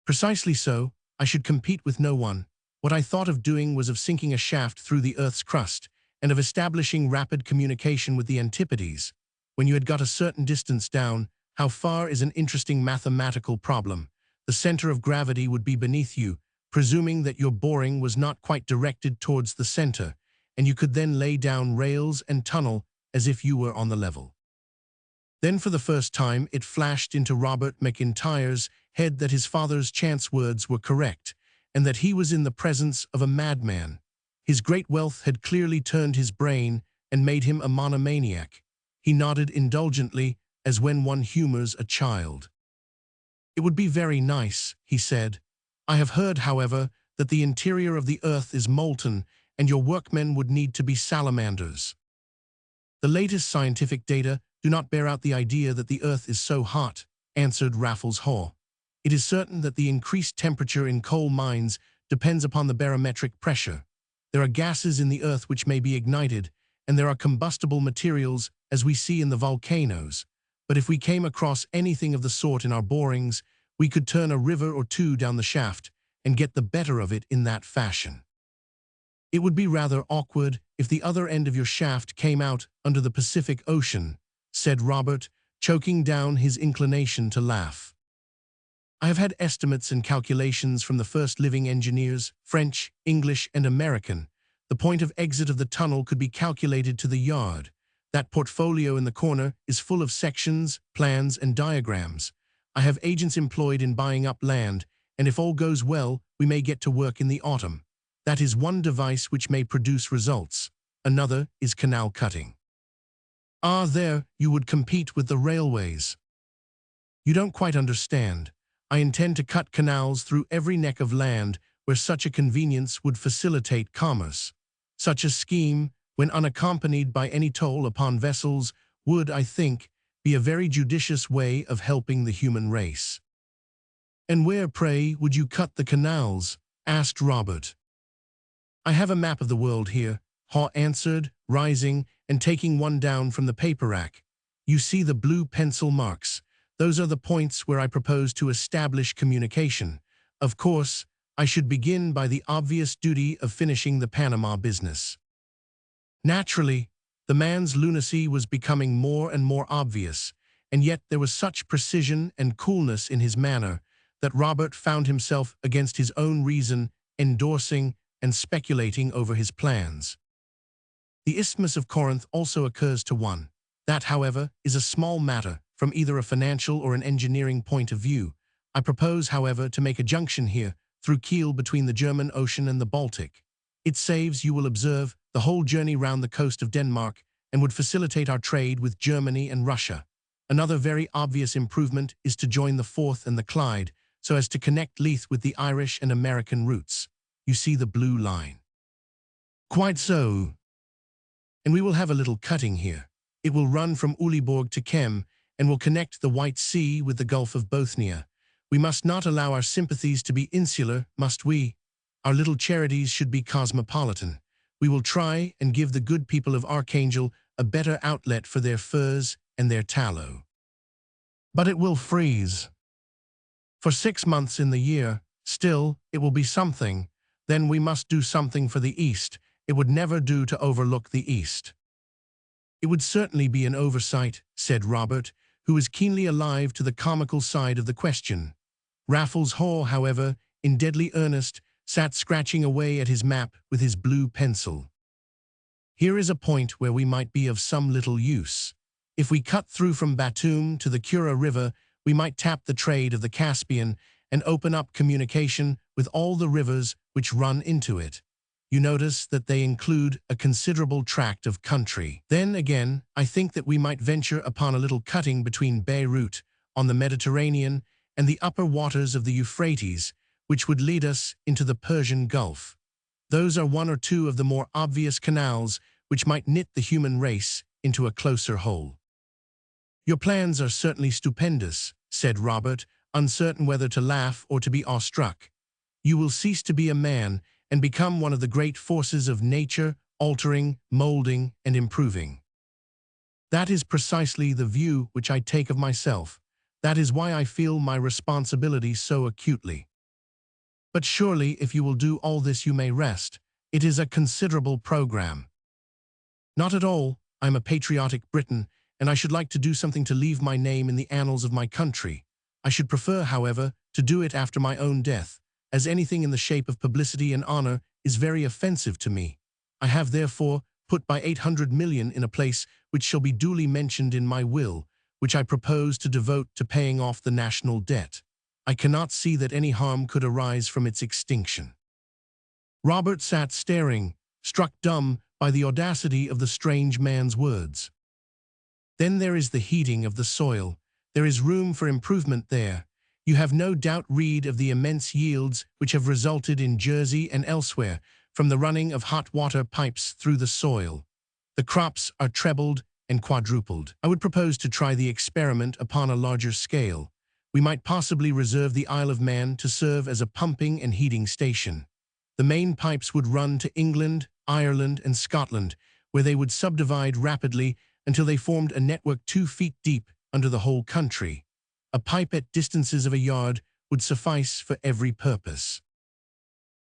Precisely so, I should compete with no one. What I thought of doing was of sinking a shaft through the earth's crust, and of establishing rapid communication with the Antipodes. When you had got a certain distance down, how far is an interesting mathematical problem. The center of gravity would be beneath you, presuming that your boring was not quite directed towards the center, and you could then lay down rails and tunnel as if you were on the level. Then for the first time it flashed into Robert McIntyre's head that his father's chance words were correct, and that he was in the presence of a madman. His great wealth had clearly turned his brain and made him a monomaniac. He nodded indulgently, as when one humors a child. "It would be very nice," he said. "I have heard, however, that the interior of the earth is molten, and your workmen would need to be salamanders." "The latest scientific data do not bear out the idea that the earth is so hot," answered Raffles Haw. "It is certain that the increased temperature in coal mines depends upon the barometric pressure. There are gases in the earth which may be ignited, and there are combustible materials, as we see in the volcanoes. But if we came across anything of the sort in our borings, we could turn a river or two down the shaft and get the better of it in that fashion." "It would be rather awkward if the other end of your shaft came out under the Pacific Ocean," said Robert, choking down his inclination to laugh. "I have had estimates and calculations from the first living engineers, French, English, and American. The point of exit of the tunnel could be calculated to the yard. That portfolio in the corner is full of sections, plans, and diagrams. I have agents employed in buying up land, and if all goes well, we may get to work in the autumn. That is one device which may produce results. Another is canal cutting." "Ah, there you would compete with the railways." "You don't quite understand. I intend to cut canals through every neck of land where such a convenience would facilitate commerce. Such a scheme, when unaccompanied by any toll upon vessels, would, I think, be a very judicious way of helping the human race." "And where, pray, would you cut the canals?" asked Robert. "I have a map of the world here," Haw answered, rising and taking one down from the paper rack. "You see the blue pencil marks. Those are the points where I propose to establish communication. Of course, I should begin by the obvious duty of finishing the Panama business." Naturally, the man's lunacy was becoming more and more obvious, and yet there was such precision and coolness in his manner that Robert found himself against his own reason endorsing and speculating over his plans. The Isthmus of Corinth also occurs to one. That, however, is a small matter from either a financial or an engineering point of view. I propose, however, to make a junction here through Kiel between the German Ocean and the Baltic. It saves, you will observe, the whole journey round the coast of Denmark and would facilitate our trade with Germany and Russia. Another very obvious improvement is to join the Forth and the Clyde so as to connect Leith with the Irish and American routes. You see the blue line. "Quite so. And we will have a little cutting here. It will run from Uleborg to Kem and will connect the White Sea with the Gulf of Bothnia. We must not allow our sympathies to be insular, must we? Our little charities should be cosmopolitan. We will try and give the good people of Archangel a better outlet for their furs and their tallow." "But it will freeze." "For 6 months in the year. Still, it will be something. Then we must do something for the East. It would never do to overlook the East." "It would certainly be an oversight," said Robert, who was keenly alive to the comical side of the question. Raffles Haw, however, in deadly earnest, sat scratching away at his map with his blue pencil. Here is a point where we might be of some little use. If we cut through from Batum to the Kura River, we might tap the trade of the Caspian and open up communication with all the rivers which run into it. You notice that they include a considerable tract of country. Then again, I think that we might venture upon a little cutting between Beirut on the Mediterranean and the upper waters of the Euphrates, which would lead us into the Persian Gulf. Those are one or two of the more obvious canals which might knit the human race into a closer whole. Your plans are certainly stupendous, said Robert, uncertain whether to laugh or to be awestruck. You will cease to be a man and become one of the great forces of nature, altering, molding, and improving. That is precisely the view which I take of myself. That is why I feel my responsibility so acutely. But surely, if you will do all this, you may rest. It is a considerable program. Not at all. I'm a patriotic Briton, and I should like to do something to leave my name in the annals of my country. I should prefer, however, to do it after my own death, as anything in the shape of publicity and honor is very offensive to me. I have therefore put by 800 million in a place which shall be duly mentioned in my will, which I propose to devote to paying off the national debt. I cannot see that any harm could arise from its extinction. Robert sat staring, struck dumb by the audacity of the strange man's words. Then there is the heating of the soil. There is room for improvement there. You have no doubt read of the immense yields which have resulted in Jersey and elsewhere from the running of hot water pipes through the soil. The crops are trebled and quadrupled. I would propose to try the experiment upon a larger scale. We might possibly reserve the Isle of Man to serve as a pumping and heating station. The main pipes would run to England, Ireland, and Scotland, where they would subdivide rapidly until they formed a network 2 feet deep under the whole country. A pipe at distances of a yard would suffice for every purpose.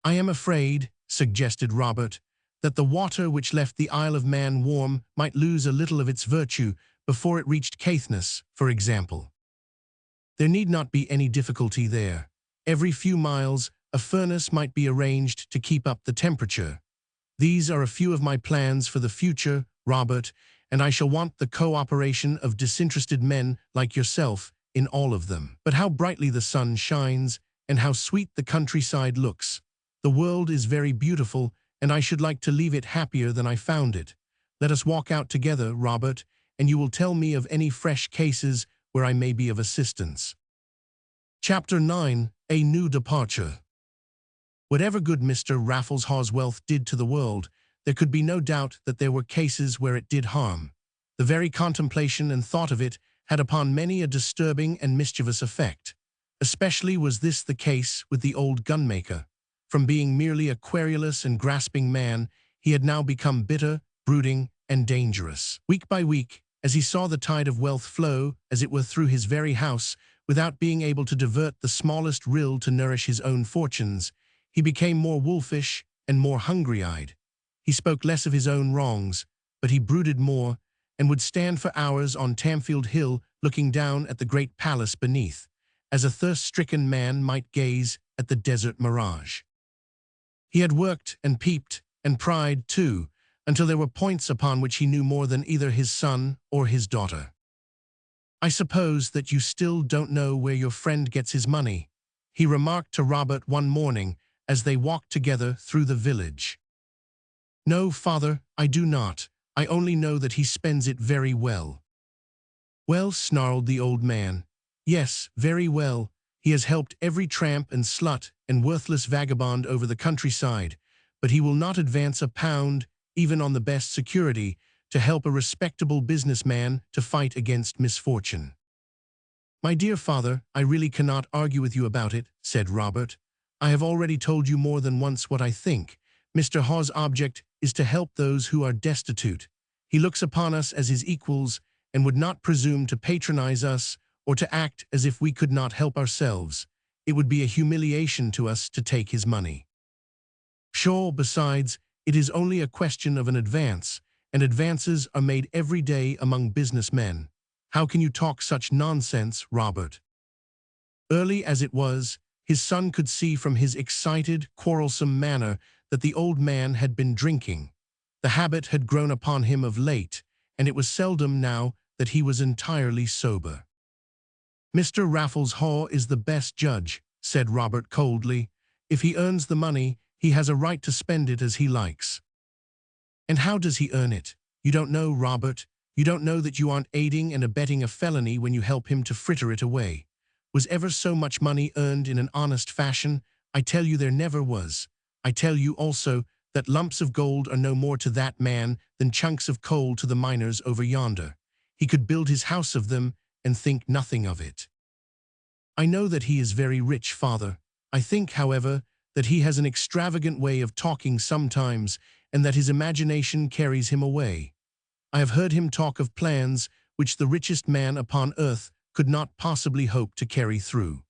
I am afraid, suggested Robert, that the water which left the Isle of Man warm might lose a little of its virtue before it reached Caithness, for example. There need not be any difficulty there. Every few miles, a furnace might be arranged to keep up the temperature. These are a few of my plans for the future, Robert, and I shall want the cooperation of disinterested men like yourself in all of them. But how brightly the sun shines, and how sweet the countryside looks. The world is very beautiful, and I should like to leave it happier than I found it. Let us walk out together, Robert, and you will tell me of any fresh cases where I may be of assistance. Chapter 9. A New Departure. Whatever good Mr. Raffles Haw's wealth did to the world, there could be no doubt that there were cases where it did harm. The very contemplation and thought of it had upon many a disturbing and mischievous effect. Especially was this the case with the old gunmaker. From being merely a querulous and grasping man, he had now become bitter, brooding, and dangerous. Week by week, as he saw the tide of wealth flow, as it were through his very house, without being able to divert the smallest rill to nourish his own fortunes, he became more wolfish and more hungry-eyed. He spoke less of his own wrongs, but he brooded more, and would stand for hours on Tamfield Hill looking down at the great palace beneath, as a thirst-stricken man might gaze at the desert mirage. He had worked and peeped and pried, too, until there were points upon which he knew more than either his son or his daughter. "I suppose that you still don't know where your friend gets his money," he remarked to Robert one morning as they walked together through the village. "No, father, I do not. I only know that he spends it very well." "Well," snarled the old man, "yes, very well. He has helped every tramp and slut and worthless vagabond over the countryside, but he will not advance a pound, even on the best security, to help a respectable businessman to fight against misfortune." "My dear father, I really cannot argue with you about it," said Robert. "I have already told you more than once what I think. Mr. Haw's object is to help those who are destitute. He looks upon us as his equals and would not presume to patronize us or to act as if we could not help ourselves. It would be a humiliation to us to take his money. Sure, besides, it is only a question of an advance, and advances are made every day among businessmen. How can you talk such nonsense, Robert?" Early as it was, his son could see from his excited, quarrelsome manner that the old man had been drinking. The habit had grown upon him of late, and it was seldom now that he was entirely sober. "Mr. Raffles Haw is the best judge," said Robert coldly. "If he earns the money, he has a right to spend it as he likes." "And how does he earn it? You don't know, Robert. You don't know that you aren't aiding and abetting a felony when you help him to fritter it away. Was ever so much money earned in an honest fashion? I tell you there never was. I tell you also that lumps of gold are no more to that man than chunks of coal to the miners over yonder. He could build his house of them and think nothing of it." "I know that he is very rich, father. I think, however, that he has an extravagant way of talking sometimes, and that his imagination carries him away. I have heard him talk of plans which the richest man upon earth could not possibly hope to carry through."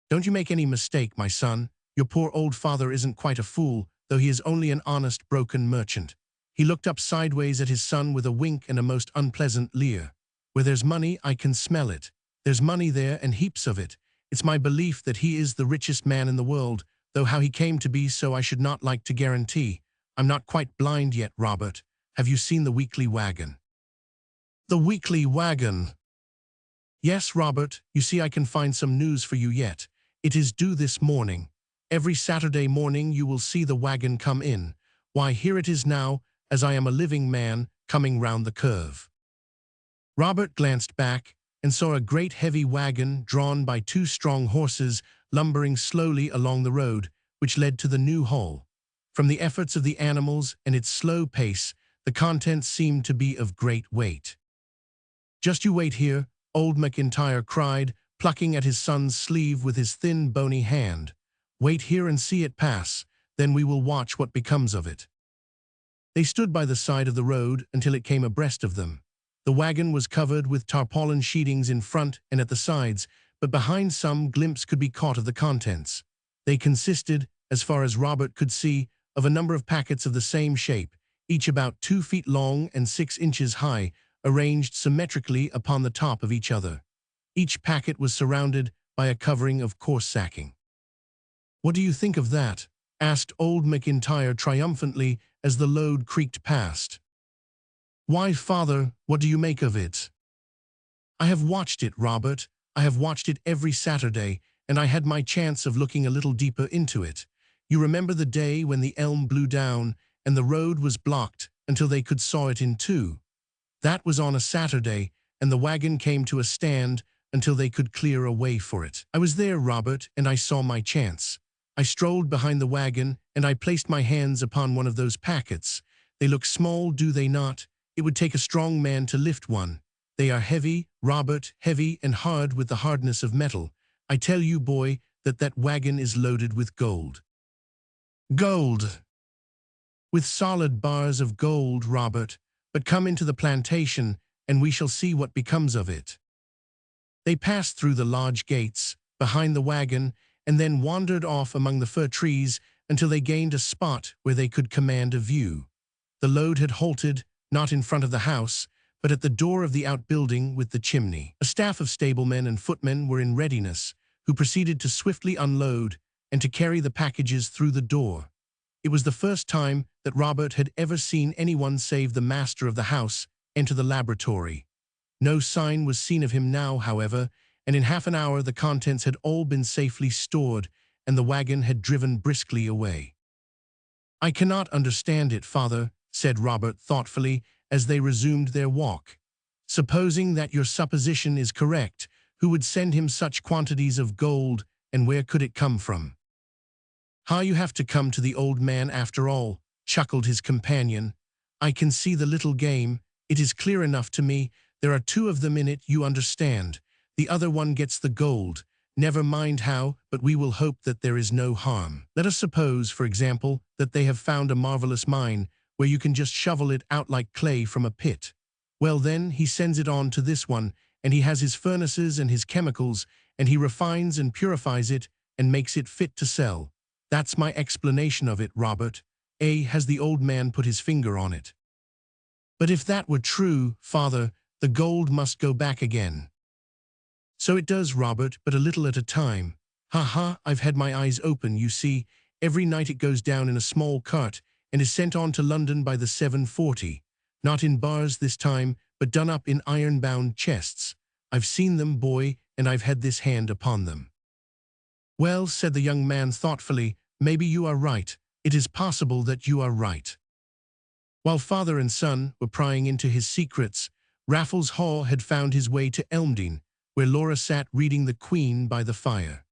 "Don't you make any mistake, my son. Your poor old father isn't quite a fool, though he is only an honest broken merchant." He looked up sideways at his son with a wink and a most unpleasant leer. "Where there's money, I can smell it. There's money there, and heaps of it. It's my belief that he is the richest man in the world, though how he came to be so I should not like to guarantee. I'm not quite blind yet, Robert. Have you seen the weekly wagon?" "The weekly wagon?" "Yes, Robert. You see, I can find some news for you yet. It is due this morning. Every Saturday morning you will see the wagon come in. Why, here it is now, as I am a living man, coming round the curve." Robert glanced back and saw a great heavy wagon drawn by 2 strong horses lumbering slowly along the road which led to the new hall. From the efforts of the animals and its slow pace, the contents seemed to be of great weight. "Just you wait here," old McIntyre cried, plucking at his son's sleeve with his thin, bony hand. "Wait here and see it pass, then we will watch what becomes of it." They stood by the side of the road until it came abreast of them. The wagon was covered with tarpaulin sheetings in front and at the sides, but behind some glimpse could be caught of the contents. They consisted, as far as Robert could see, of a number of packets of the same shape, each about 2 feet long and 6 inches high, arranged symmetrically upon the top of each other. Each packet was surrounded by a covering of coarse sacking. "What do you think of that?" asked old McIntyre triumphantly as the load creaked past. "Why, father, what do you make of it?" "I have watched it, Robert. I have watched it every Saturday, and I had my chance of looking a little deeper into it. You remember the day when the elm blew down and the road was blocked until they could saw it in two? That was on a Saturday, and the wagon came to a stand until they could clear a way for it. I was there, Robert, and I saw my chance. I strolled behind the wagon, and I placed my hands upon one of those packets. They look small, do they not? It would take a strong man to lift one. They are heavy, Robert, heavy and hard with the hardness of metal. I tell you, boy, that wagon is loaded with gold." "Gold!" "With solid bars of gold, Robert. But come into the plantation, and we shall see what becomes of it." They passed through the lodge gates, behind the wagon, and then wandered off among the fir trees until they gained a spot where they could command a view. The load had halted, not in front of the house, but at the door of the outbuilding with the chimney. A staff of stablemen and footmen were in readiness, who proceeded to swiftly unload and to carry the packages through the door. It was the first time that Robert had ever seen anyone save the master of the house enter the laboratory. No sign was seen of him now, however, and in half an hour the contents had all been safely stored, and the wagon had driven briskly away. "I cannot understand it, father," said Robert thoughtfully as they resumed their walk. "Supposing that your supposition is correct, who would send him such quantities of gold, and where could it come from?" "How you have to come to the old man after all," chuckled his companion. "I can see the little game. It is clear enough to me. There are two of them in it, you understand. The other one gets the gold. Never mind how, but we will hope that there is no harm. Let us suppose, for example, that they have found a marvelous mine, where you can just shovel it out like clay from a pit. Well then, he sends it on to this one, and he has his furnaces and his chemicals, and he refines and purifies it, and makes it fit to sell. That's my explanation of it, Robert. Has the old man put his finger on it?" "But if that were true, father, the gold must go back again." "So it does, Robert, but a little at a time. Ha ha, I've had my eyes open, you see. Every night it goes down in a small cart, and is sent on to London by the 7:40. Not in bars this time, but done up in iron-bound chests. I've seen them, boy, and I've had this hand upon them." "Well," said the young man thoughtfully, "maybe you are right. It is possible that you are right." While father and son were prying into his secrets, Raffles Haw had found his way to Elmdene, where Laura sat reading The Queen by the fire.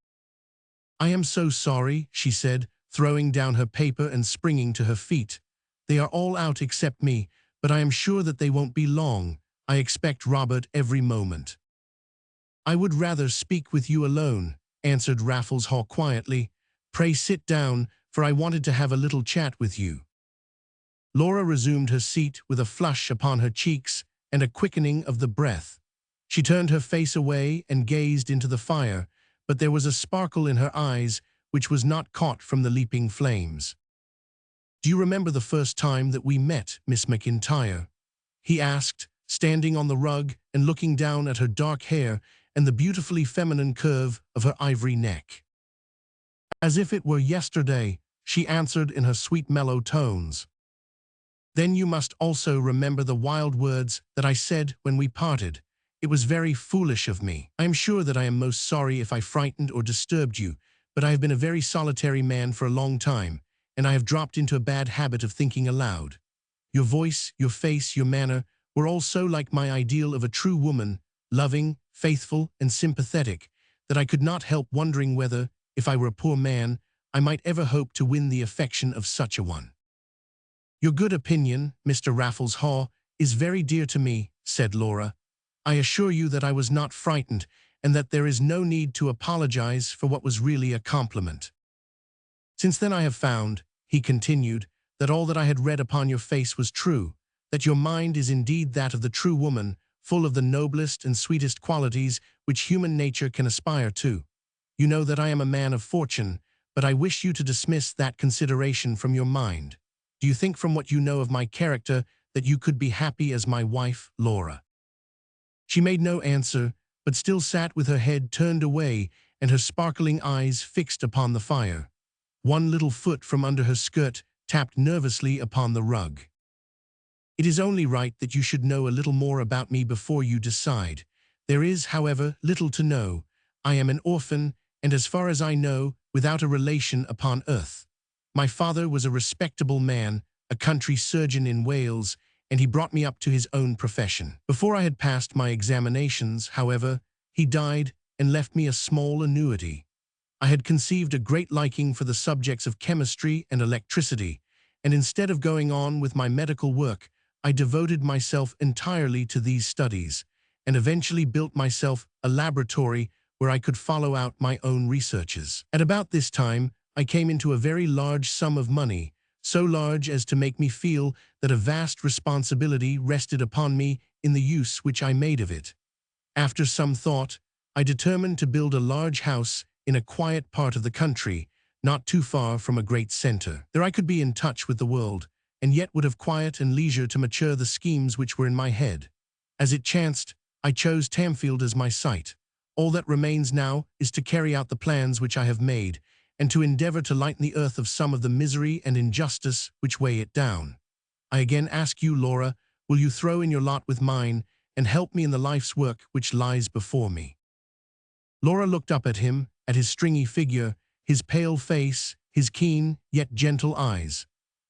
"I am so sorry," she said, throwing down her paper and springing to her feet. "They are all out except me, but I am sure that they won't be long. I expect Robert every moment." "I would rather speak with you alone," answered Raffles Haw quietly. "Pray sit down, for I wanted to have a little chat with you." Laura resumed her seat with a flush upon her cheeks and a quickening of the breath. She turned her face away and gazed into the fire, but there was a sparkle in her eyes which was not caught from the leaping flames. "Do you remember the first time that we met, Miss McIntyre?" he asked, standing on the rug and looking down at her dark hair and the beautifully feminine curve of her ivory neck. "As if it were yesterday," she answered in her sweet mellow tones. "Then you must also remember the wild words that I said when we parted. It was very foolish of me. I am sure that I am most sorry if I frightened or disturbed you, but I have been a very solitary man for a long time, and I have dropped into a bad habit of thinking aloud. Your voice, your face, your manner were all so like my ideal of a true woman, loving, faithful, and sympathetic, that I could not help wondering whether, if I were a poor man, I might ever hope to win the affection of such a one." "Your good opinion, Mr. Raffles Haw, is very dear to me," said Laura. "I assure you that I was not frightened, and that there is no need to apologize for what was really a compliment. Since then I have found," he continued, "that all that I had read upon your face was true, that your mind is indeed that of the true woman, full of the noblest and sweetest qualities which human nature can aspire to. You know that I am a man of fortune, but I wish you to dismiss that consideration from your mind. Do you think from what you know of my character that you could be happy as my wife, Laura?" She made no answer, but still sat with her head turned away and her sparkling eyes fixed upon the fire. One little foot from under her skirt tapped nervously upon the rug. "It is only right that you should know a little more about me before you decide. There is, however, little to know. I am an orphan, and as far as I know, without a relation upon earth. My father was a respectable man, a country surgeon in Wales, and he brought me up to his own profession. Before I had passed my examinations, however, he died and left me a small annuity. I had conceived a great liking for the subjects of chemistry and electricity, and instead of going on with my medical work, I devoted myself entirely to these studies, and eventually built myself a laboratory where I could follow out my own researches. At about this time, I came into a very large sum of money, so large as to make me feel that a vast responsibility rested upon me in the use which I made of it. After some thought, I determined to build a large house in a quiet part of the country, not too far from a great center. There I could be in touch with the world, and yet would have quiet and leisure to mature the schemes which were in my head. As it chanced, I chose Tamfield as my site. All that remains now is to carry out the plans which I have made, and to endeavor to lighten the earth of some of the misery and injustice which weigh it down. I again ask you, Laura, will you throw in your lot with mine, and help me in the life's work which lies before me?" Laura looked up at him, at his stringy figure, his pale face, his keen yet gentle eyes.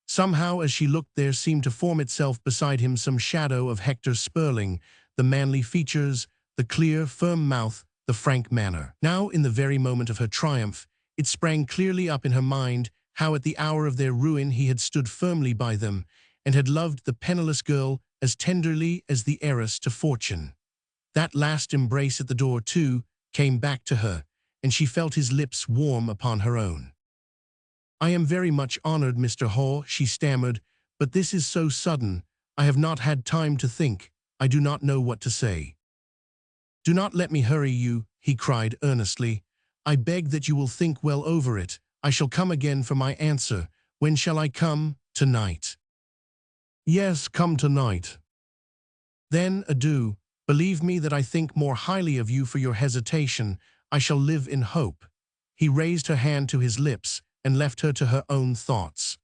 Somehow as she looked there seemed to form itself beside him some shadow of Hector Spurling, the manly features, the clear, firm mouth, the frank manner. Now, in the very moment of her triumph, it sprang clearly up in her mind how at the hour of their ruin he had stood firmly by them, and had loved the penniless girl as tenderly as the heiress to fortune. That last embrace at the door, too, came back to her, and she felt his lips warm upon her own. "I am very much honored, Mr. Haw," she stammered, "but this is so sudden. I have not had time to think. I do not know what to say." "Do not let me hurry you," he cried earnestly. "I beg that you will think well over it. I shall come again for my answer. When shall I come? Tonight?" "Yes, come tonight." "Then adieu. Believe me that I think more highly of you for your hesitation. I shall live in hope." He raised her hand to his lips and left her to her own thoughts.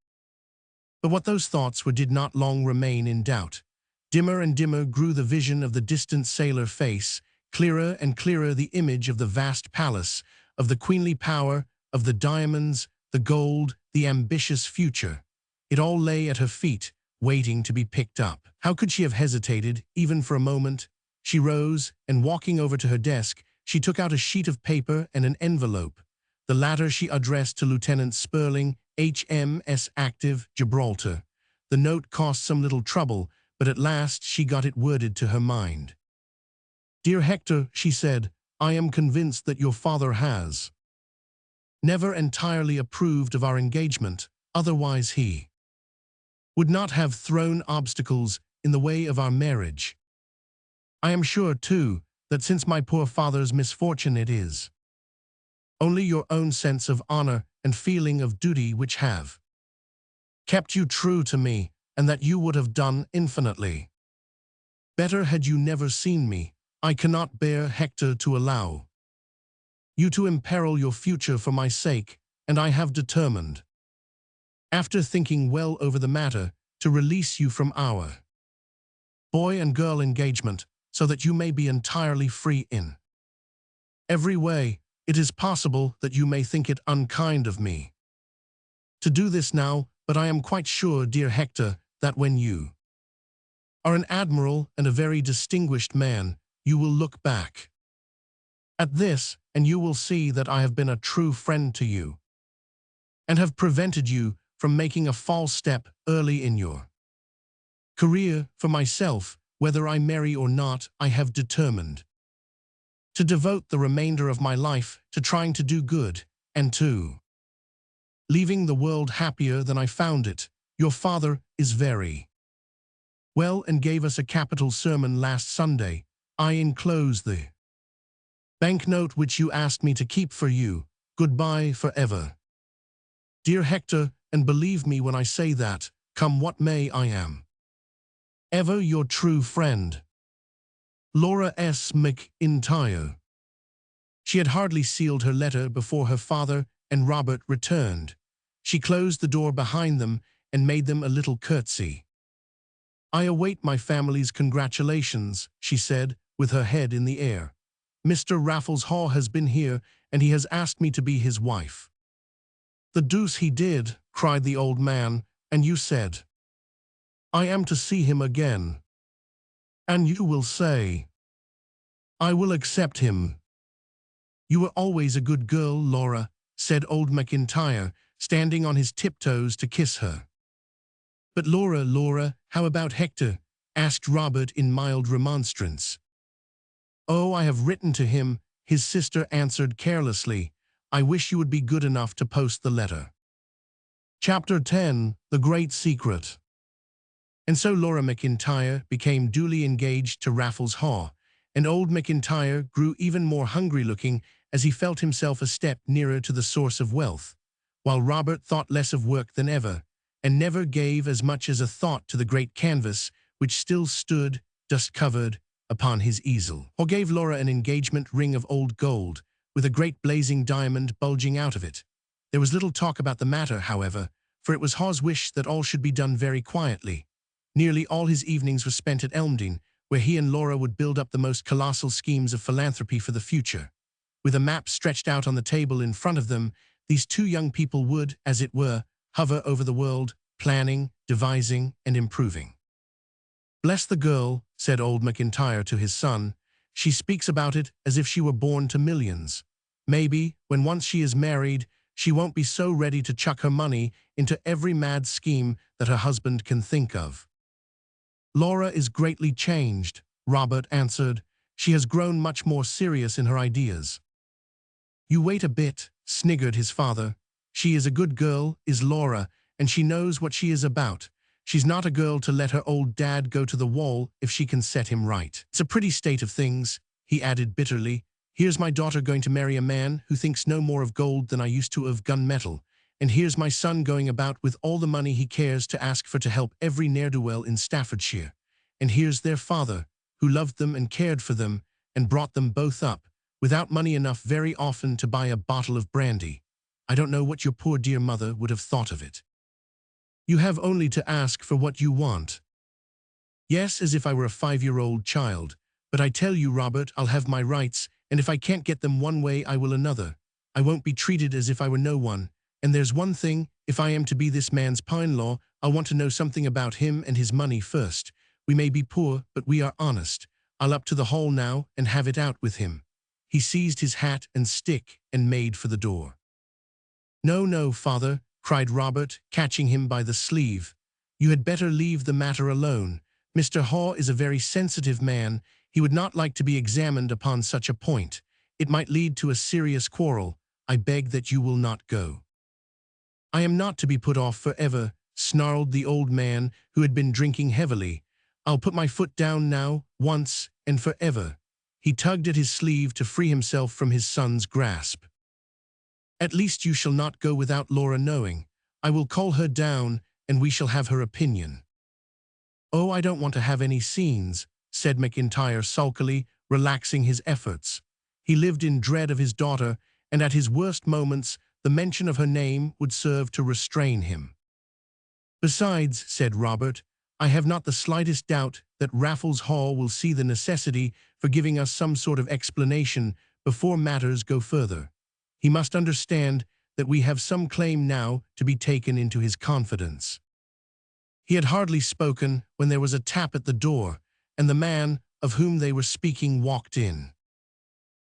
But what those thoughts were did not long remain in doubt. Dimmer and dimmer grew the vision of the distant sailor face, clearer and clearer the image of the vast palace, of the queenly power, of the diamonds, the gold, the ambitious future. It all lay at her feet, waiting to be picked up. How could she have hesitated, even for a moment? She rose, and walking over to her desk, she took out a sheet of paper and an envelope. The latter she addressed to Lieutenant Spurling, HMS Active, Gibraltar. The note cost some little trouble, but at last she got it worded to her mind. "Dear Hector," she said, "I am convinced that your father has never entirely approved of our engagement, otherwise he would not have thrown obstacles in the way of our marriage. I am sure, too, that since my poor father's misfortune it is only your own sense of honor and feeling of duty which have kept you true to me, and that you would have done infinitely better had you never seen me. I cannot bear, Hector, to allow you to imperil your future for my sake, and I have determined, after thinking well over the matter, to release you from our boy and girl engagement, so that you may be entirely free in every way. It is possible that you may think it unkind of me to do this now, but I am quite sure, dear Hector, that when you are an admiral and a very distinguished man, you will look back at this, and you will see that I have been a true friend to you, and have prevented you from making a false step early in your career. For myself, whether I marry or not, I have determined to devote the remainder of my life to trying to do good, and to leaving the world happier than I found it. Your father is very well and gave us a capital sermon last Sunday. I enclose the banknote which you asked me to keep for you. Goodbye forever, dear Hector, and believe me when I say that, come what may, I am ever your true friend, Laura S. McIntyre. She had hardly sealed her letter before her father and Robert returned. She closed the door behind them and made them a little curtsy. "I await my family's congratulations," she said, with her head in the air. "Mr. Raffles Haw has been here, and he has asked me to be his wife." "The deuce he did," cried the old man, "and you said I am to see him again. And you will say I will accept him." "You were always a good girl, Laura," said old McIntyre, standing on his tiptoes to kiss her. "But Laura, how about Hector?" asked Robert in mild remonstrance. "Oh, I have written to him," his sister answered carelessly. "I wish you would be good enough to post the letter." Chapter 10, The Great Secret. And so Laura McIntyre became duly engaged to Raffles Haw, and old McIntyre grew even more hungry-looking as he felt himself a step nearer to the source of wealth, while Robert thought less of work than ever, and never gave as much as a thought to the great canvas which still stood, dust-covered, upon his easel. Haw gave Laura an engagement ring of old gold, with a great blazing diamond bulging out of it. There was little talk about the matter, however, for it was Haw's wish that all should be done very quietly. Nearly all his evenings were spent at Elmdene, where he and Laura would build up the most colossal schemes of philanthropy for the future. With a map stretched out on the table in front of them, these two young people would, as it were, hover over the world, planning, devising, and improving. "Bless the girl," said old McIntyre to his son. "She speaks about it as if she were born to millions. Maybe, when once she is married, she won't be so ready to chuck her money into every mad scheme that her husband can think of." "Laura is greatly changed," Robert answered. "She has grown much more serious in her ideas." "You wait a bit," sniggered his father. "She is a good girl, is Laura, and she knows what she is about. She's not a girl to let her old dad go to the wall if she can set him right. It's a pretty state of things," he added bitterly. "Here's my daughter going to marry a man who thinks no more of gold than I used to of gunmetal, and here's my son going about with all the money he cares to ask for to help every ne'er-do-well in Staffordshire. And here's their father, who loved them and cared for them, and brought them both up, without money enough very often to buy a bottle of brandy. I don't know what your poor dear mother would have thought of it." You have only to ask for what you want. Yes, as if I were a 5-year-old child. But I tell you, Robert, I'll have my rights, and if I can't get them one way, I will another. I won't be treated as if I were no one. And there's one thing, if I am to be this man's pine-law, I'll want to know something about him and his money first. We may be poor, but we are honest. I'll up to the hall now and have it out with him. He seized his hat and stick and made for the door. No, no, father, cried Robert, catching him by the sleeve. You had better leave the matter alone. Mr. Haw is a very sensitive man. He would not like to be examined upon such a point. It might lead to a serious quarrel. I beg that you will not go. I am not to be put off forever, snarled the old man, who had been drinking heavily. I'll put my foot down now, once and forever. He tugged at his sleeve to free himself from his son's grasp. At least you shall not go without Laura knowing. I will call her down, and we shall have her opinion. Oh, I don't want to have any scenes, said McIntyre sulkily, relaxing his efforts. He lived in dread of his daughter, and at his worst moments, the mention of her name would serve to restrain him. Besides, said Robert, I have not the slightest doubt that Raffles Haw will see the necessity for giving us some sort of explanation before matters go further. He must understand that we have some claim now to be taken into his confidence. He had hardly spoken when there was a tap at the door, and the man of whom they were speaking walked in.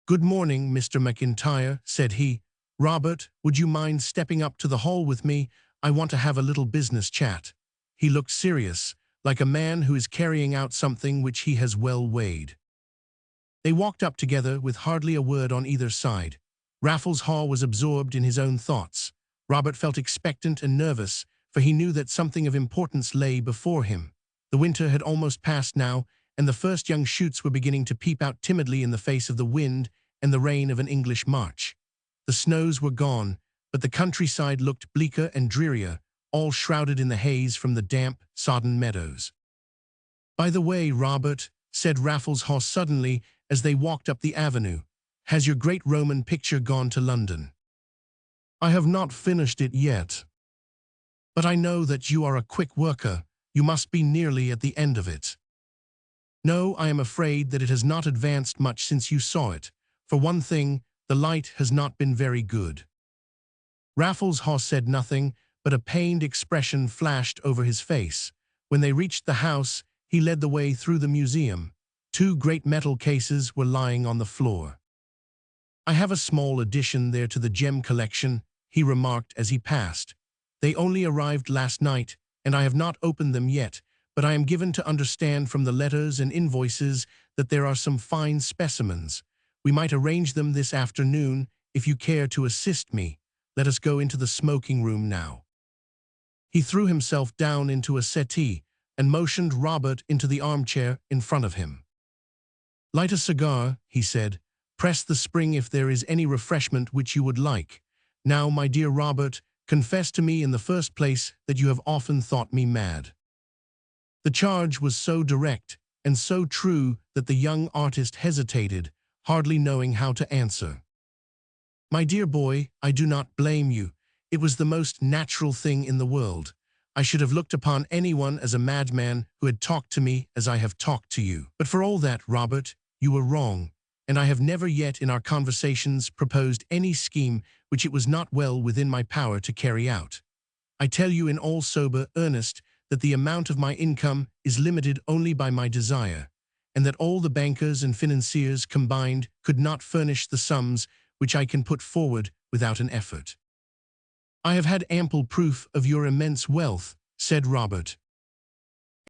Good morning, Mr. McIntyre, said he. Robert, would you mind stepping up to the hall with me? I want to have a little business chat. He looked serious, like a man who is carrying out something which he has well weighed. They walked up together with hardly a word on either side. Raffles Haw was absorbed in his own thoughts. Robert felt expectant and nervous, for he knew that something of importance lay before him. The winter had almost passed now, and the first young shoots were beginning to peep out timidly in the face of the wind and the rain of an English March. The snows were gone, but the countryside looked bleaker and drearier, all shrouded in the haze from the damp, sodden meadows. By the way, Robert, said Raffles Haw suddenly as they walked up the avenue, has your great Roman picture gone to London? I have not finished it yet. But I know that you are a quick worker. You must be nearly at the end of it. No, I am afraid that it has not advanced much since you saw it. For one thing, the light has not been very good. Raffles Haw said nothing, but a pained expression flashed over his face. When they reached the house, he led the way through the museum. 2 great metal cases were lying on the floor. I have a small addition there to the gem collection, he remarked as he passed. They only arrived last night, and I have not opened them yet, but I am given to understand from the letters and invoices that there are some fine specimens. We might arrange them this afternoon, if you care to assist me. Let us go into the smoking room now. He threw himself down into a settee and motioned Robert into the armchair in front of him. Light a cigar, he said. Press the spring if there is any refreshment which you would like. Now, my dear Robert, confess to me in the first place that you have often thought me mad. The charge was so direct and so true that the young artist hesitated, hardly knowing how to answer. My dear boy, I do not blame you. It was the most natural thing in the world. I should have looked upon anyone as a madman who had talked to me as I have talked to you. But for all that, Robert, you were wrong, and I have never yet in our conversations proposed any scheme which it was not well within my power to carry out. I tell you in all sober earnest that the amount of my income is limited only by my desire, and that all the bankers and financiers combined could not furnish the sums which I can put forward without an effort. I have had ample proof of your immense wealth, said Robert.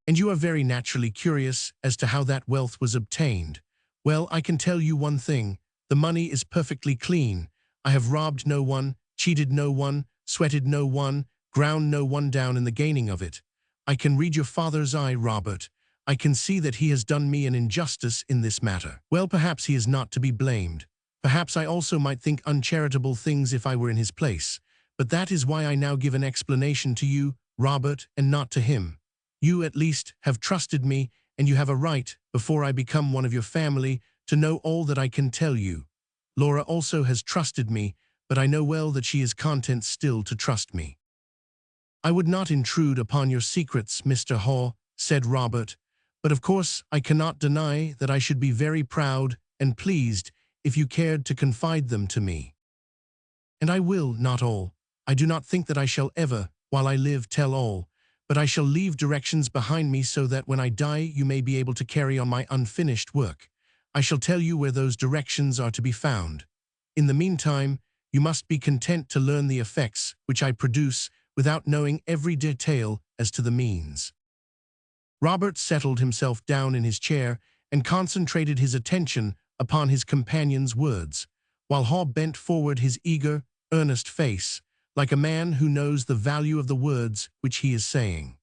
And you are very naturally curious as to how that wealth was obtained. Well, I can tell you one thing. The money is perfectly clean. I have robbed no one, cheated no one, sweated no one, ground no one down in the gaining of it. I can read your father's eye, Robert. I can see that he has done me an injustice in this matter. Well, perhaps he is not to be blamed. Perhaps I also might think uncharitable things if I were in his place. But that is why I now give an explanation to you, Robert, and not to him. You, at least, have trusted me, and you have a right, before I become one of your family, to know all that I can tell you. Laura also has trusted me, but I know well that she is content still to trust me. "I would not intrude upon your secrets, Mr. Haw," said Robert, "but of course I cannot deny that I should be very proud and pleased if you cared to confide them to me. And I will, not all. I do not think that I shall ever, while I live, tell all, but I shall leave directions behind me so that when I die you may be able to carry on my unfinished work. I shall tell you where those directions are to be found. In the meantime, you must be content to learn the effects which I produce without knowing every detail as to the means." Robert settled himself down in his chair and concentrated his attention upon his companion's words, while Haw bent forward his eager, earnest face, like a man who knows the value of the words which he is saying.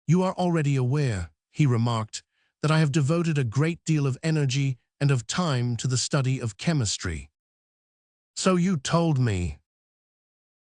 "You are already aware," he remarked, "that I have devoted a great deal of energy and of time to the study of chemistry." "So you told me."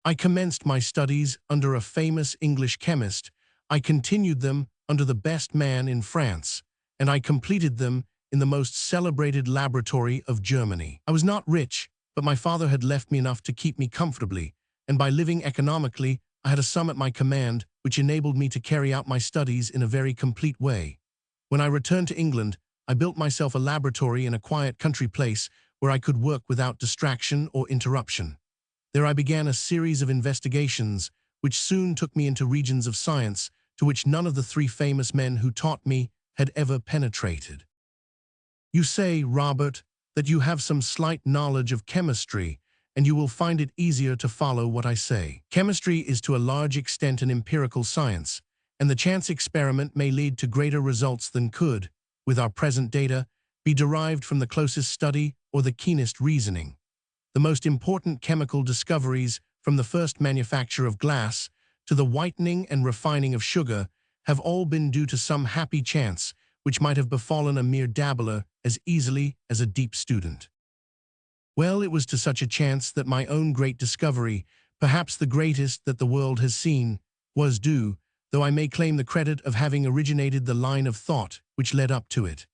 "I commenced my studies under a famous English chemist, I continued them under the best man in France, and I completed them in the most celebrated laboratory of Germany. I was not rich, but my father had left me enough to keep me comfortably, and by living economically, I had a sum at my command which enabled me to carry out my studies in a very complete way. When I returned to England, I built myself a laboratory in a quiet country place where I could work without distraction or interruption. There I began a series of investigations which soon took me into regions of science to which none of the three famous men who taught me had ever penetrated. You say, Robert, that you have some slight knowledge of chemistry, and you will find it easier to follow what I say. Chemistry is to a large extent an empirical science, and the chance experiment may lead to greater results than could, with our present data, be derived from the closest study or the keenest reasoning. The most important chemical discoveries, from the first manufacture of glass to the whitening and refining of sugar, have all been due to some happy chance which might have befallen a mere dabbler as easily as a deep student. Well, it was to such a chance that my own great discovery, perhaps the greatest that the world has seen, was due, though I may claim the credit of having originated the line of thought which led up to it.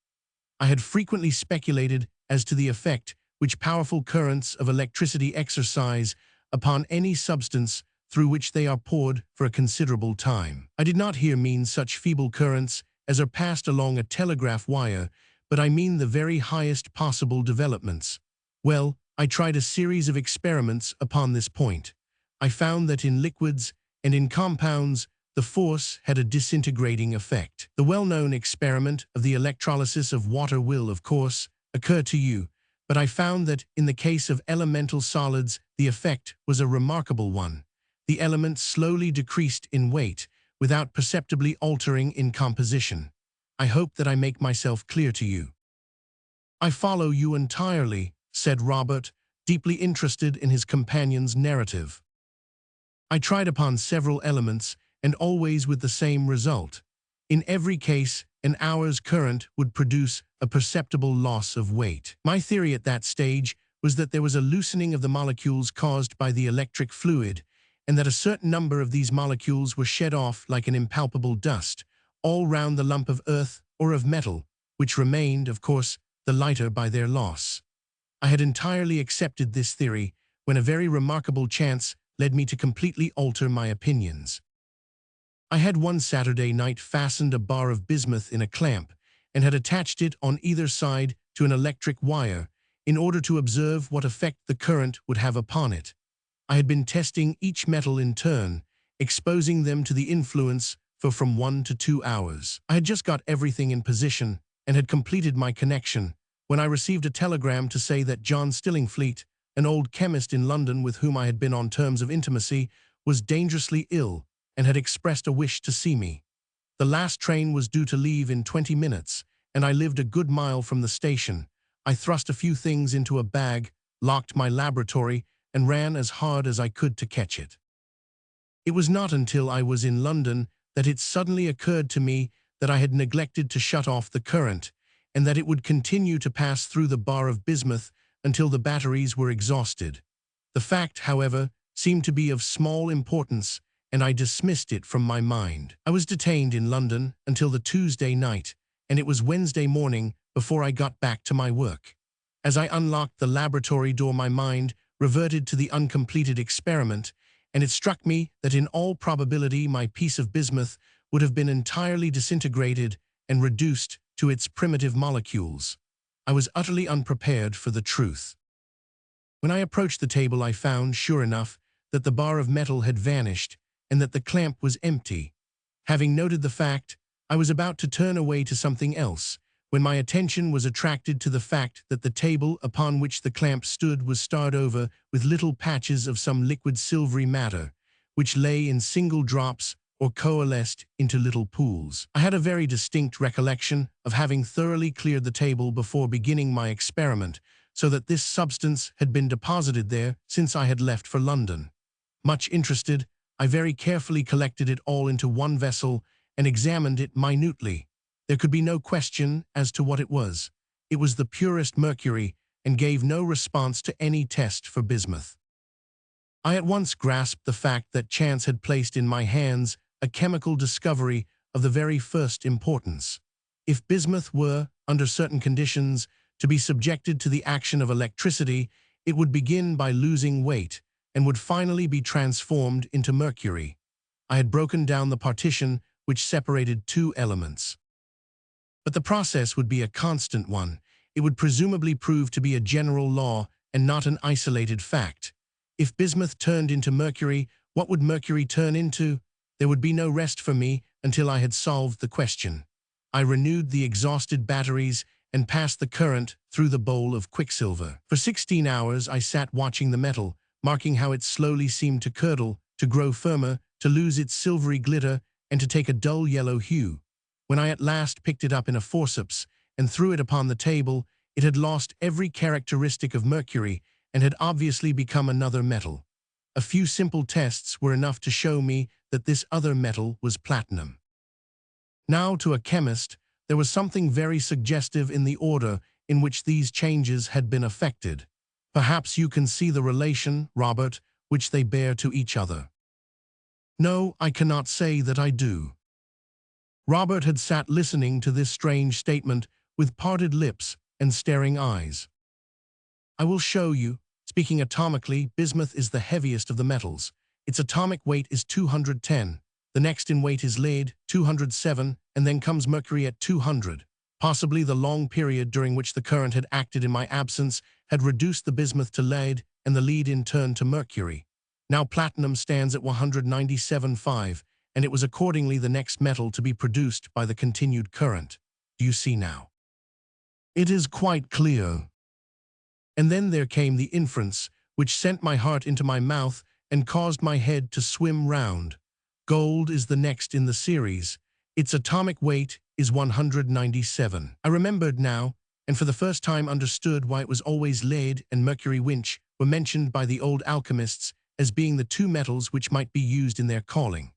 I had frequently speculated as to the effect which powerful currents of electricity exercise upon any substance through which they are poured for a considerable time. I did not here mean such feeble currents as are passed along a telegraph wire, but I mean the very highest possible developments. Well, I tried a series of experiments upon this point. I found that in liquids and in compounds, the force had a disintegrating effect. The well-known experiment of the electrolysis of water will, of course, occur to you, but I found that in the case of elemental solids, the effect was a remarkable one. The element slowly decreased in weight, without perceptibly altering in composition. I hope that I make myself clear to you." "I follow you entirely," said Robert, deeply interested in his companion's narrative. "I tried upon several elements, and always with the same result. In every case, an hour's current would produce a perceptible loss of weight. My theory at that stage was that there was a loosening of the molecules caused by the electric fluid, and that a certain number of these molecules were shed off like an impalpable dust, all round the lump of earth or of metal, which remained, of course, the lighter by their loss. I had entirely accepted this theory when a very remarkable chance led me to completely alter my opinions. I had one Saturday night fastened a bar of bismuth in a clamp, and had attached it on either side to an electric wire, in order to observe what effect the current would have upon it. I had been testing each metal in turn, exposing them to the influence for from 1 to 2 hours. I had just got everything in position and had completed my connection, when I received a telegram to say that John Stillingfleet, an old chemist in London with whom I had been on terms of intimacy, was dangerously ill and had expressed a wish to see me. The last train was due to leave in 20 minutes, and I lived a good mile from the station. I thrust a few things into a bag, locked my laboratory, and ran as hard as I could to catch it. It was not until I was in London that it suddenly occurred to me that I had neglected to shut off the current, and that it would continue to pass through the bar of bismuth until the batteries were exhausted. The fact, however, seemed to be of small importance, and I dismissed it from my mind. I was detained in London until the Tuesday night, and it was Wednesday morning before I got back to my work. As I unlocked the laboratory door, my mind reverted to the uncompleted experiment, and it struck me that in all probability my piece of bismuth would have been entirely disintegrated and reduced to its primitive molecules. I was utterly unprepared for the truth. When I approached the table, I found, sure enough, that the bar of metal had vanished and that the clamp was empty. Having noted the fact, I was about to turn away to something else, when my attention was attracted to the fact that the table upon which the clamp stood was starred over with little patches of some liquid silvery matter, which lay in single drops or coalesced into little pools. I had a very distinct recollection of having thoroughly cleared the table before beginning my experiment, so that this substance had been deposited there since I had left for London. Much interested, I very carefully collected it all into one vessel and examined it minutely. There could be no question as to what it was. It was the purest mercury and gave no response to any test for bismuth. I at once grasped the fact that chance had placed in my hands a chemical discovery of the very first importance. If bismuth were, under certain conditions, to be subjected to the action of electricity, it would begin by losing weight and would finally be transformed into mercury. I had broken down the partition which separated two elements. But the process would be a constant one. It would presumably prove to be a general law and not an isolated fact. If bismuth turned into mercury, what would mercury turn into? There would be no rest for me until I had solved the question. I renewed the exhausted batteries and passed the current through the bowl of quicksilver. For 16 hours I sat watching the metal, marking how it slowly seemed to curdle, to grow firmer, to lose its silvery glitter, and to take a dull yellow hue. When I at last picked it up in a forceps and threw it upon the table, it had lost every characteristic of mercury and had obviously become another metal. A few simple tests were enough to show me that this other metal was platinum. Now, to a chemist, there was something very suggestive in the order in which these changes had been effected. Perhaps you can see the relation, Robert, which they bear to each other. No, I cannot say that I do. Robert had sat listening to this strange statement with parted lips and staring eyes. I will show you. Speaking atomically, bismuth is the heaviest of the metals. Its atomic weight is 210. The next in weight is lead, 207, and then comes mercury at 200. Possibly the long period during which the current had acted in my absence had reduced the bismuth to lead and the lead in turn to mercury. Now platinum stands at 197.5, and it was accordingly the next metal to be produced by the continued current. Do you see now? It is quite clear. And then there came the inference, which sent my heart into my mouth and caused my head to swim round. Gold is the next in the series. Its atomic weight is 197. I remembered now, and for the first time understood why it was always lead and mercury winch were mentioned by the old alchemists as being the two metals which might be used in their calling.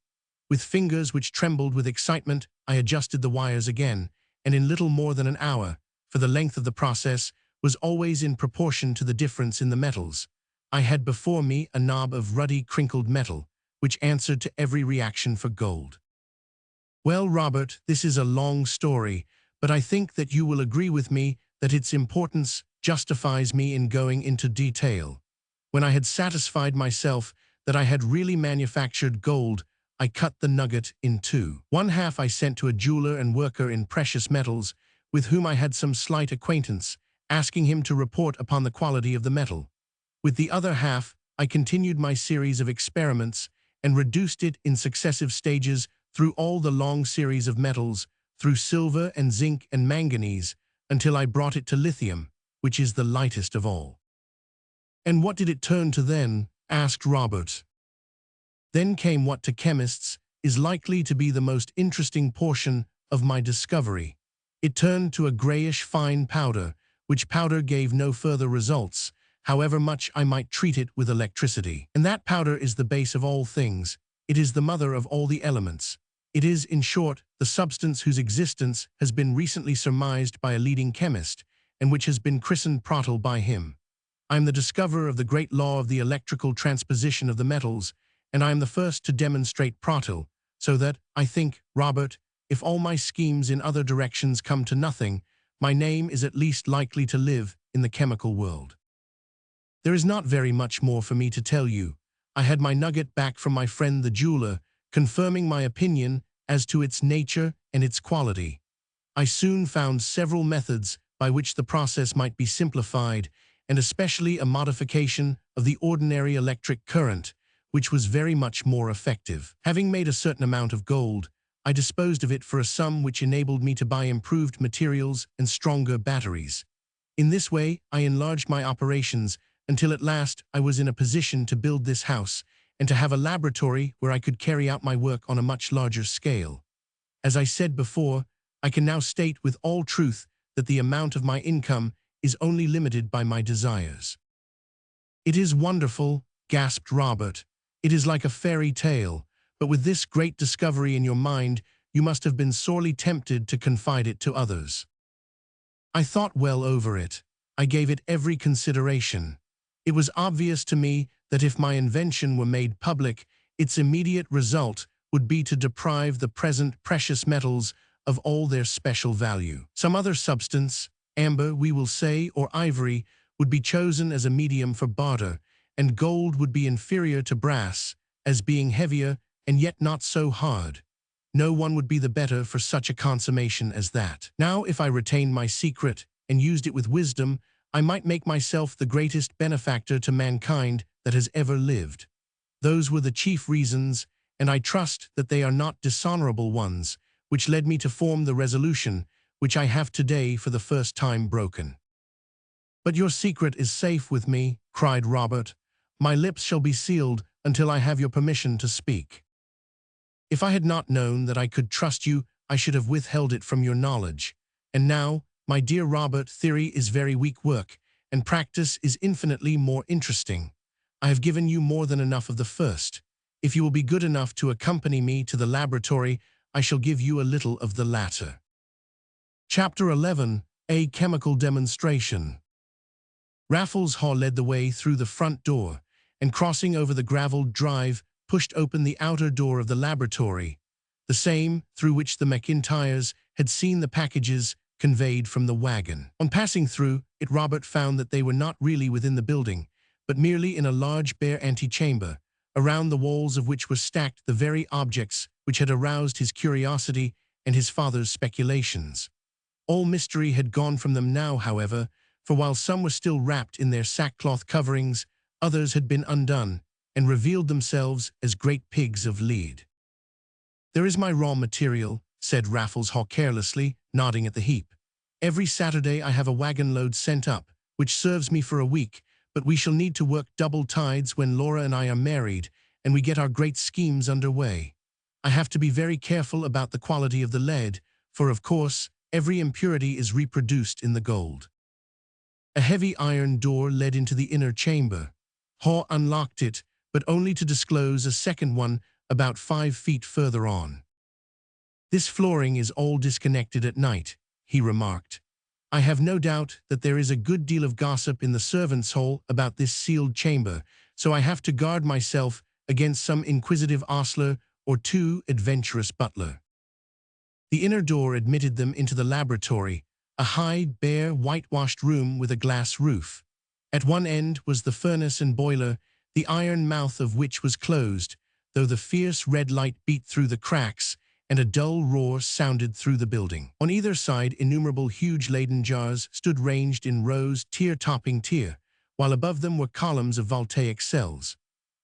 With fingers which trembled with excitement, I adjusted the wires again, and in little more than an hour, for the length of the process was always in proportion to the difference in the metals, I had before me a knob of ruddy crinkled metal, which answered to every reaction for gold. Well, Robert, this is a long story, but I think that you will agree with me that its importance justifies me in going into detail. When I had satisfied myself that I had really manufactured gold, I cut the nugget in two. One half I sent to a jeweler and worker in precious metals, with whom I had some slight acquaintance, asking him to report upon the quality of the metal. With the other half, I continued my series of experiments and reduced it in successive stages through all the long series of metals, through silver and zinc and manganese, until I brought it to lithium, which is the lightest of all. And what did it turn to then? Asked Robert. Then came what to chemists is likely to be the most interesting portion of my discovery. It turned to a grayish fine powder, which powder gave no further results, however much I might treat it with electricity. And that powder is the base of all things. It is the mother of all the elements. It is, in short, the substance whose existence has been recently surmised by a leading chemist, and which has been christened protel by him. I am the discoverer of the great law of the electrical transposition of the metals, and I am the first to demonstrate protel, so that, I think, Robert, if all my schemes in other directions come to nothing, my name is at least likely to live in the chemical world. There is not very much more for me to tell you. I had my nugget back from my friend the jeweler, confirming my opinion as to its nature and its quality. I soon found several methods by which the process might be simplified, and especially a modification of the ordinary electric current, which was very much more effective. Having made a certain amount of gold, I disposed of it for a sum which enabled me to buy improved materials and stronger batteries. In this way, I enlarged my operations until at last I was in a position to build this house and to have a laboratory where I could carry out my work on a much larger scale. As I said before, I can now state with all truth that the amount of my income is only limited by my desires. "It is wonderful," gasped Robert. "It is like a fairy tale, but with this great discovery in your mind, you must have been sorely tempted to confide it to others." I thought well over it. I gave it every consideration. It was obvious to me that if my invention were made public, its immediate result would be to deprive the present precious metals of all their special value. Some other substance, amber, we will say, or ivory, would be chosen as a medium for barter, and gold would be inferior to brass, as being heavier and yet not so hard. No one would be the better for such a consummation as that. Now, if I retained my secret and used it with wisdom, I might make myself the greatest benefactor to mankind that has ever lived. Those were the chief reasons, and I trust that they are not dishonorable ones, which led me to form the resolution which I have today for the first time broken. "But your secret is safe with me," cried Robert. "My lips shall be sealed until I have your permission to speak. If I had not known that I could trust you, I should have withheld it from your knowledge. And now, my dear Robert, theory is very weak work, and practice is infinitely more interesting. I have given you more than enough of the first. If you will be good enough to accompany me to the laboratory, I shall give you a little of the latter." Chapter 11. A Chemical Demonstration. Raffles Haw led the way through the front door, and crossing over the gravelled drive, pushed open the outer door of the laboratory, the same through which the McIntyres had seen the packages conveyed from the wagon. On passing through it, Robert found that they were not really within the building, but merely in a large bare antechamber, around the walls of which were stacked the very objects which had aroused his curiosity and his father's speculations. All mystery had gone from them now, however, for while some were still wrapped in their sackcloth coverings, others had been undone and revealed themselves as great pigs of lead. "There is my raw material," said Raffles Haw carelessly, nodding at the heap. "Every Saturday I have a wagon load sent up, which serves me for a week, but we shall need to work double tides when Laura and I are married, and we get our great schemes under way. I have to be very careful about the quality of the lead, for of course, every impurity is reproduced in the gold." A heavy iron door led into the inner chamber. Haw unlocked it, but only to disclose a second one about 5 feet further on. "This flooring is all disconnected at night," he remarked. "I have no doubt that there is a good deal of gossip in the servants' hall about this sealed chamber, so I have to guard myself against some inquisitive ostler or too adventurous butler." The inner door admitted them into the laboratory, a high, bare, whitewashed room with a glass roof. At one end was the furnace and boiler, the iron mouth of which was closed, though the fierce red light beat through the cracks, and a dull roar sounded through the building. On either side, innumerable huge Leyden jars stood ranged in rows, tier topping tier, while above them were columns of voltaic cells.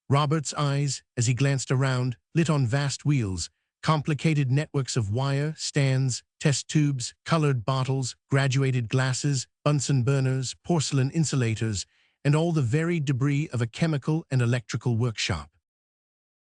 Robert's eyes, as he glanced around, lit on vast wheels, complicated networks of wire, stands, test tubes, colored bottles, graduated glasses, Bunsen burners, porcelain insulators, and all the varied debris of a chemical and electrical workshop.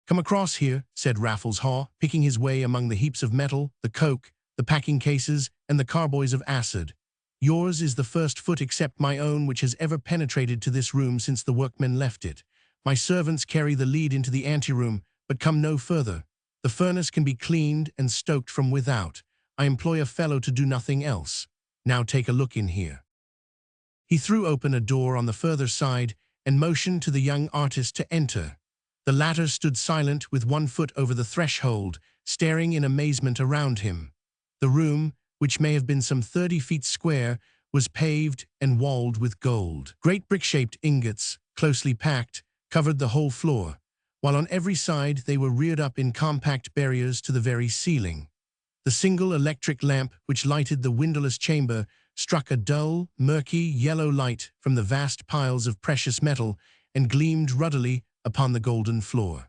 "Come across here," said Raffles Haw, picking his way among the heaps of metal, the coke, the packing cases, and the carboys of acid. "Yours is the first foot except my own which has ever penetrated to this room since the workmen left it. My servants carry the lead into the anteroom, but come no further. The furnace can be cleaned and stoked from without. I employ a fellow to do nothing else. Now take a look in here." He threw open a door on the further side and motioned to the young artist to enter. The latter stood silent with one foot over the threshold, staring in amazement around him. The room, which may have been some 30 feet square, was paved and walled with gold. Great brick-shaped ingots, closely packed, covered the whole floor. while on every side they were reared up in compact barriers to the very ceiling. The single electric lamp which lighted the windowless chamber struck a dull, murky yellow light from the vast piles of precious metal and gleamed ruddily upon the golden floor.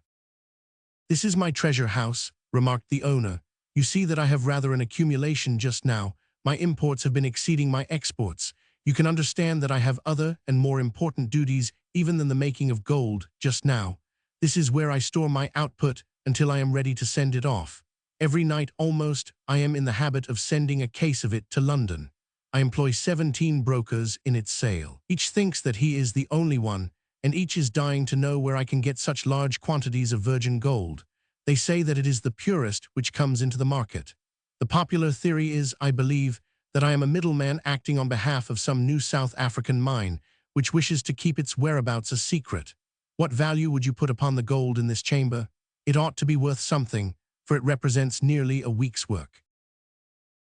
"This is my treasure house," remarked the owner. "You see that I have rather an accumulation just now. My imports have been exceeding my exports. You can understand that I have other and more important duties even than the making of gold just now. This is where I store my output until I am ready to send it off. Every night almost, I am in the habit of sending a case of it to London. I employ 17 brokers in its sale. Each thinks that he is the only one, and each is dying to know where I can get such large quantities of virgin gold. They say that it is the purest which comes into the market. The popular theory is, I believe, that I am a middleman acting on behalf of some new South African mine, which wishes to keep its whereabouts a secret. What value would you put upon the gold in this chamber? It ought to be worth something, for it represents nearly a week's work."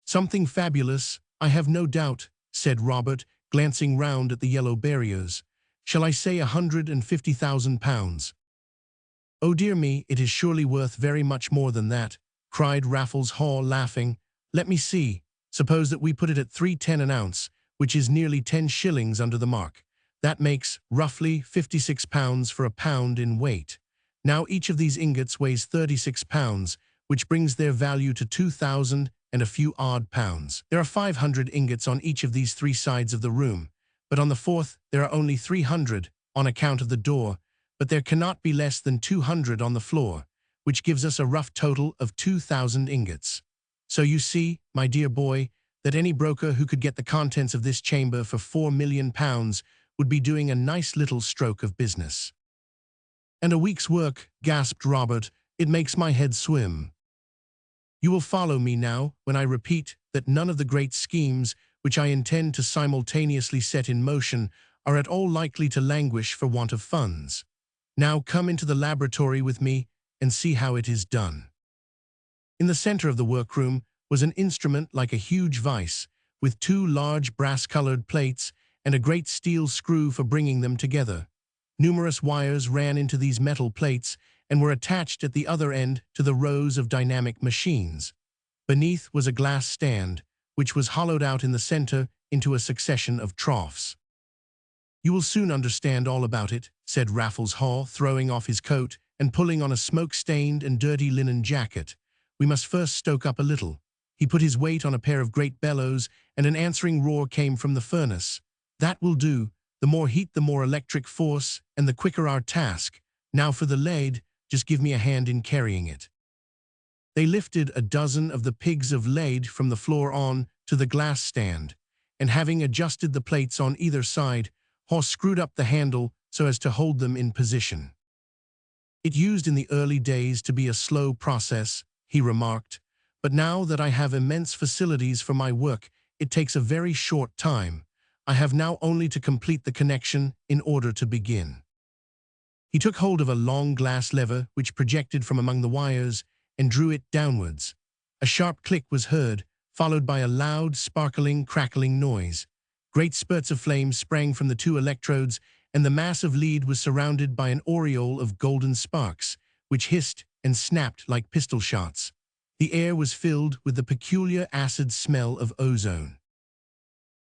"Something fabulous, I have no doubt," said Robert, glancing round at the yellow barriers. "Shall I say £150,000? "Oh dear me, it is surely worth very much more than that," cried Raffles Haw, laughing. "Let me see. Suppose that we put it at 3.10 an ounce, which is nearly 10 shillings under the mark. That makes, roughly, £56 for a pound in weight. Now each of these ingots weighs £36, which brings their value to 2,000 and a few odd pounds. There are 500 ingots on each of these three sides of the room, but on the fourth there are only 300, on account of the door, but there cannot be less than 200 on the floor, which gives us a rough total of 2,000 ingots. So you see, my dear boy, that any broker who could get the contents of this chamber for £4 million would be doing a nice little stroke of business." "And a week's work," gasped Robert. "It makes my head swim." You will follow me now when I repeat that none of the great schemes which I intend to simultaneously set in motion are at all likely to languish for want of funds. Now come into the laboratory with me and see how it is done. In the center of the workroom was an instrument like a huge vise, with two large brass-colored plates and a great steel screw for bringing them together. Numerous wires ran into these metal plates and were attached at the other end to the rows of dynamic machines. Beneath was a glass stand, which was hollowed out in the center into a succession of troughs. "You will soon understand all about it," said Raffles Haw, throwing off his coat and pulling on a smoke-stained and dirty linen jacket. "We must first stoke up a little." He put his weight on a pair of great bellows, and an answering roar came from the furnace. "That will do. The more heat, the more electric force, and the quicker our task. Now for the lead, just give me a hand in carrying it." They lifted a dozen of the pigs of lead from the floor on to the glass stand, and having adjusted the plates on either side, Haw screwed up the handle so as to hold them in position. "It used in the early days to be a slow process," he remarked, "but now that I have immense facilities for my work, it takes a very short time. I have now only to complete the connection in order to begin." He took hold of a long glass lever which projected from among the wires and drew it downwards. A sharp click was heard, followed by a loud, sparkling, crackling noise. Great spurts of flame sprang from the two electrodes, and the mass of lead was surrounded by an aureole of golden sparks, which hissed and snapped like pistol shots. The air was filled with the peculiar acid smell of ozone.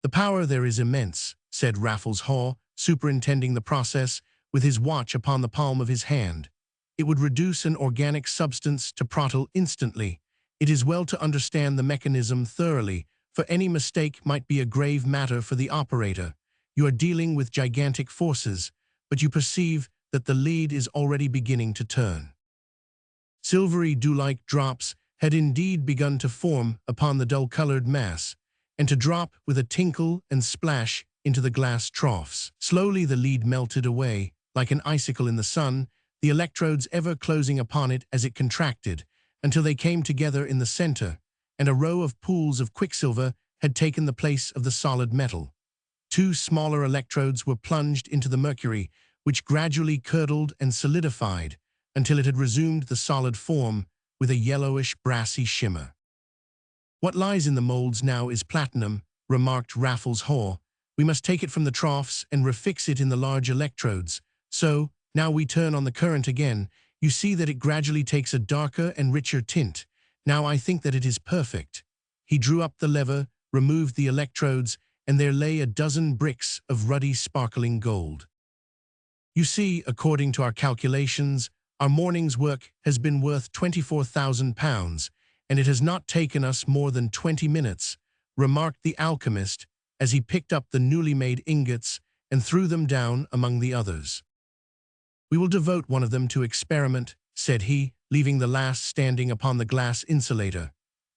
"The power there is immense," said Raffles Haw, superintending the process, with his watch upon the palm of his hand. "It would reduce an organic substance to protyle instantly. It is well to understand the mechanism thoroughly, for any mistake might be a grave matter for the operator. You are dealing with gigantic forces, but you perceive that the lead is already beginning to turn." Silvery dew-like drops had indeed begun to form upon the dull-colored mass, and to drop with a tinkle and splash into the glass troughs. Slowly the lead melted away, like an icicle in the sun, the electrodes ever closing upon it as it contracted, until they came together in the center, and a row of pools of quicksilver had taken the place of the solid metal. Two smaller electrodes were plunged into the mercury, which gradually curdled and solidified until it had resumed the solid form with a yellowish, brassy shimmer. "What lies in the molds now is platinum," remarked Raffles Haw. "We must take it from the troughs and refix it in the large electrodes. So, now we turn on the current again. You see that it gradually takes a darker and richer tint. Now I think that it is perfect." He drew up the lever, removed the electrodes, and there lay a dozen bricks of ruddy sparkling gold. "You see, according to our calculations, our morning's work has been worth £24,000, and it has not taken us more than 20 minutes, remarked the alchemist as he picked up the newly made ingots and threw them down among the others. "We will devote one of them to experiment," said he, leaving the last standing upon the glass insulator.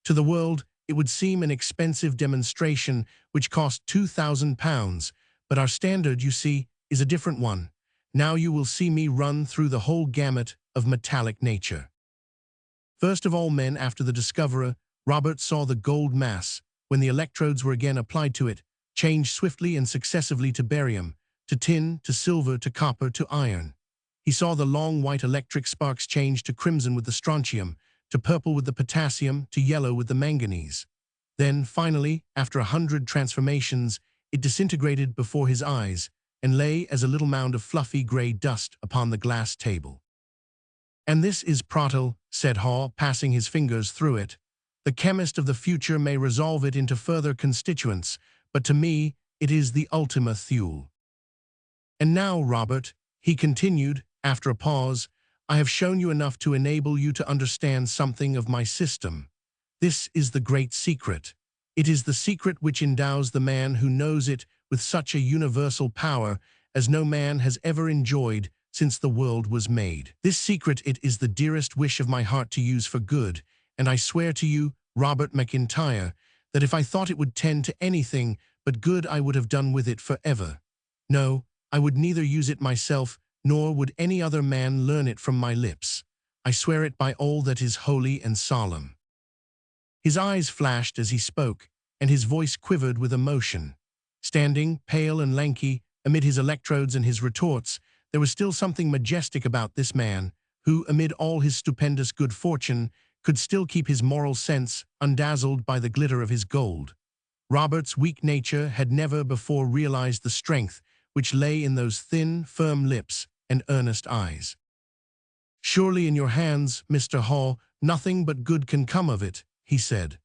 "To the world, it would seem an expensive demonstration which cost £2,000, but our standard, you see, is a different one. Now you will see me run through the whole gamut of metallic nature." First of all men after the discoverer, Robert saw the gold mass, when the electrodes were again applied to it, change swiftly and successively to barium, to tin, to silver, to copper, to iron. He saw the long white electric sparks change to crimson with the strontium, to purple with the potassium, to yellow with the manganese. Then, finally, after 100 transformations, it disintegrated before his eyes and lay as a little mound of fluffy gray dust upon the glass table. "And this is Protel," said Haw, passing his fingers through it. "The chemist of the future may resolve it into further constituents, but to me it is the Ultima Thule. And now, Robert," he continued, after a pause, "I have shown you enough to enable you to understand something of my system. This is the great secret. It is the secret which endows the man who knows it with such a universal power as no man has ever enjoyed since the world was made. This secret it is the dearest wish of my heart to use for good, and I swear to you, Robert McIntyre, that if I thought it would tend to anything but good I would have done with it forever. No, I would neither use it myself, nor would any other man learn it from my lips. I swear it by all that is holy and solemn." His eyes flashed as he spoke, and his voice quivered with emotion. Standing, pale and lanky, amid his electrodes and his retorts, there was still something majestic about this man, who, amid all his stupendous good fortune, could still keep his moral sense undazzled by the glitter of his gold. Robert's weak nature had never before realized the strength which lay in those thin, firm lips and earnest eyes. "Surely in your hands, Mr. Haw, nothing but good can come of it," he said.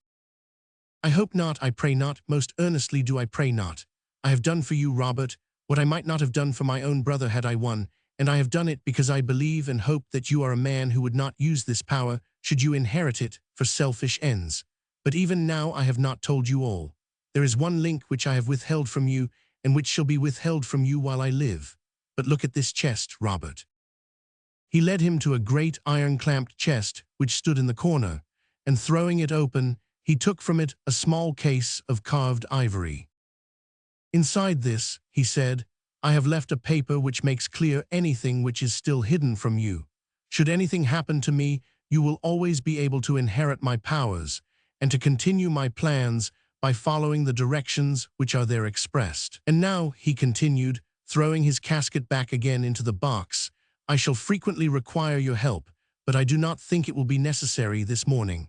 "I hope not, I pray not, most earnestly do I pray not. I have done for you, Robert, what I might not have done for my own brother had I won, and I have done it because I believe and hope that you are a man who would not use this power, should you inherit it, for selfish ends. But even now I have not told you all. There is one link which I have withheld from you, and which shall be withheld from you while I live. But look at this chest, Robert." He led him to a great iron-clamped chest which stood in the corner, and throwing it open, he took from it a small case of carved ivory. "Inside this," he said, "I have left a paper which makes clear anything which is still hidden from you. Should anything happen to me, you will always be able to inherit my powers, and to continue my plans by following the directions which are there expressed. And now," he continued, throwing his casket back again into the box, "I shall frequently require your help, but I do not think it will be necessary this morning.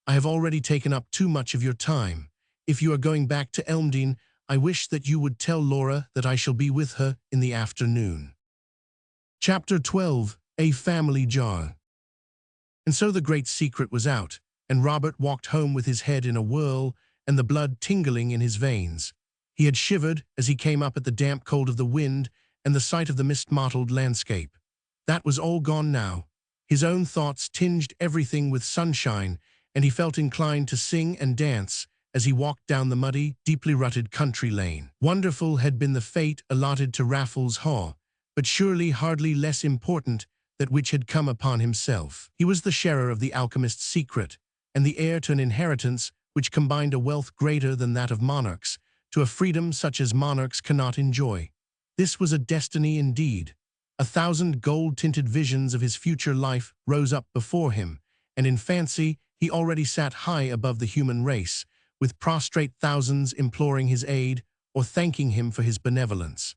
I have already taken up too much of your time. If you are going back to Elmdene, I wish that you would tell Laura that I shall be with her in the afternoon." Chapter 12. A Family Jar. And so the great secret was out, and Robert walked home with his head in a whirl and the blood tingling in his veins. He had shivered as he came up at the damp cold of the wind and the sight of the mist-mottled landscape. That was all gone now. His own thoughts tinged everything with sunshine, and he felt inclined to sing and dance as he walked down the muddy, deeply rutted country lane. Wonderful had been the fate allotted to Raffles Haw, but surely hardly less important that which had come upon himself. He was the sharer of the alchemist's secret, and the heir to an inheritance which combined a wealth greater than that of monarchs, to a freedom such as monarchs cannot enjoy. This was a destiny indeed. 1,000 gold-tinted visions of his future life rose up before him, and in fancy he already sat high above the human race, with prostrate thousands imploring his aid or thanking him for his benevolence.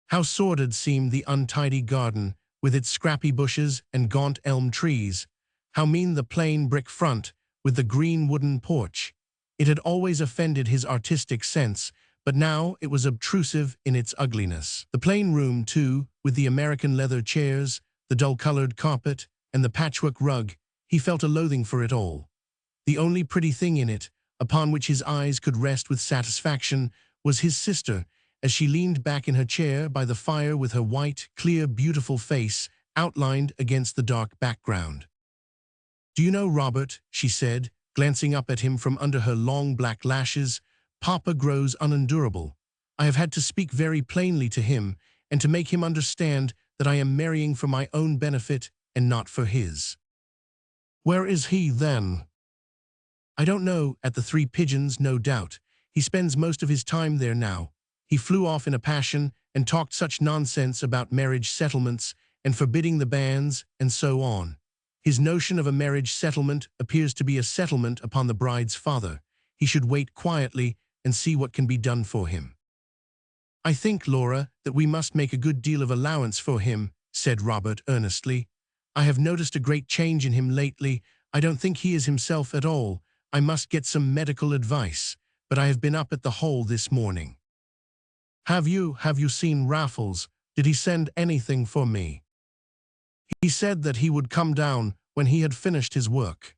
How sordid seemed the untidy garden, with its scrappy bushes and gaunt elm trees. How mean the plain brick front, with the green wooden porch. It had always offended his artistic sense, but now it was obtrusive in its ugliness. The plain room, too, with the American leather chairs, the dull-colored carpet, and the patchwork rug, he felt a loathing for it all. The only pretty thing in it, upon which his eyes could rest with satisfaction, was his sister, as she leaned back in her chair by the fire with her white, clear, beautiful face outlined against the dark background. "Do you know, Robert," she said, glancing up at him from under her long black lashes, "Papa grows unendurable. I have had to speak very plainly to him, and to make him understand that I am marrying for my own benefit and not for his." "Where is he, then?" "I don't know, at the Three Pigeons, no doubt. He spends most of his time there now. He flew off in a passion and talked such nonsense about marriage settlements and forbidding the banns and so on. His notion of a marriage settlement appears to be a settlement upon the bride's father. He should wait quietly and see what can be done for him." "I think, Laura, that we must make a good deal of allowance for him," said Robert earnestly. "I have noticed a great change in him lately. I don't think he is himself at all. I must get some medical advice, but I have been up at the Hole this morning." Have you seen Raffles? Did he send anything for me?" "He said that he would come down when he had finished his work."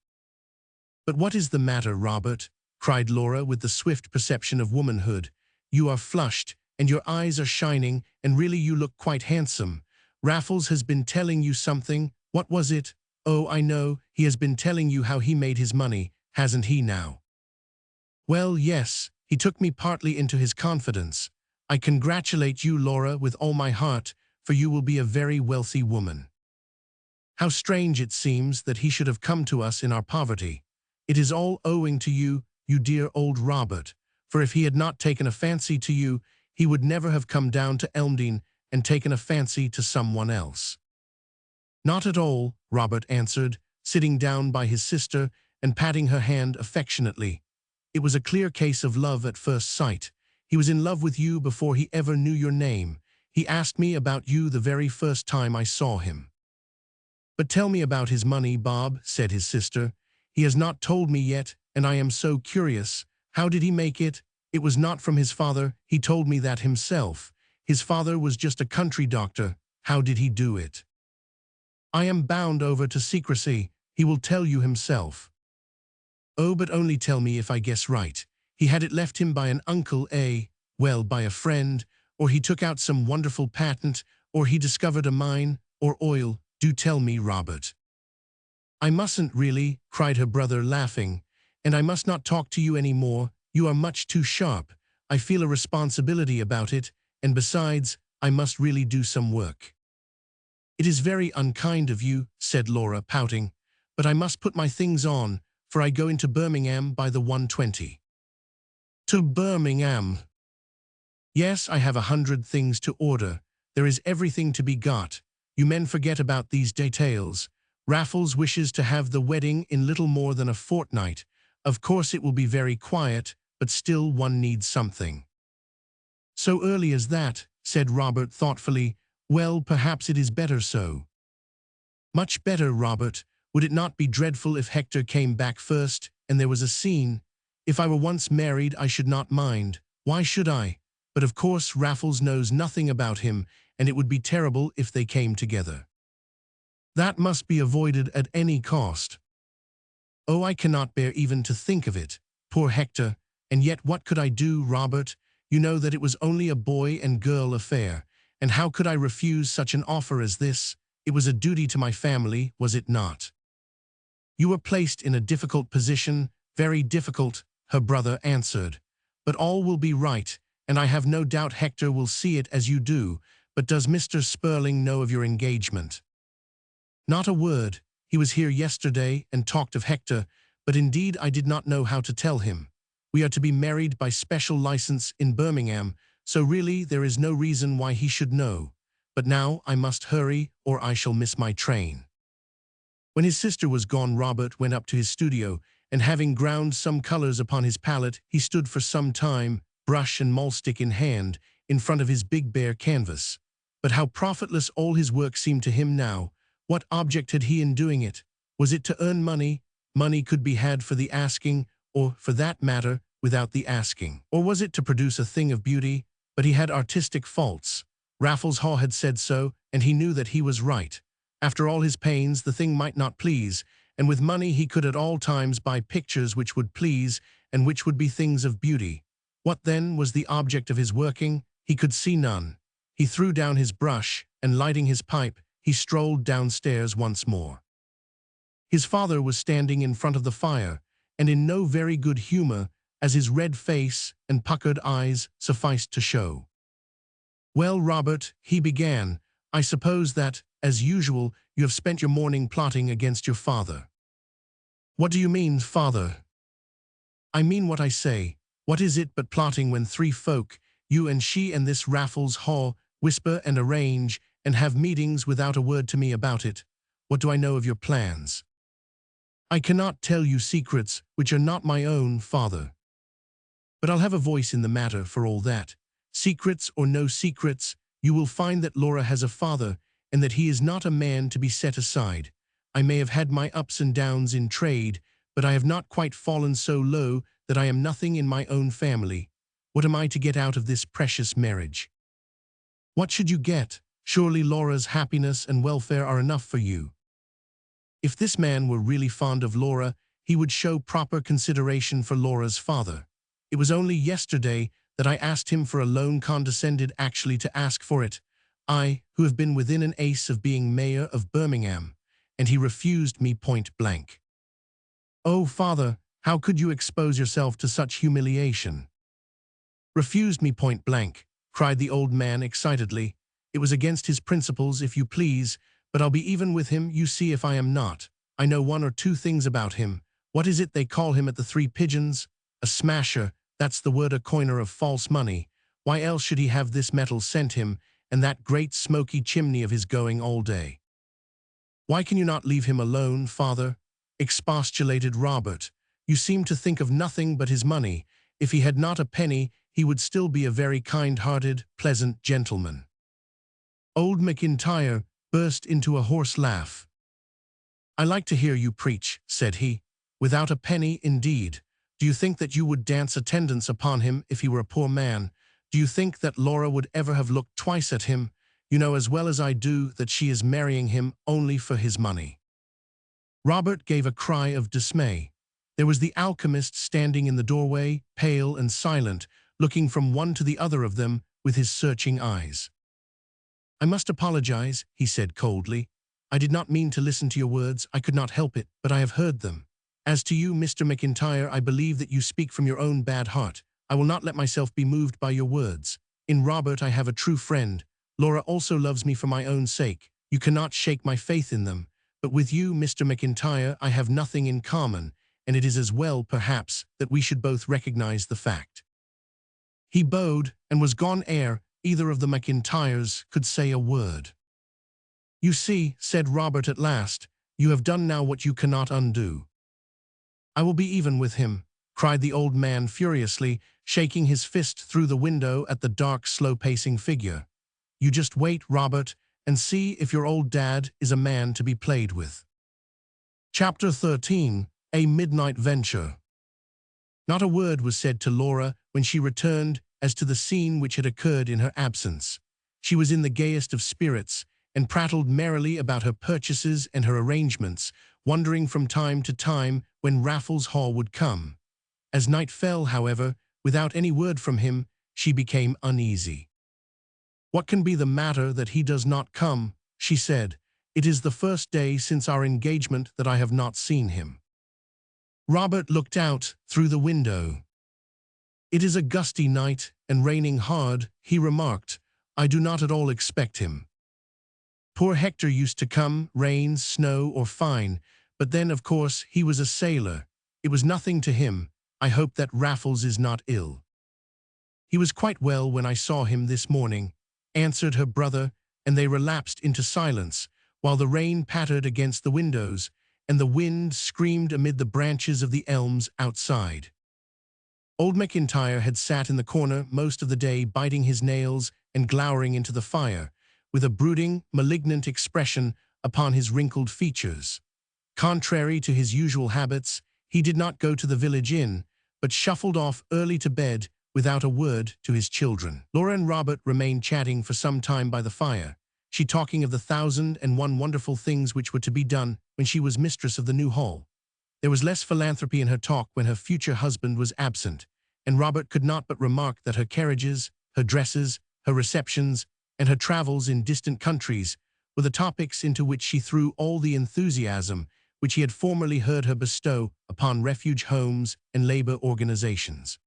"But what is the matter, Robert?" cried Laura with the swift perception of womanhood. "You are flushed, and your eyes are shining, and really you look quite handsome. Raffles has been telling you something. What was it? Oh, I know, he has been telling you how he made his money, hasn't he now?" "Well, yes, he took me partly into his confidence. I congratulate you, Laura, with all my heart, for you will be a very wealthy woman. How strange it seems that he should have come to us in our poverty. It is all owing to you, you dear old Robert, for if he had not taken a fancy to you, he would never have come down to Elmdene and taken a fancy to someone else." "Not at all," Robert answered, sitting down by his sister and patting her hand affectionately. "It was a clear case of love at first sight. He was in love with you before he ever knew your name. He asked me about you the very first time I saw him." "But tell me about his money, Bob," said his sister. "He has not told me yet, and I am so curious. How did he make it? It was not from his father. He told me that himself. His father was just a country doctor. How did he do it?" "I am bound over to secrecy. He will tell you himself." "Oh, but only tell me if I guess right. He had it left him by an uncle, well, by a friend, or he took out some wonderful patent, or he discovered a mine, or oil. Do tell me, Robert." "I mustn't really," cried her brother, laughing. "And I must not talk to you any more. You are much too sharp. I feel a responsibility about it, and besides, I must really do some work." "It is very unkind of you," said Laura, pouting, "but I must put my things on, for I go into Birmingham by the 1:20. "To Birmingham?" "Yes, I have 100 things to order. There is everything to be got. You men forget about these details. Raffles wishes to have the wedding in little more than a fortnight. Of course it will be very quiet, but still one needs something." "So early as that?" said Robert thoughtfully. "Well, perhaps it is better so." "Much better, Robert. Would it not be dreadful if Hector came back first, and there was a scene? If I were once married, I should not mind. Why should I? But of course Raffles knows nothing about him, and it would be terrible if they came together." "That must be avoided at any cost." "Oh, I cannot bear even to think of it. Poor Hector. And yet what could I do, Robert? You know that it was only a boy and girl affair, and how could I refuse such an offer as this? It was a duty to my family, was it not?" "You were placed in a difficult position, very difficult," her brother answered. "But all will be right, and I have no doubt Hector will see it as you do. But does Mr. Spurling know of your engagement?" "Not a word. He was here yesterday and talked of Hector, but indeed I did not know how to tell him. We are to be married by special license in Birmingham, so really there is no reason why he should know. But now I must hurry, or I shall miss my train." When his sister was gone, Robert went up to his studio, and having ground some colors upon his palette, he stood for some time, brush and maulstick in hand, in front of his big bare canvas. But how profitless all his work seemed to him now. What object had he in doing it? Was it to earn money? Money could be had for the asking, or, for that matter, without the asking. Or was it to produce a thing of beauty? But he had artistic faults. Raffles Haw had said so, and he knew that he was right. After all his pains, the thing might not please, and with money he could at all times buy pictures which would please and which would be things of beauty. What then was the object of his working? He could see none. He threw down his brush, and lighting his pipe, he strolled downstairs once more. His father was standing in front of the fire, and in no very good humor, as his red face and puckered eyes sufficed to show. "Well, Robert," he began, "I suppose that, as usual, you have spent your morning plotting against your father." "What do you mean, father?" "I mean what I say. What is it but plotting when three folk, you and she and this Raffles Haw, whisper and arrange, and have meetings without a word to me about it? What do I know of your plans?" "I cannot tell you secrets which are not my own, father. But I'll have a voice in the matter for all that. Secrets or no secrets, you will find that Laura has a father, and that he is not a man to be set aside. I may have had my ups and downs in trade, but I have not quite fallen so low that I am nothing in my own family. What am I to get out of this precious marriage?" "What should you get? Surely Laura's happiness and welfare are enough for you." "If this man were really fond of Laura, he would show proper consideration for Laura's father. It was only yesterday that I asked him for a loan, condescended actually to ask for it, I, who have been within an ace of being mayor of Birmingham, and he refused me point blank." "Oh, father, how could you expose yourself to such humiliation?" "Refused me point blank," cried the old man excitedly. "It was against his principles, if you please, but I'll be even with him, you see if I am not. I know one or two things about him. What is it they call him at the Three Pigeons? A smasher, that's the word, a coiner of false money. Why else should he have this metal sent him, and that great smoky chimney of his going all day?" "Why can you not leave him alone, father?" expostulated Robert. "You seem to think of nothing but his money. If he had not a penny, he would still be a very kind-hearted, pleasant gentleman." Old McIntyre burst into a hoarse laugh. "I like to hear you preach," said he. "Without a penny, indeed. Do you think that you would dance attendance upon him if he were a poor man? Do you think that Laura would ever have looked twice at him? You know as well as I do that she is marrying him only for his money." Robert gave a cry of dismay. There was the alchemist standing in the doorway, pale and silent, looking from one to the other of them with his searching eyes. "I must apologize," he said coldly. "I did not mean to listen to your words. I could not help it, but I have heard them. As to you, Mr. McIntyre, I believe that you speak from your own bad heart. I will not let myself be moved by your words. In Robert I have a true friend. Laura also loves me for my own sake. You cannot shake my faith in them. But with you, Mr. McIntyre, I have nothing in common, and it is as well, perhaps, that we should both recognize the fact." He bowed and was gone ere either of the McIntyres could say a word. "You see," said Robert at last, "you have done now what you cannot undo." "I will be even with him," cried the old man furiously, shaking his fist through the window at the dark, slow-pacing figure. "You just wait, Robert, and see if your old dad is a man to be played with." Chapter 13. A Midnight Venture. Not a word was said to Laura when she returned as to the scene which had occurred in her absence. She was in the gayest of spirits, and prattled merrily about her purchases and her arrangements, wondering from time to time when Raffles Haw would come. As night fell, however, without any word from him, she became uneasy. "What can be the matter that he does not come?" she said. "It is the first day since our engagement that I have not seen him." Robert looked out through the window. "It is a gusty night and raining hard," he remarked. "I do not at all expect him. Poor Hector used to come, rain, snow, or fine, but then, of course, he was a sailor. It was nothing to him. I hope that Raffles is not ill." "He was quite well when I saw him this morning," answered her brother, and they relapsed into silence, while the rain pattered against the windows, and the wind screamed amid the branches of the elms outside. Old McIntyre had sat in the corner most of the day, biting his nails and glowering into the fire, with a brooding, malignant expression upon his wrinkled features. Contrary to his usual habits, he did not go to the village inn, but shuffled off early to bed without a word to his children. Laura and Robert remained chatting for some time by the fire. she talking of the 1,001 wonderful things which were to be done when she was mistress of the new hall. There was less philanthropy in her talk when her future husband was absent, and Robert could not but remark that her carriages, her dresses, her receptions, and her travels in distant countries were the topics into which she threw all the enthusiasm which he had formerly heard her bestow upon refuge homes and labor organizations.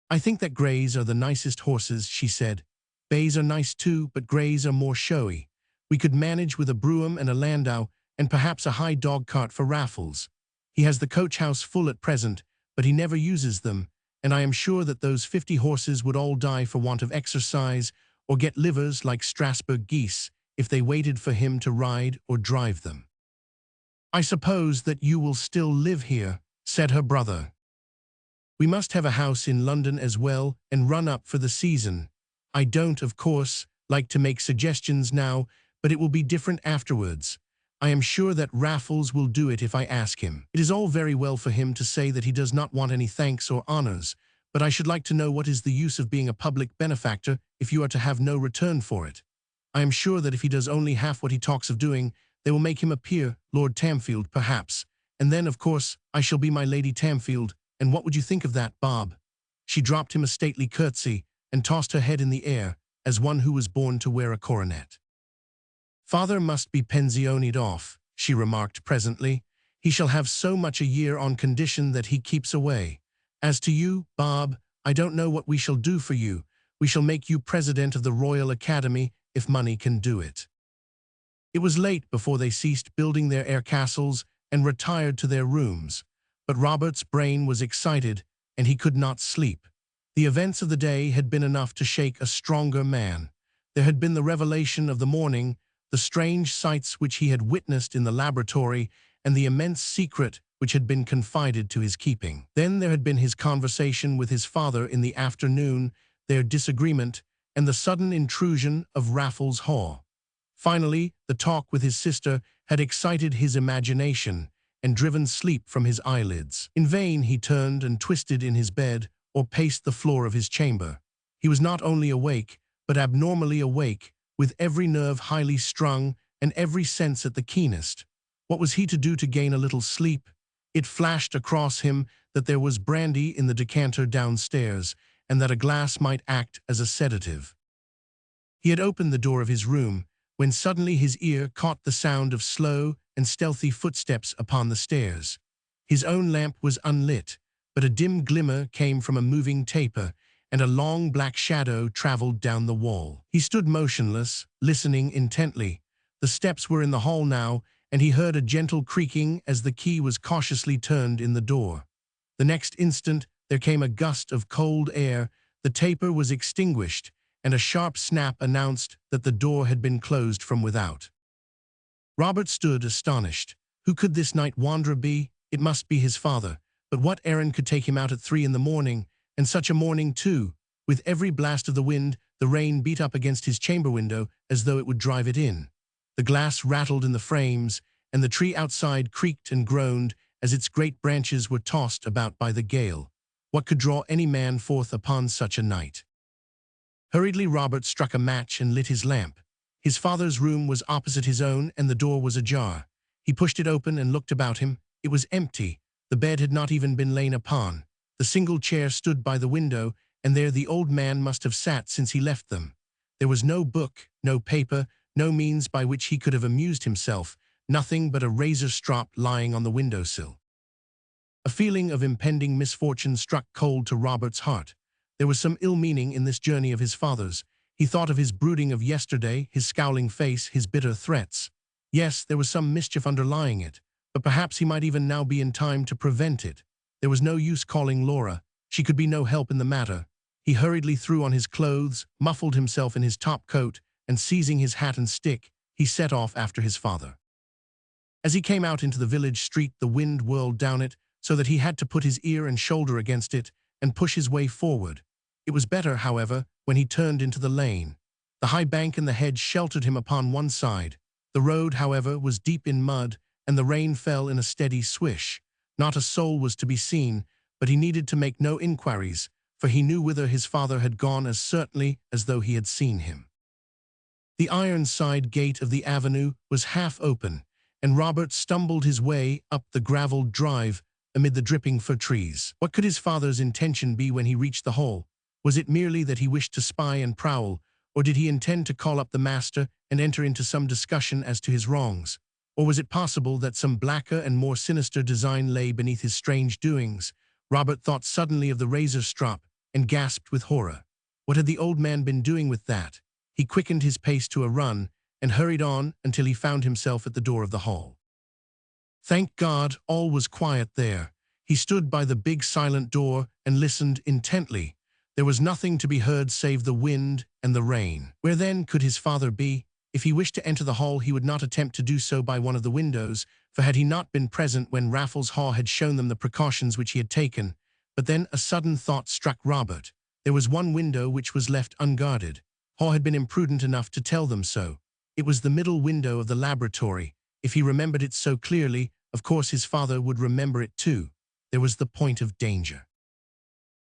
"I think that greys are the nicest horses," she said. "Bays are nice too, but greys are more showy. We could manage with a brougham and a landau, and perhaps a high dog-cart for Raffles. He has the coach-house full at present, but he never uses them, and I am sure that those 50 horses would all die for want of exercise or get livers like Strasbourg geese if they waited for him to ride or drive them." "I suppose that you will still live here," said her brother. "We must have a house in London as well and run up for the season. I don't, of course, like to make suggestions now, but it will be different afterwards. I am sure that Raffles will do it if I ask him. It is all very well for him to say that he does not want any thanks or honors, but I should like to know what is the use of being a public benefactor if you are to have no return for it. I am sure that if he does only half what he talks of doing, they will make him a peer, Lord Tamfield, perhaps, and then, of course, I shall be my Lady Tamfield, and what would you think of that, Bob?" She dropped him a stately curtsy and tossed her head in the air, as one who was born to wear a coronet. "Father must be pensioned off," she remarked presently. "He shall have so much a year on condition that he keeps away. As to you, Bob, I don't know what we shall do for you. We shall make you president of the Royal Academy if money can do it." It was late before they ceased building their air castles and retired to their rooms, but Robert's brain was excited and he could not sleep. The events of the day had been enough to shake a stronger man. There had been the revelation of the morning, the strange sights which he had witnessed in the laboratory, and the immense secret which had been confided to his keeping. Then there had been his conversation with his father in the afternoon, their disagreement, and the sudden intrusion of Raffles Haw. Finally, the talk with his sister had excited his imagination and driven sleep from his eyelids. In vain he turned and twisted in his bed or paced the floor of his chamber. He was not only awake, but abnormally awake, with every nerve highly strung and every sense at the keenest. What was he to do to gain a little sleep? It flashed across him that there was brandy in the decanter downstairs, and that a glass might act as a sedative. He had opened the door of his room, when suddenly his ear caught the sound of slow and stealthy footsteps upon the stairs. His own lamp was unlit, but a dim glimmer came from a moving taper, and a long black shadow traveled down the wall. He stood motionless, listening intently. The steps were in the hall now, and he heard a gentle creaking as the key was cautiously turned in the door. The next instant there came a gust of cold air, the taper was extinguished, and a sharp snap announced that the door had been closed from without. Robert stood astonished. Who could this night wanderer be? It must be his father. But what errand could take him out at 3 in the morning, and such a morning too? With every blast of the wind, the rain beat up against his chamber window as though it would drive it in. The glass rattled in the frames, and the tree outside creaked and groaned as its great branches were tossed about by the gale. What could draw any man forth upon such a night? Hurriedly Robert struck a match and lit his lamp. His father's room was opposite his own, and the door was ajar. He pushed it open and looked about him. It was empty. The bed had not even been lain upon. The single chair stood by the window, and there the old man must have sat since he left them. There was no book, no paper, no means by which he could have amused himself, nothing but a razor strop lying on the windowsill. A feeling of impending misfortune struck cold to Robert's heart. There was some ill meaning in this journey of his father's. He thought of his brooding of yesterday, his scowling face, his bitter threats. Yes, there was some mischief underlying it, but perhaps he might even now be in time to prevent it. There was no use calling Laura. She could be no help in the matter. He hurriedly threw on his clothes, muffled himself in his top coat, and seizing his hat and stick, he set off after his father. As he came out into the village street, the wind whirled down it, so that he had to put his ear and shoulder against it and push his way forward. It was better, however, when he turned into the lane. The high bank and the hedge sheltered him upon one side. The road, however, was deep in mud, and the rain fell in a steady swish. Not a soul was to be seen, but he needed to make no inquiries, for he knew whither his father had gone as certainly as though he had seen him. The iron side gate of the avenue was half open, and Robert stumbled his way up the gravelled drive amid the dripping fir trees. What could his father's intention be when he reached the hall? Was it merely that he wished to spy and prowl, or did he intend to call up the master and enter into some discussion as to his wrongs? Or was it possible that some blacker and more sinister design lay beneath his strange doings? Robert thought suddenly of the razor strop and gasped with horror. What had the old man been doing with that? He quickened his pace to a run and hurried on until he found himself at the door of the hall. Thank God, all was quiet there. He stood by the big silent door and listened intently. There was nothing to be heard save the wind and the rain. Where then could his father be? If he wished to enter the hall, he would not attempt to do so by one of the windows, for had he not been present when Raffles Haw had shown them the precautions which he had taken? But then a sudden thought struck Robert. There was one window which was left unguarded. Haw had been imprudent enough to tell them so. It was the middle window of the laboratory. If he remembered it so clearly, of course his father would remember it too. There was the point of danger.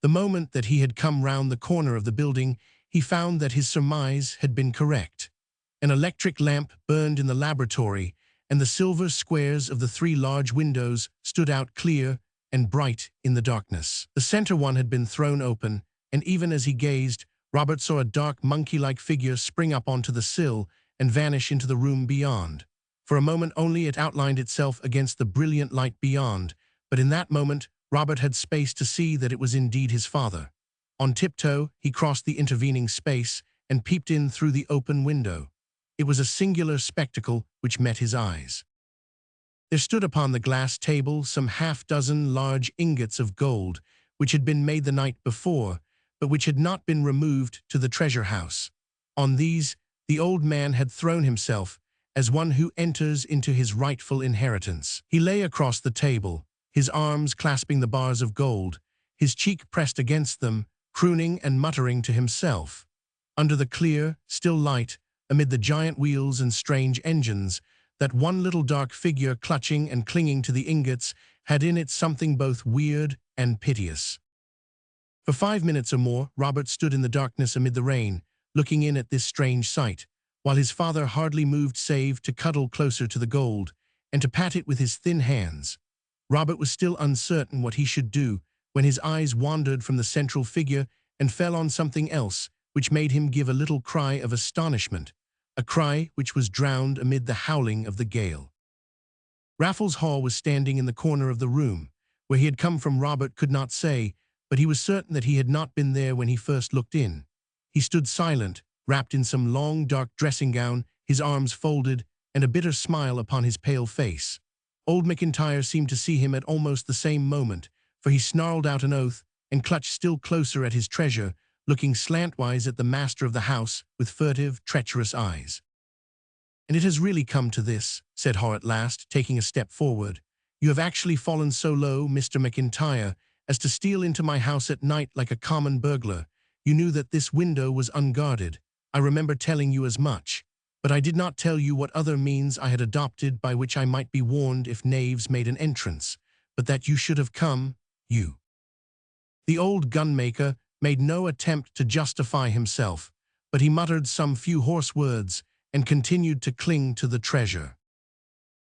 The moment that he had come round the corner of the building, he found that his surmise had been correct. An electric lamp burned in the laboratory, and the silver squares of the three large windows stood out clear and bright in the darkness. The center one had been thrown open, and even as he gazed, Robert saw a dark monkey-like figure spring up onto the sill and vanish into the room beyond. For a moment only it outlined itself against the brilliant light beyond, but in that moment Robert had space to see that it was indeed his father. On tiptoe, he crossed the intervening space and peeped in through the open window. It was a singular spectacle which met his eyes. There stood upon the glass table some half-dozen large ingots of gold, which had been made the night before, but which had not been removed to the treasure house. On these, the old man had thrown himself, as one who enters into his rightful inheritance. He lay across the table, his arms clasping the bars of gold, his cheek pressed against them, crooning and muttering to himself. Under the clear, still light, amid the giant wheels and strange engines, that one little dark figure clutching and clinging to the ingots had in it something both weird and piteous. For 5 minutes or more, Robert stood in the darkness amid the rain, looking in at this strange sight, while his father hardly moved save to cuddle closer to the gold, and to pat it with his thin hands. Robert was still uncertain what he should do, when his eyes wandered from the central figure and fell on something else, which made him give a little cry of astonishment, a cry which was drowned amid the howling of the gale. Raffles Haw was standing in the corner of the room. Where he had come from Robert could not say, but he was certain that he had not been there when he first looked in. He stood silent, wrapped in some long, dark dressing gown, his arms folded, and a bitter smile upon his pale face. Old McIntyre seemed to see him at almost the same moment, for he snarled out an oath and clutched still closer at his treasure, looking slantwise at the master of the house with furtive, treacherous eyes. "And it has really come to this," said Haw at last, taking a step forward. "You have actually fallen so low, Mr. McIntyre, as to steal into my house at night like a common burglar. You knew that this window was unguarded. I remember telling you as much. But I did not tell you what other means I had adopted by which I might be warned if knaves made an entrance, but that you should have come, you." The old gunmaker made no attempt to justify himself, but he muttered some few hoarse words and continued to cling to the treasure.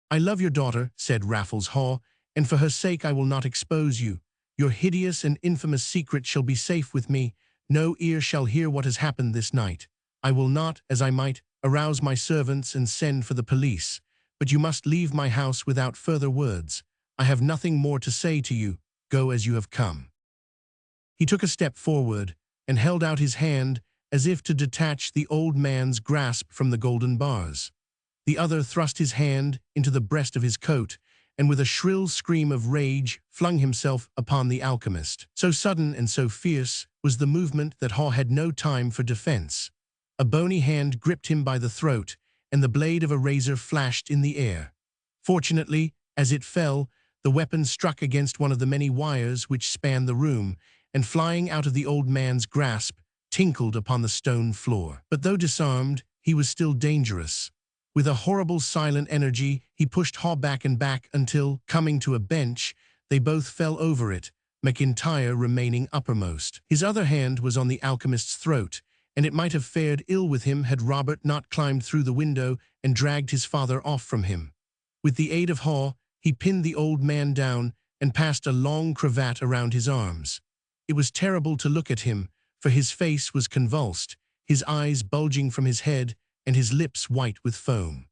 "I love your daughter," said Raffles Haw, "and for her sake I will not expose you. Your hideous and infamous secret shall be safe with me. No ear shall hear what has happened this night. I will not, as I might, arouse my servants and send for the police, but you must leave my house without further words. I have nothing more to say to you. Go as you have come." He took a step forward and held out his hand as if to detach the old man's grasp from the golden bars. The other thrust his hand into the breast of his coat and with a shrill scream of rage flung himself upon the alchemist. So sudden and so fierce was the movement that Haw had no time for defense. A bony hand gripped him by the throat, and the blade of a razor flashed in the air. Fortunately, as it fell, the weapon struck against one of the many wires which spanned the room, and flying out of the old man's grasp, tinkled upon the stone floor. But though disarmed, he was still dangerous. With a horrible silent energy, he pushed Haw back and back until, coming to a bench, they both fell over it, McIntyre remaining uppermost. His other hand was on the alchemist's throat, and it might have fared ill with him had Robert not climbed through the window and dragged his father off from him. With the aid of Haw, he pinned the old man down and passed a long cravat around his arms. It was terrible to look at him, for his face was convulsed, his eyes bulging from his head and his lips white with foam.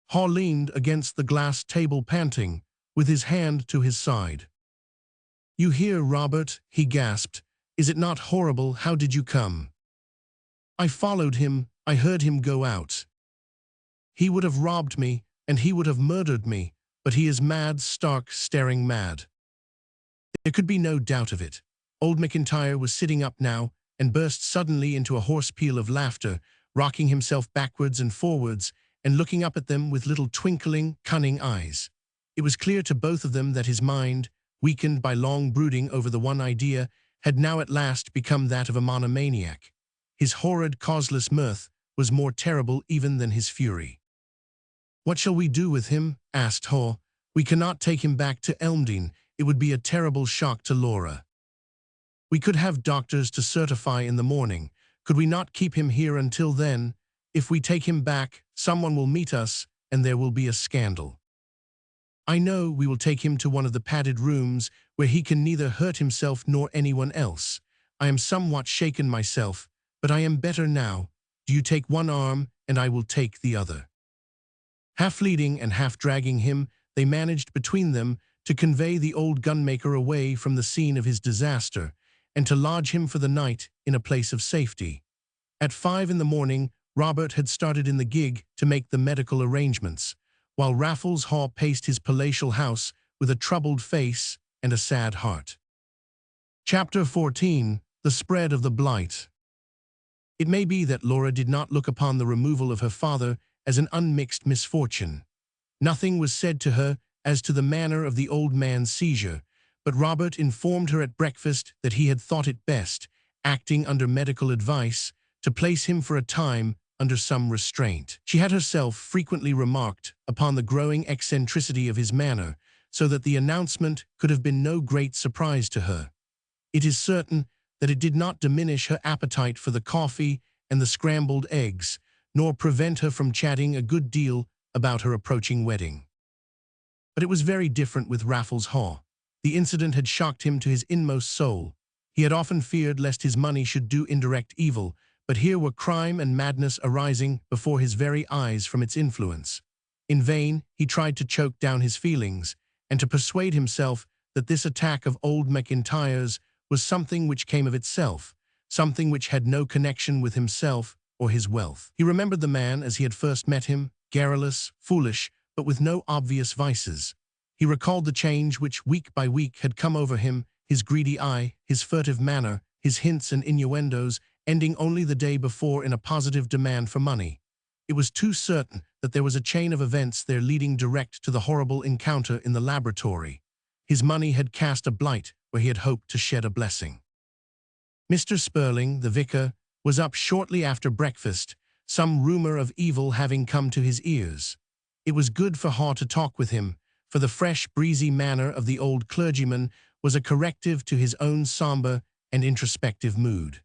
Haw leaned against the glass table panting, with his hand to his side. "You here, Robert?" he gasped. "Is it not horrible? How did you come?" "I followed him. I heard him go out. He would have robbed me, and he would have murdered me, but he is mad, stark, staring mad." There could be no doubt of it. Old McIntyre was sitting up now and burst suddenly into a hoarse peal of laughter, rocking himself backwards and forwards and looking up at them with little twinkling, cunning eyes. It was clear to both of them that his mind, weakened by long brooding over the one idea, had now at last become that of a monomaniac. His horrid, causeless mirth was more terrible even than his fury. "What shall we do with him?" asked Haw. "We cannot take him back to Elmdene. It would be a terrible shock to Laura. We could have doctors to certify in the morning. Could we not keep him here until then? If we take him back, someone will meet us, and there will be a scandal. I know we will take him to one of the padded rooms where he can neither hurt himself nor anyone else. I am somewhat shaken myself, but I am better now. Do you take one arm, and I will take the other." Half leading and half dragging him, they managed between them to convey the old gunmaker away from the scene of his disaster, and to lodge him for the night in a place of safety. At 5 in the morning, Robert had started in the gig to make the medical arrangements, while Raffles Haw paced his palatial house with a troubled face and a sad heart. Chapter 14. The Spread of the Blight. It may be that Laura did not look upon the removal of her father as an unmixed misfortune. Nothing was said to her as to the manner of the old man's seizure, but Robert informed her at breakfast that he had thought it best, acting under medical advice, to place him for a time under some restraint. She had herself frequently remarked upon the growing eccentricity of his manner, so that the announcement could have been no great surprise to her. It is certain that it did not diminish her appetite for the coffee and the scrambled eggs, nor prevent her from chatting a good deal about her approaching wedding. But it was very different with Raffles Haw. The incident had shocked him to his inmost soul. He had often feared lest his money should do indirect evil, but here were crime and madness arising before his very eyes from its influence. In vain he tried to choke down his feelings, and to persuade himself that this attack of old McIntyre's was something which came of itself, something which had no connection with himself or his wealth. He remembered the man as he had first met him, garrulous, foolish, but with no obvious vices. He recalled the change which week by week had come over him, his greedy eye, his furtive manner, his hints and innuendos, ending only the day before in a positive demand for money. It was too certain that there was a chain of events there leading direct to the horrible encounter in the laboratory. His money had cast a blight where he had hoped to shed a blessing. Mr. Spurling, the vicar, was up shortly after breakfast, some rumor of evil having come to his ears. It was good for Haw to talk with him, for the fresh, breezy manner of the old clergyman was a corrective to his own sombre and introspective mood.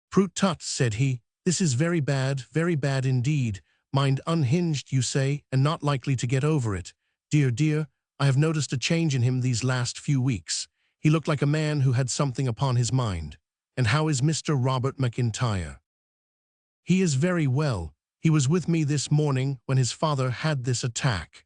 "Prut tut," said he, "this is very bad indeed. Mind unhinged, you say, and not likely to get over it. Dear, I have noticed a change in him these last few weeks. He looked like a man who had something upon his mind. And how is Mr. Robert McIntyre?" "He is very well. He was with me this morning when his father had this attack."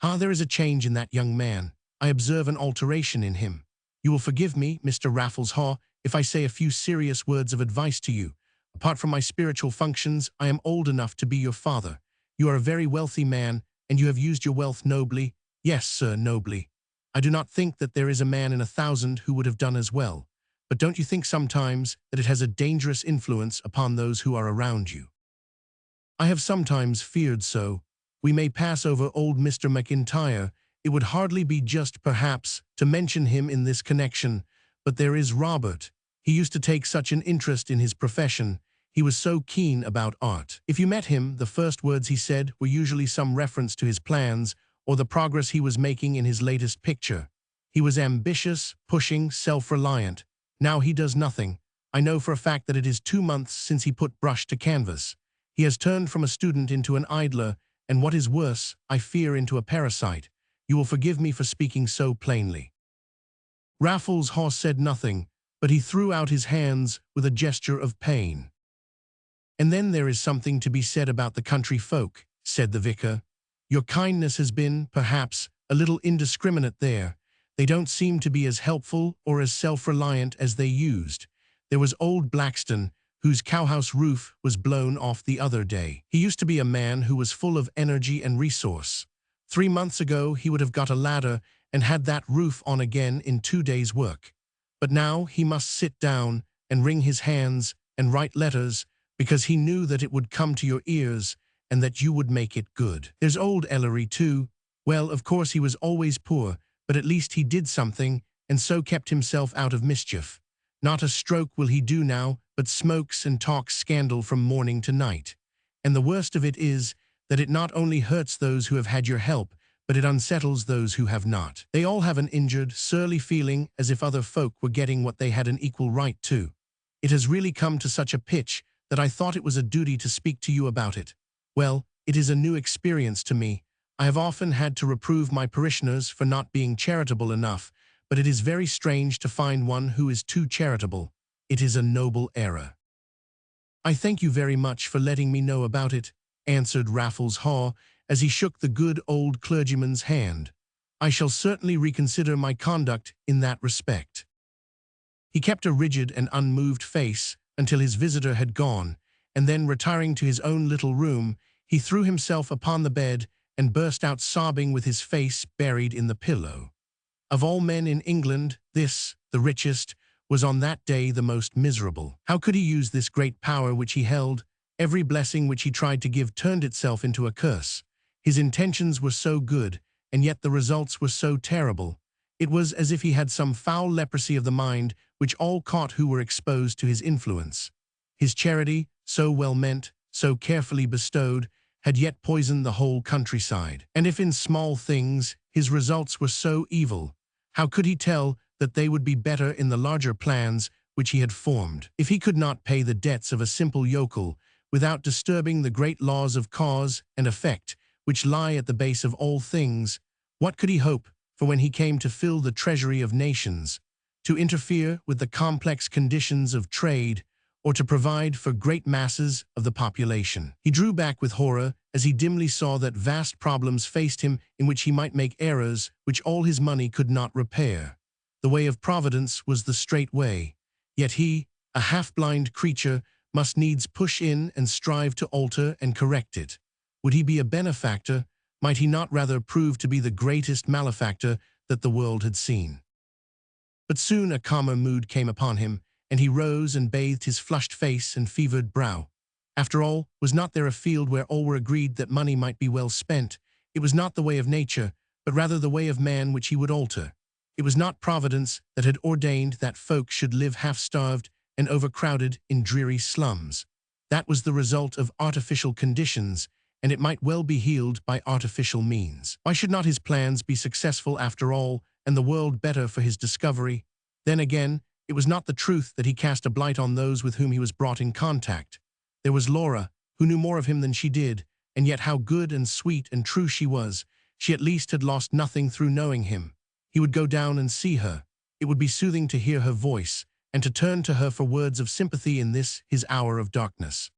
"Ah, there is a change in that young man. I observe an alteration in him. You will forgive me, Mr. Raffles Haw, if I say a few serious words of advice to you. Apart from my spiritual functions, I am old enough to be your father. You are a very wealthy man, and you have used your wealth nobly. Yes, sir, nobly. I do not think that there is a man in 1,000 who would have done as well. But don't you think sometimes that it has a dangerous influence upon those who are around you?" "I have sometimes feared so. We may pass over old Mr. McIntyre. It would hardly be just, perhaps, to mention him in this connection. But there is Robert. He used to take such an interest in his profession. He was so keen about art. If you met him, the first words he said were usually some reference to his plans or the progress he was making in his latest picture. He was ambitious, pushing, self-reliant. Now he does nothing. I know for a fact that it is 2 months since he put brush to canvas. He has turned from a student into an idler, and what is worse, I fear into a parasite. You will forgive me for speaking so plainly." Raffles Haw said nothing, but he threw out his hands with a gesture of pain. "And then there is something to be said about the country folk," said the vicar. "Your kindness has been, perhaps, a little indiscriminate there. They don't seem to be as helpful or as self-reliant as they used. There was old Blackstone, whose cowhouse roof was blown off the other day. He used to be a man who was full of energy and resource. 3 months ago he would have got a ladder and had that roof on again in 2 days' work. But now he must sit down and wring his hands and write letters because he knew that it would come to your ears and that you would make it good. There's old Ellery too. Well, of course he was always poor, but at least he did something and so kept himself out of mischief. Not a stroke will he do now, but smokes and talks scandal from morning to night. And the worst of it is that it not only hurts those who have had your help, but it unsettles those who have not. They all have an injured, surly feeling as if other folk were getting what they had an equal right to. It has really come to such a pitch that I thought it was a duty to speak to you about it. Well, it is a new experience to me. I have often had to reprove my parishioners for not being charitable enough, but it is very strange to find one who is too charitable. It is a noble error." "I thank you very much for letting me know about it," answered Raffles Haw as he shook the good old clergyman's hand. "I shall certainly reconsider my conduct in that respect." He kept a rigid and unmoved face until his visitor had gone, and then retiring to his own little room, he threw himself upon the bed and burst out sobbing with his face buried in the pillow. Of all men in England, this, the richest, was on that day the most miserable. How could he use this great power which he held? Every blessing which he tried to give turned itself into a curse. His intentions were so good, and yet the results were so terrible. It was as if he had some foul leprosy of the mind which all caught who were exposed to his influence. His charity, so well meant, so carefully bestowed, had yet poisoned the whole countryside. And if in small things his results were so evil, how could he tell that they would be better in the larger plans which he had formed? If he could not pay the debts of a simple yokel without disturbing the great laws of cause and effect which lie at the base of all things, what could he hope for when he came to fill the treasury of nations, to interfere with the complex conditions of trade, or to provide for great masses of the population? He drew back with horror as he dimly saw that vast problems faced him in which he might make errors which all his money could not repair. The way of Providence was the straight way, yet he, a half-blind creature, must needs push in and strive to alter and correct it. Would he be a benefactor? Might he not rather prove to be the greatest malefactor that the world had seen? But soon a calmer mood came upon him, and he rose and bathed his flushed face and fevered brow. After all, was not there a field where all were agreed that money might be well spent? It was not the way of nature, but rather the way of man which he would alter. It was not Providence that had ordained that folk should live half-starved and overcrowded in dreary slums. That was the result of artificial conditions, and it might well be healed by artificial means. Why should not his plans be successful after all, and the world better for his discovery? Then again, it was not the truth that he cast a blight on those with whom he was brought in contact. There was Laura, who knew more of him than she did, and yet how good and sweet and true she was. She at least had lost nothing through knowing him. He would go down and see her. It would be soothing to hear her voice, and to turn to her for words of sympathy in this, his hour of darkness.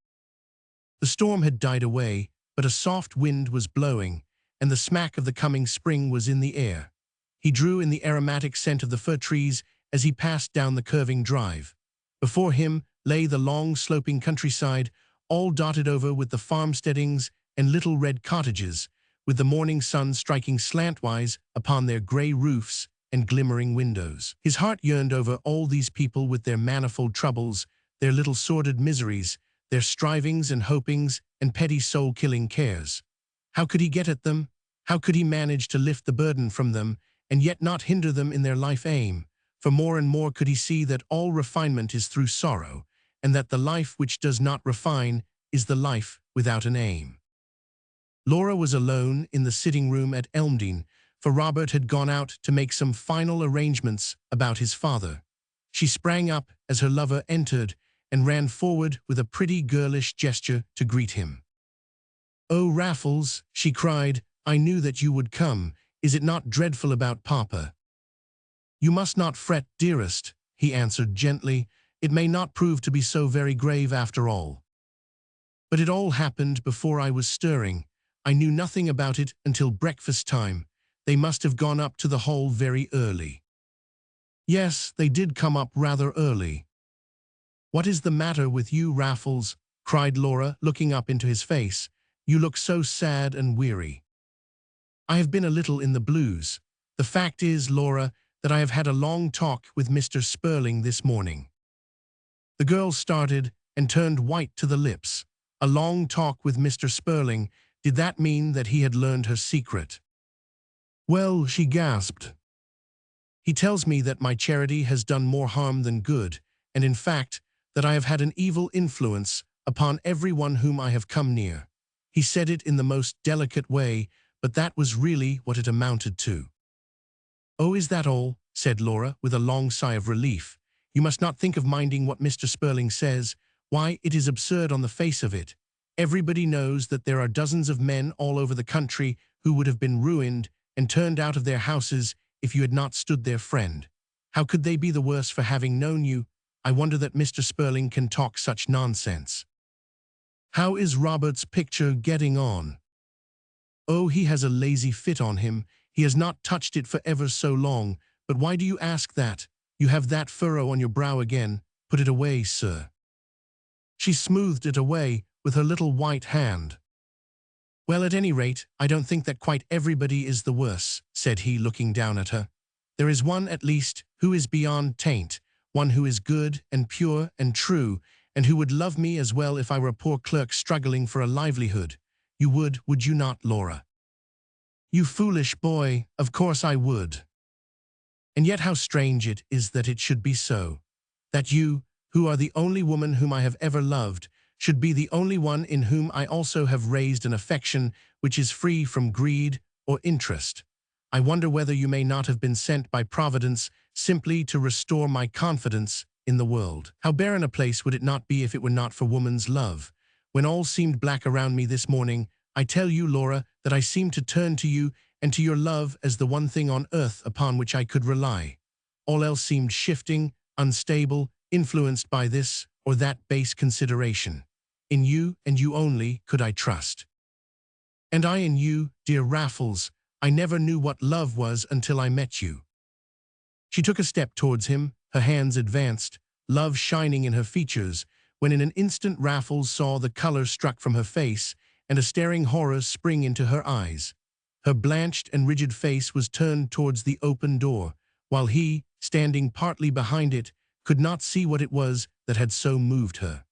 The storm had died away, but a soft wind was blowing, and the smack of the coming spring was in the air. He drew in the aromatic scent of the fir trees as he passed down the curving drive. Before him lay the long sloping countryside, all dotted over with the farmsteadings and little red cottages, with the morning sun striking slantwise upon their grey roofs and glimmering windows. His heart yearned over all these people with their manifold troubles, their little sordid miseries, their strivings and hopings and petty soul-killing cares. How could he get at them? How could he manage to lift the burden from them and yet not hinder them in their life aim? For more and more could he see that all refinement is through sorrow, and that the life which does not refine is the life without an aim. Laura was alone in the sitting-room at Elmdene, for Robert had gone out to make some final arrangements about his father. She sprang up as her lover entered and ran forward with a pretty girlish gesture to greet him. "Oh, Raffles," she cried, "I knew that you would come. Is it not dreadful about Papa?" "You must not fret, dearest," he answered gently. "It may not prove to be so very grave after all. But it all happened before I was stirring. I knew nothing about it until breakfast time. They must have gone up to the Hall very early." "Yes, they did come up rather early." "What is the matter with you, Raffles?" cried Laura, looking up into his face. "You look so sad and weary." "I have been a little in the blues. The fact is, Laura, that I have had a long talk with Mr. Spurling this morning." The girl started and turned white to the lips. A long talk with Mr. Spurling. Did that mean that he had learned her secret? "Well," she gasped, "he tells me that my charity has done more harm than good, and in fact, that I have had an evil influence upon everyone whom I have come near. He said it in the most delicate way, but that was really what it amounted to." "Oh, is that all?" said Laura, with a long sigh of relief. "You must not think of minding what Mr. Spurling says. Why, it is absurd on the face of it. Everybody knows that there are dozens of men all over the country who would have been ruined and turned out of their houses if you had not stood their friend. How could they be the worse for having known you? I wonder that Mr. Spurling can talk such nonsense." "How is Robert's picture getting on?" "Oh, he has a lazy fit on him. He has not touched it for ever so long. But why do you ask that? You have that furrow on your brow again. Put it away, sir." She smoothed it away with her little white hand. "Well, at any rate, I don't think that quite everybody is the worse," said he, looking down at her. "There is one, at least, who is beyond taint, one who is good and pure and true, and who would love me as well if I were a poor clerk struggling for a livelihood. You would you not, Laura?" "You foolish boy, of course I would. And yet how strange it is that it should be so. That you, who are the only woman whom I have ever loved, should be the only one in whom I also have raised an affection which is free from greed or interest. I wonder whether you may not have been sent by Providence simply to restore my confidence in the world. How barren a place would it not be if it were not for woman's love? When all seemed black around me this morning, I tell you, Laura, that I seemed to turn to you and to your love as the one thing on earth upon which I could rely. All else seemed shifting, unstable, influenced by this or that base consideration. In you, and you only, could I trust. And I in you, dear Raffles, I never knew what love was until I met you." She took a step towards him, her hands advanced, love shining in her features, when in an instant Raffles saw the color struck from her face and a staring horror spring into her eyes. Her blanched and rigid face was turned towards the open door, while he, standing partly behind it, could not see what it was that had so moved her.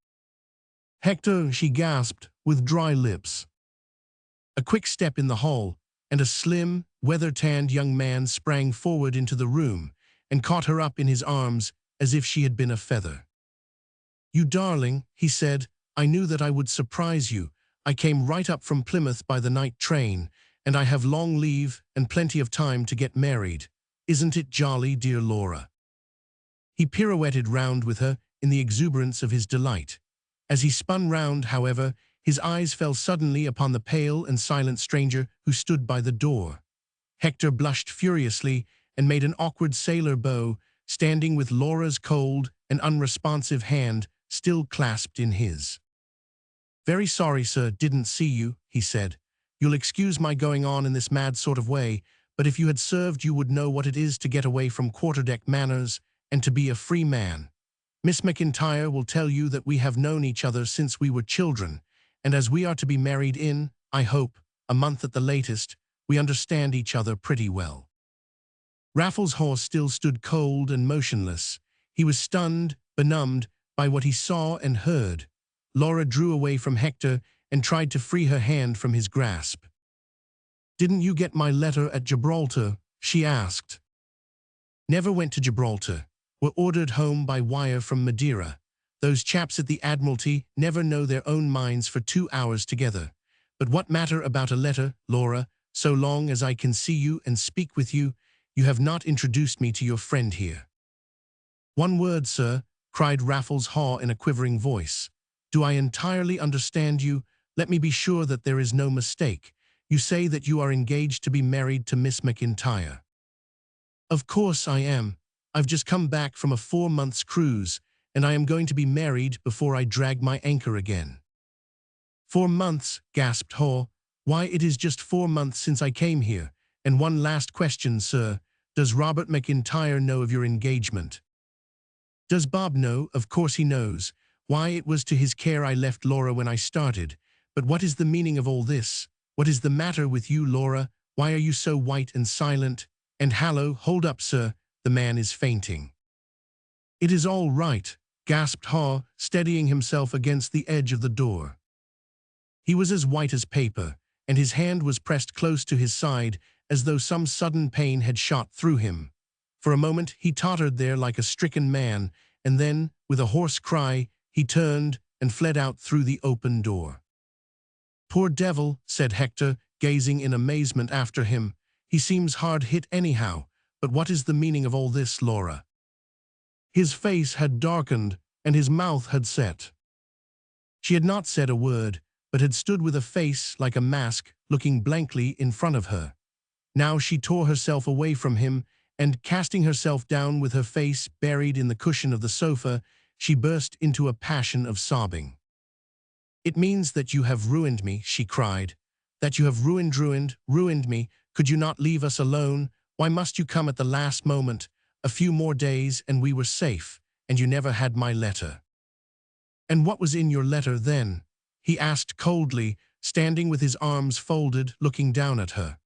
"Hector," she gasped, with dry lips. A quick step in the hall, and a slim, weather-tanned young man sprang forward into the room and caught her up in his arms as if she had been a feather. "You darling," he said, "I knew that I would surprise you. I came right up from Plymouth by the night train, and I have long leave and plenty of time to get married. Isn't it jolly, dear Laura?" He pirouetted round with her in the exuberance of his delight. As he spun round, however, his eyes fell suddenly upon the pale and silent stranger who stood by the door. Hector blushed furiously and made an awkward sailor bow, standing with Laura's cold and unresponsive hand still clasped in his. "Very sorry, sir, didn't see you," he said. "You'll excuse my going on in this mad sort of way, but if you had served you would know what it is to get away from quarterdeck manners and to be a free man. Miss McIntyre will tell you that we have known each other since we were children, and as we are to be married in, I hope, a month at the latest, we understand each other pretty well." Raffles Haw still stood cold and motionless. He was stunned, benumbed by what he saw and heard. Laura drew away from Hector and tried to free her hand from his grasp. "Didn't you get my letter at Gibraltar?" she asked. "Never went to Gibraltar. Were ordered home by wire from Madeira. Those chaps at the Admiralty never know their own minds for 2 hours together. But what matter about a letter, Laura, so long as I can see you and speak with you? You have not introduced me to your friend here." "One word, sir," cried Raffles Haw in a quivering voice. "Do I entirely understand you? Let me be sure that there is no mistake. You say that you are engaged to be married to Miss McIntyre." "Of course I am. I've just come back from a 4 months cruise, and I am going to be married before I drag my anchor again." "4 months," gasped Haw. "Why, it is just 4 months since I came here. And one last question, sir. Does Robert McIntyre know of your engagement?" "Does Bob know? Of course he knows. Why, it was to his care I left Laura when I started. But what is the meaning of all this? What is the matter with you, Laura? Why are you so white and silent? And hallo, hold up, sir. The man is fainting." "It is all right," gasped Haw, steadying himself against the edge of the door. He was as white as paper, and his hand was pressed close to his side as though some sudden pain had shot through him. For a moment he tottered there like a stricken man, and then, with a hoarse cry, he turned and fled out through the open door. "Poor devil," said Hector, gazing in amazement after him. "He seems hard hit anyhow. But what is the meaning of all this, Laura?" His face had darkened, and his mouth had set. She had not said a word, but had stood with a face like a mask, looking blankly in front of her. Now she tore herself away from him, and, casting herself down with her face buried in the cushion of the sofa, she burst into a passion of sobbing. "It means that you have ruined me," she cried. "That you have ruined me. Could you not leave us alone? Why must you come at the last moment? A few more days and we were safe, and you never had my letter." "And what was in your letter then?" he asked coldly, standing with his arms folded, looking down at her.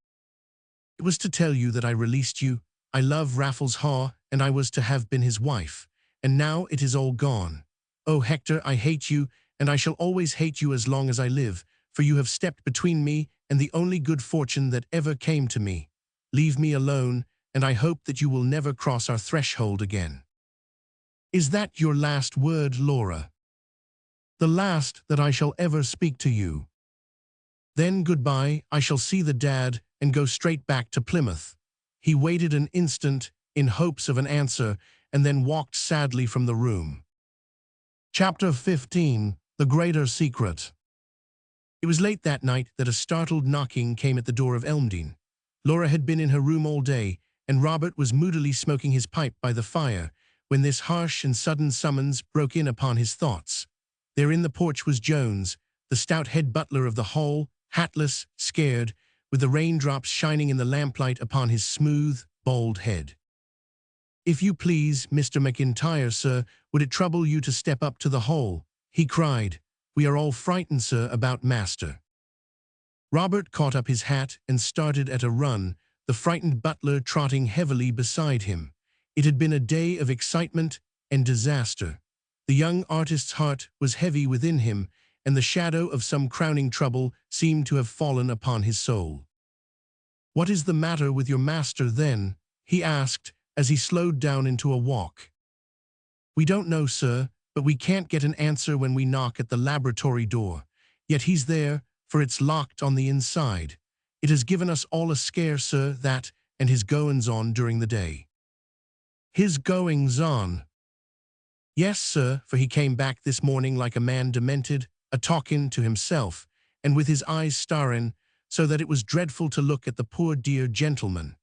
"It was to tell you that I released you. I love Raffles Haw, and I was to have been his wife. And now it is all gone. Oh, Hector, I hate you, and I shall always hate you as long as I live, for you have stepped between me and the only good fortune that ever came to me. Leave me alone, and I hope that you will never cross our threshold again." "Is that your last word, Laura?" "The last that I shall ever speak to you." "Then goodbye. I shall see the dad and go straight back to Plymouth." He waited an instant in hopes of an answer and then walked sadly from the room. Chapter 15. The Greater Secret. It was late that night that a startled knocking came at the door of Elmdene. Laura had been in her room all day, and Robert was moodily smoking his pipe by the fire, when this harsh and sudden summons broke in upon his thoughts. There in the porch was Jones, the stout head butler of the Hall, hatless, scared, with the raindrops shining in the lamplight upon his smooth, bald head. "If you please, Mr. McIntyre, sir, would it trouble you to step up to the hall?" he cried. "We are all frightened, sir, about master." Robert caught up his hat and started at a run, the frightened butler trotting heavily beside him. It had been a day of excitement and disaster. The young artist's heart was heavy within him, and the shadow of some crowning trouble seemed to have fallen upon his soul. "What is the matter with your master, then?" he asked, as he slowed down into a walk. "We don't know, sir, but we can't get an answer when we knock at the laboratory door. Yet he's there, for it's locked on the inside. It has given us all a scare, sir, that, and his goings-on during the day." "His goings-on?" "Yes, sir, for he came back this morning like a man demented, a-talkin' to himself, and with his eyes starrin', so that it was dreadful to look at the poor dear gentleman.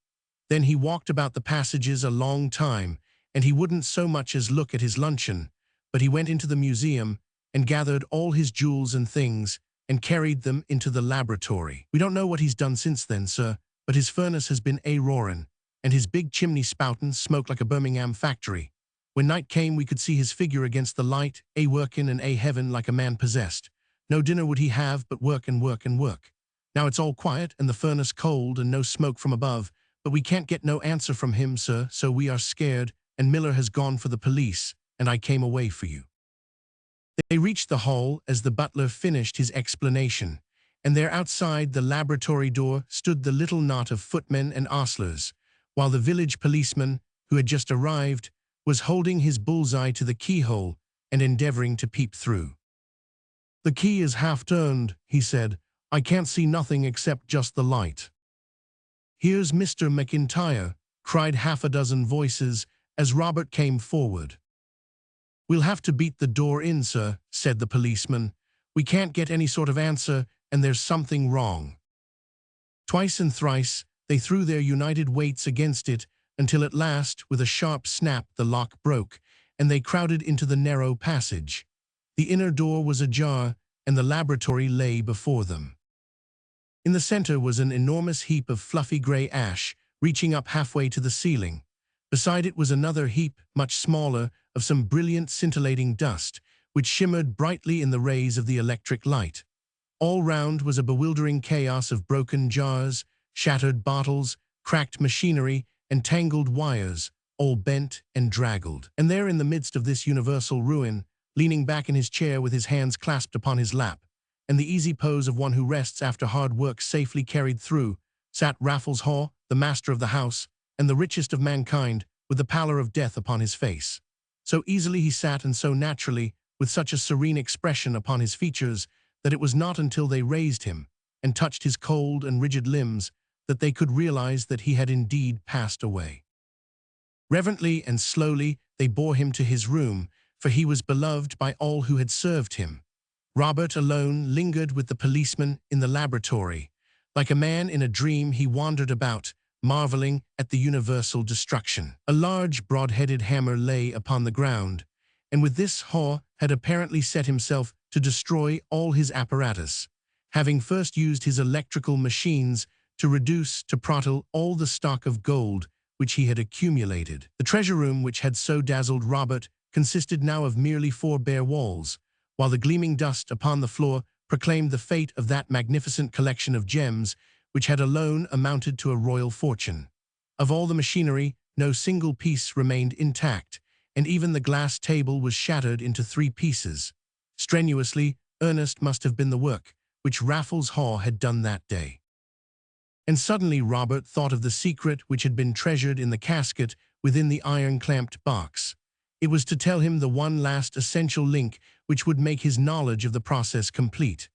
Then he walked about the passages a long time, and he wouldn't so much as look at his luncheon, but he went into the museum and gathered all his jewels and things and carried them into the laboratory. We don't know what he's done since then, sir, but his furnace has been a-roarin', and his big chimney spoutin' smoke like a Birmingham factory. When night came we could see his figure against the light, a-workin' and a-heaven like a man possessed. No dinner would he have, but work and work and work. Now it's all quiet and the furnace cold and no smoke from above, but we can't get no answer from him, sir, so we are scared, and Miller has gone for the police, and I came away for you." They reached the hall as the butler finished his explanation, and there outside the laboratory door stood the little knot of footmen and ostlers, while the village policeman, who had just arrived, was holding his bullseye to the keyhole and endeavoring to peep through. "The key is half-turned," he said. "I can't see nothing except just the light." "Here's Mr. McIntyre," cried half a dozen voices as Robert came forward. "We'll have to beat the door in, sir," said the policeman. "We can't get any sort of answer, and there's something wrong." Twice and thrice they threw their united weights against it, until at last, with a sharp snap, the lock broke, and they crowded into the narrow passage. The inner door was ajar, and the laboratory lay before them. In the center was an enormous heap of fluffy gray ash, reaching up halfway to the ceiling. Beside it was another heap, much smaller, of some brilliant scintillating dust, which shimmered brightly in the rays of the electric light. All round was a bewildering chaos of broken jars, shattered bottles, cracked machinery, and tangled wires, all bent and draggled. And there in the midst of this universal ruin, leaning back in his chair with his hands clasped upon his lap, and the easy pose of one who rests after hard work safely carried through, sat Raffles Haw, the master of the house, and the richest of mankind, with the pallor of death upon his face. So easily he sat, and so naturally, with such a serene expression upon his features, that it was not until they raised him, and touched his cold and rigid limbs, that they could realize that he had indeed passed away. Reverently and slowly they bore him to his room, for he was beloved by all who had served him. Robert alone lingered with the policeman in the laboratory. Like a man in a dream he wandered about, marveling at the universal destruction. A large broad-headed hammer lay upon the ground, and with this Haw had apparently set himself to destroy all his apparatus, having first used his electrical machines to reduce to prottle all the stock of gold which he had accumulated. The treasure room which had so dazzled Robert consisted now of merely 4 bare walls, while the gleaming dust upon the floor proclaimed the fate of that magnificent collection of gems which had alone amounted to a royal fortune. Of all the machinery, no single piece remained intact, and even the glass table was shattered into 3 pieces. Strenuously earnest must have been the work which Raffles Haw had done that day. And suddenly Robert thought of the secret which had been treasured in the casket within the iron-clamped box. It was to tell him the one last essential link which would make his knowledge of the process complete.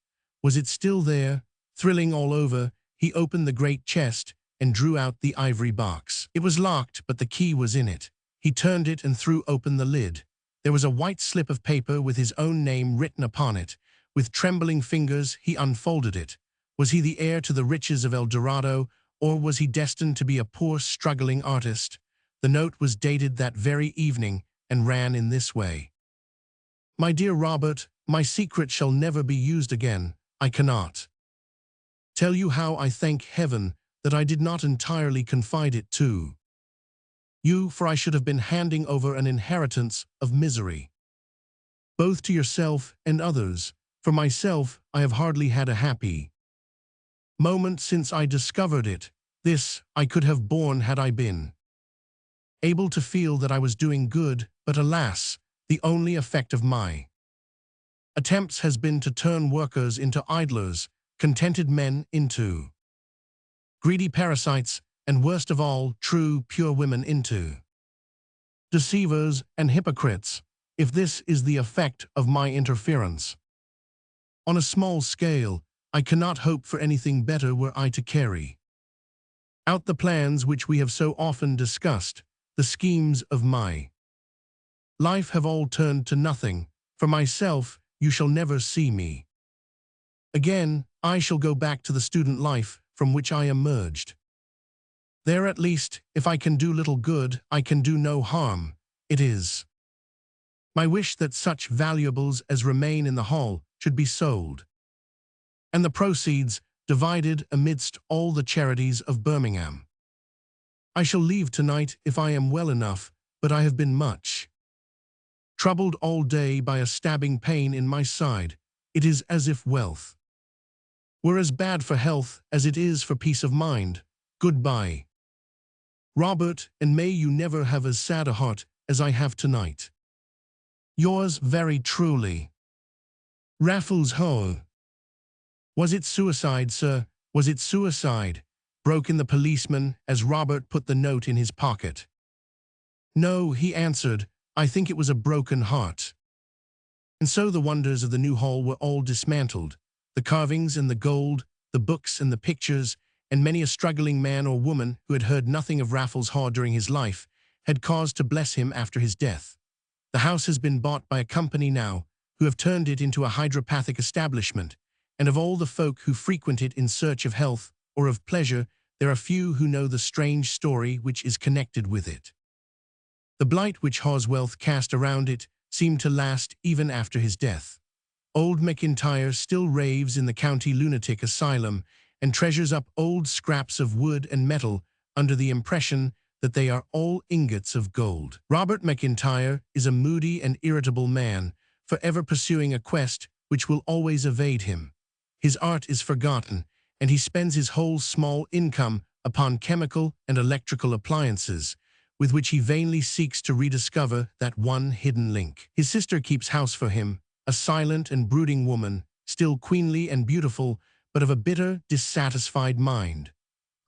Was it still there? Thrilling all over, he opened the great chest and drew out the ivory box. It was locked, but the key was in it. He turned it and threw open the lid. There was a white slip of paper with his own name written upon it. With trembling fingers he unfolded it. Was he the heir to the riches of El Dorado, or was he destined to be a poor, struggling artist? The note was dated that very evening and ran in this way: "My dear Robert, my secret shall never be used again. I cannot tell you how I thank heaven that I did not entirely confide it to you, for I should have been handing over an inheritance of misery, both to yourself and others. For myself, I have hardly had a happy moment since I discovered it. This I could have borne had I been able to feel that I was doing good, but alas, the only effect of my attempts has been to turn workers into idlers, contented men into greedy parasites, and worst of all, true, pure women into deceivers and hypocrites. If this is the effect of my interference on a small scale, I cannot hope for anything better were I to carry out the plans which we have so often discussed. The schemes of my life have all turned to nothing. For myself, you shall never see me again. I shall go back to the student life from which I emerged. There, at least, if I can do little good, I can do no harm. It is my wish that such valuables as remain in the hall should be sold, and the proceeds divided amidst all the charities of Birmingham. I shall leave tonight if I am well enough, but I have been much troubled all day by a stabbing pain in my side. It is as if wealth were as bad for health as it is for peace of mind. Goodbye, Robert, and may you never have as sad a heart as I have tonight. Yours very truly, Raffles Haw." "Was it suicide, sir? Was it suicide?" broke in the policeman as Robert put the note in his pocket. "No," he answered, "I think it was a broken heart." And so the wonders of the new hall were all dismantled. The carvings and the gold, the books and the pictures, and many a struggling man or woman who had heard nothing of Raffles Haw during his life had cause to bless him after his death. The house has been bought by a company now, who have turned it into a hydropathic establishment, and of all the folk who frequent it in search of health or of pleasure, there are few who know the strange story which is connected with it. The blight which Haw's wealth cast around it seemed to last even after his death. Old McIntyre still raves in the county lunatic asylum and treasures up old scraps of wood and metal under the impression that they are all ingots of gold. Robert McIntyre is a moody and irritable man, forever pursuing a quest which will always evade him. His art is forgotten, and he spends his whole small income upon chemical and electrical appliances, with which he vainly seeks to rediscover that one hidden link. His sister keeps house for him, a silent and brooding woman, still queenly and beautiful, but of a bitter, dissatisfied mind.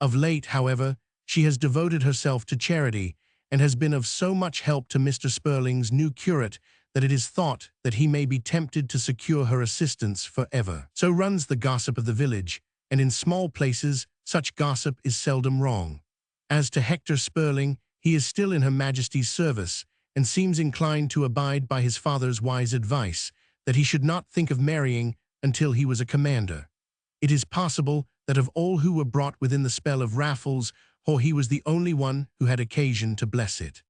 Of late, however, she has devoted herself to charity and has been of so much help to Mr. Spurling's new curate that it is thought that he may be tempted to secure her assistance forever. So runs the gossip of the village, and in small places such gossip is seldom wrong. As to Hector Spurling, he is still in Her Majesty's service, and seems inclined to abide by his father's wise advice, that he should not think of marrying until he was a commander. It is possible that of all who were brought within the spell of Raffles Haw, he was the only one who had occasion to bless it.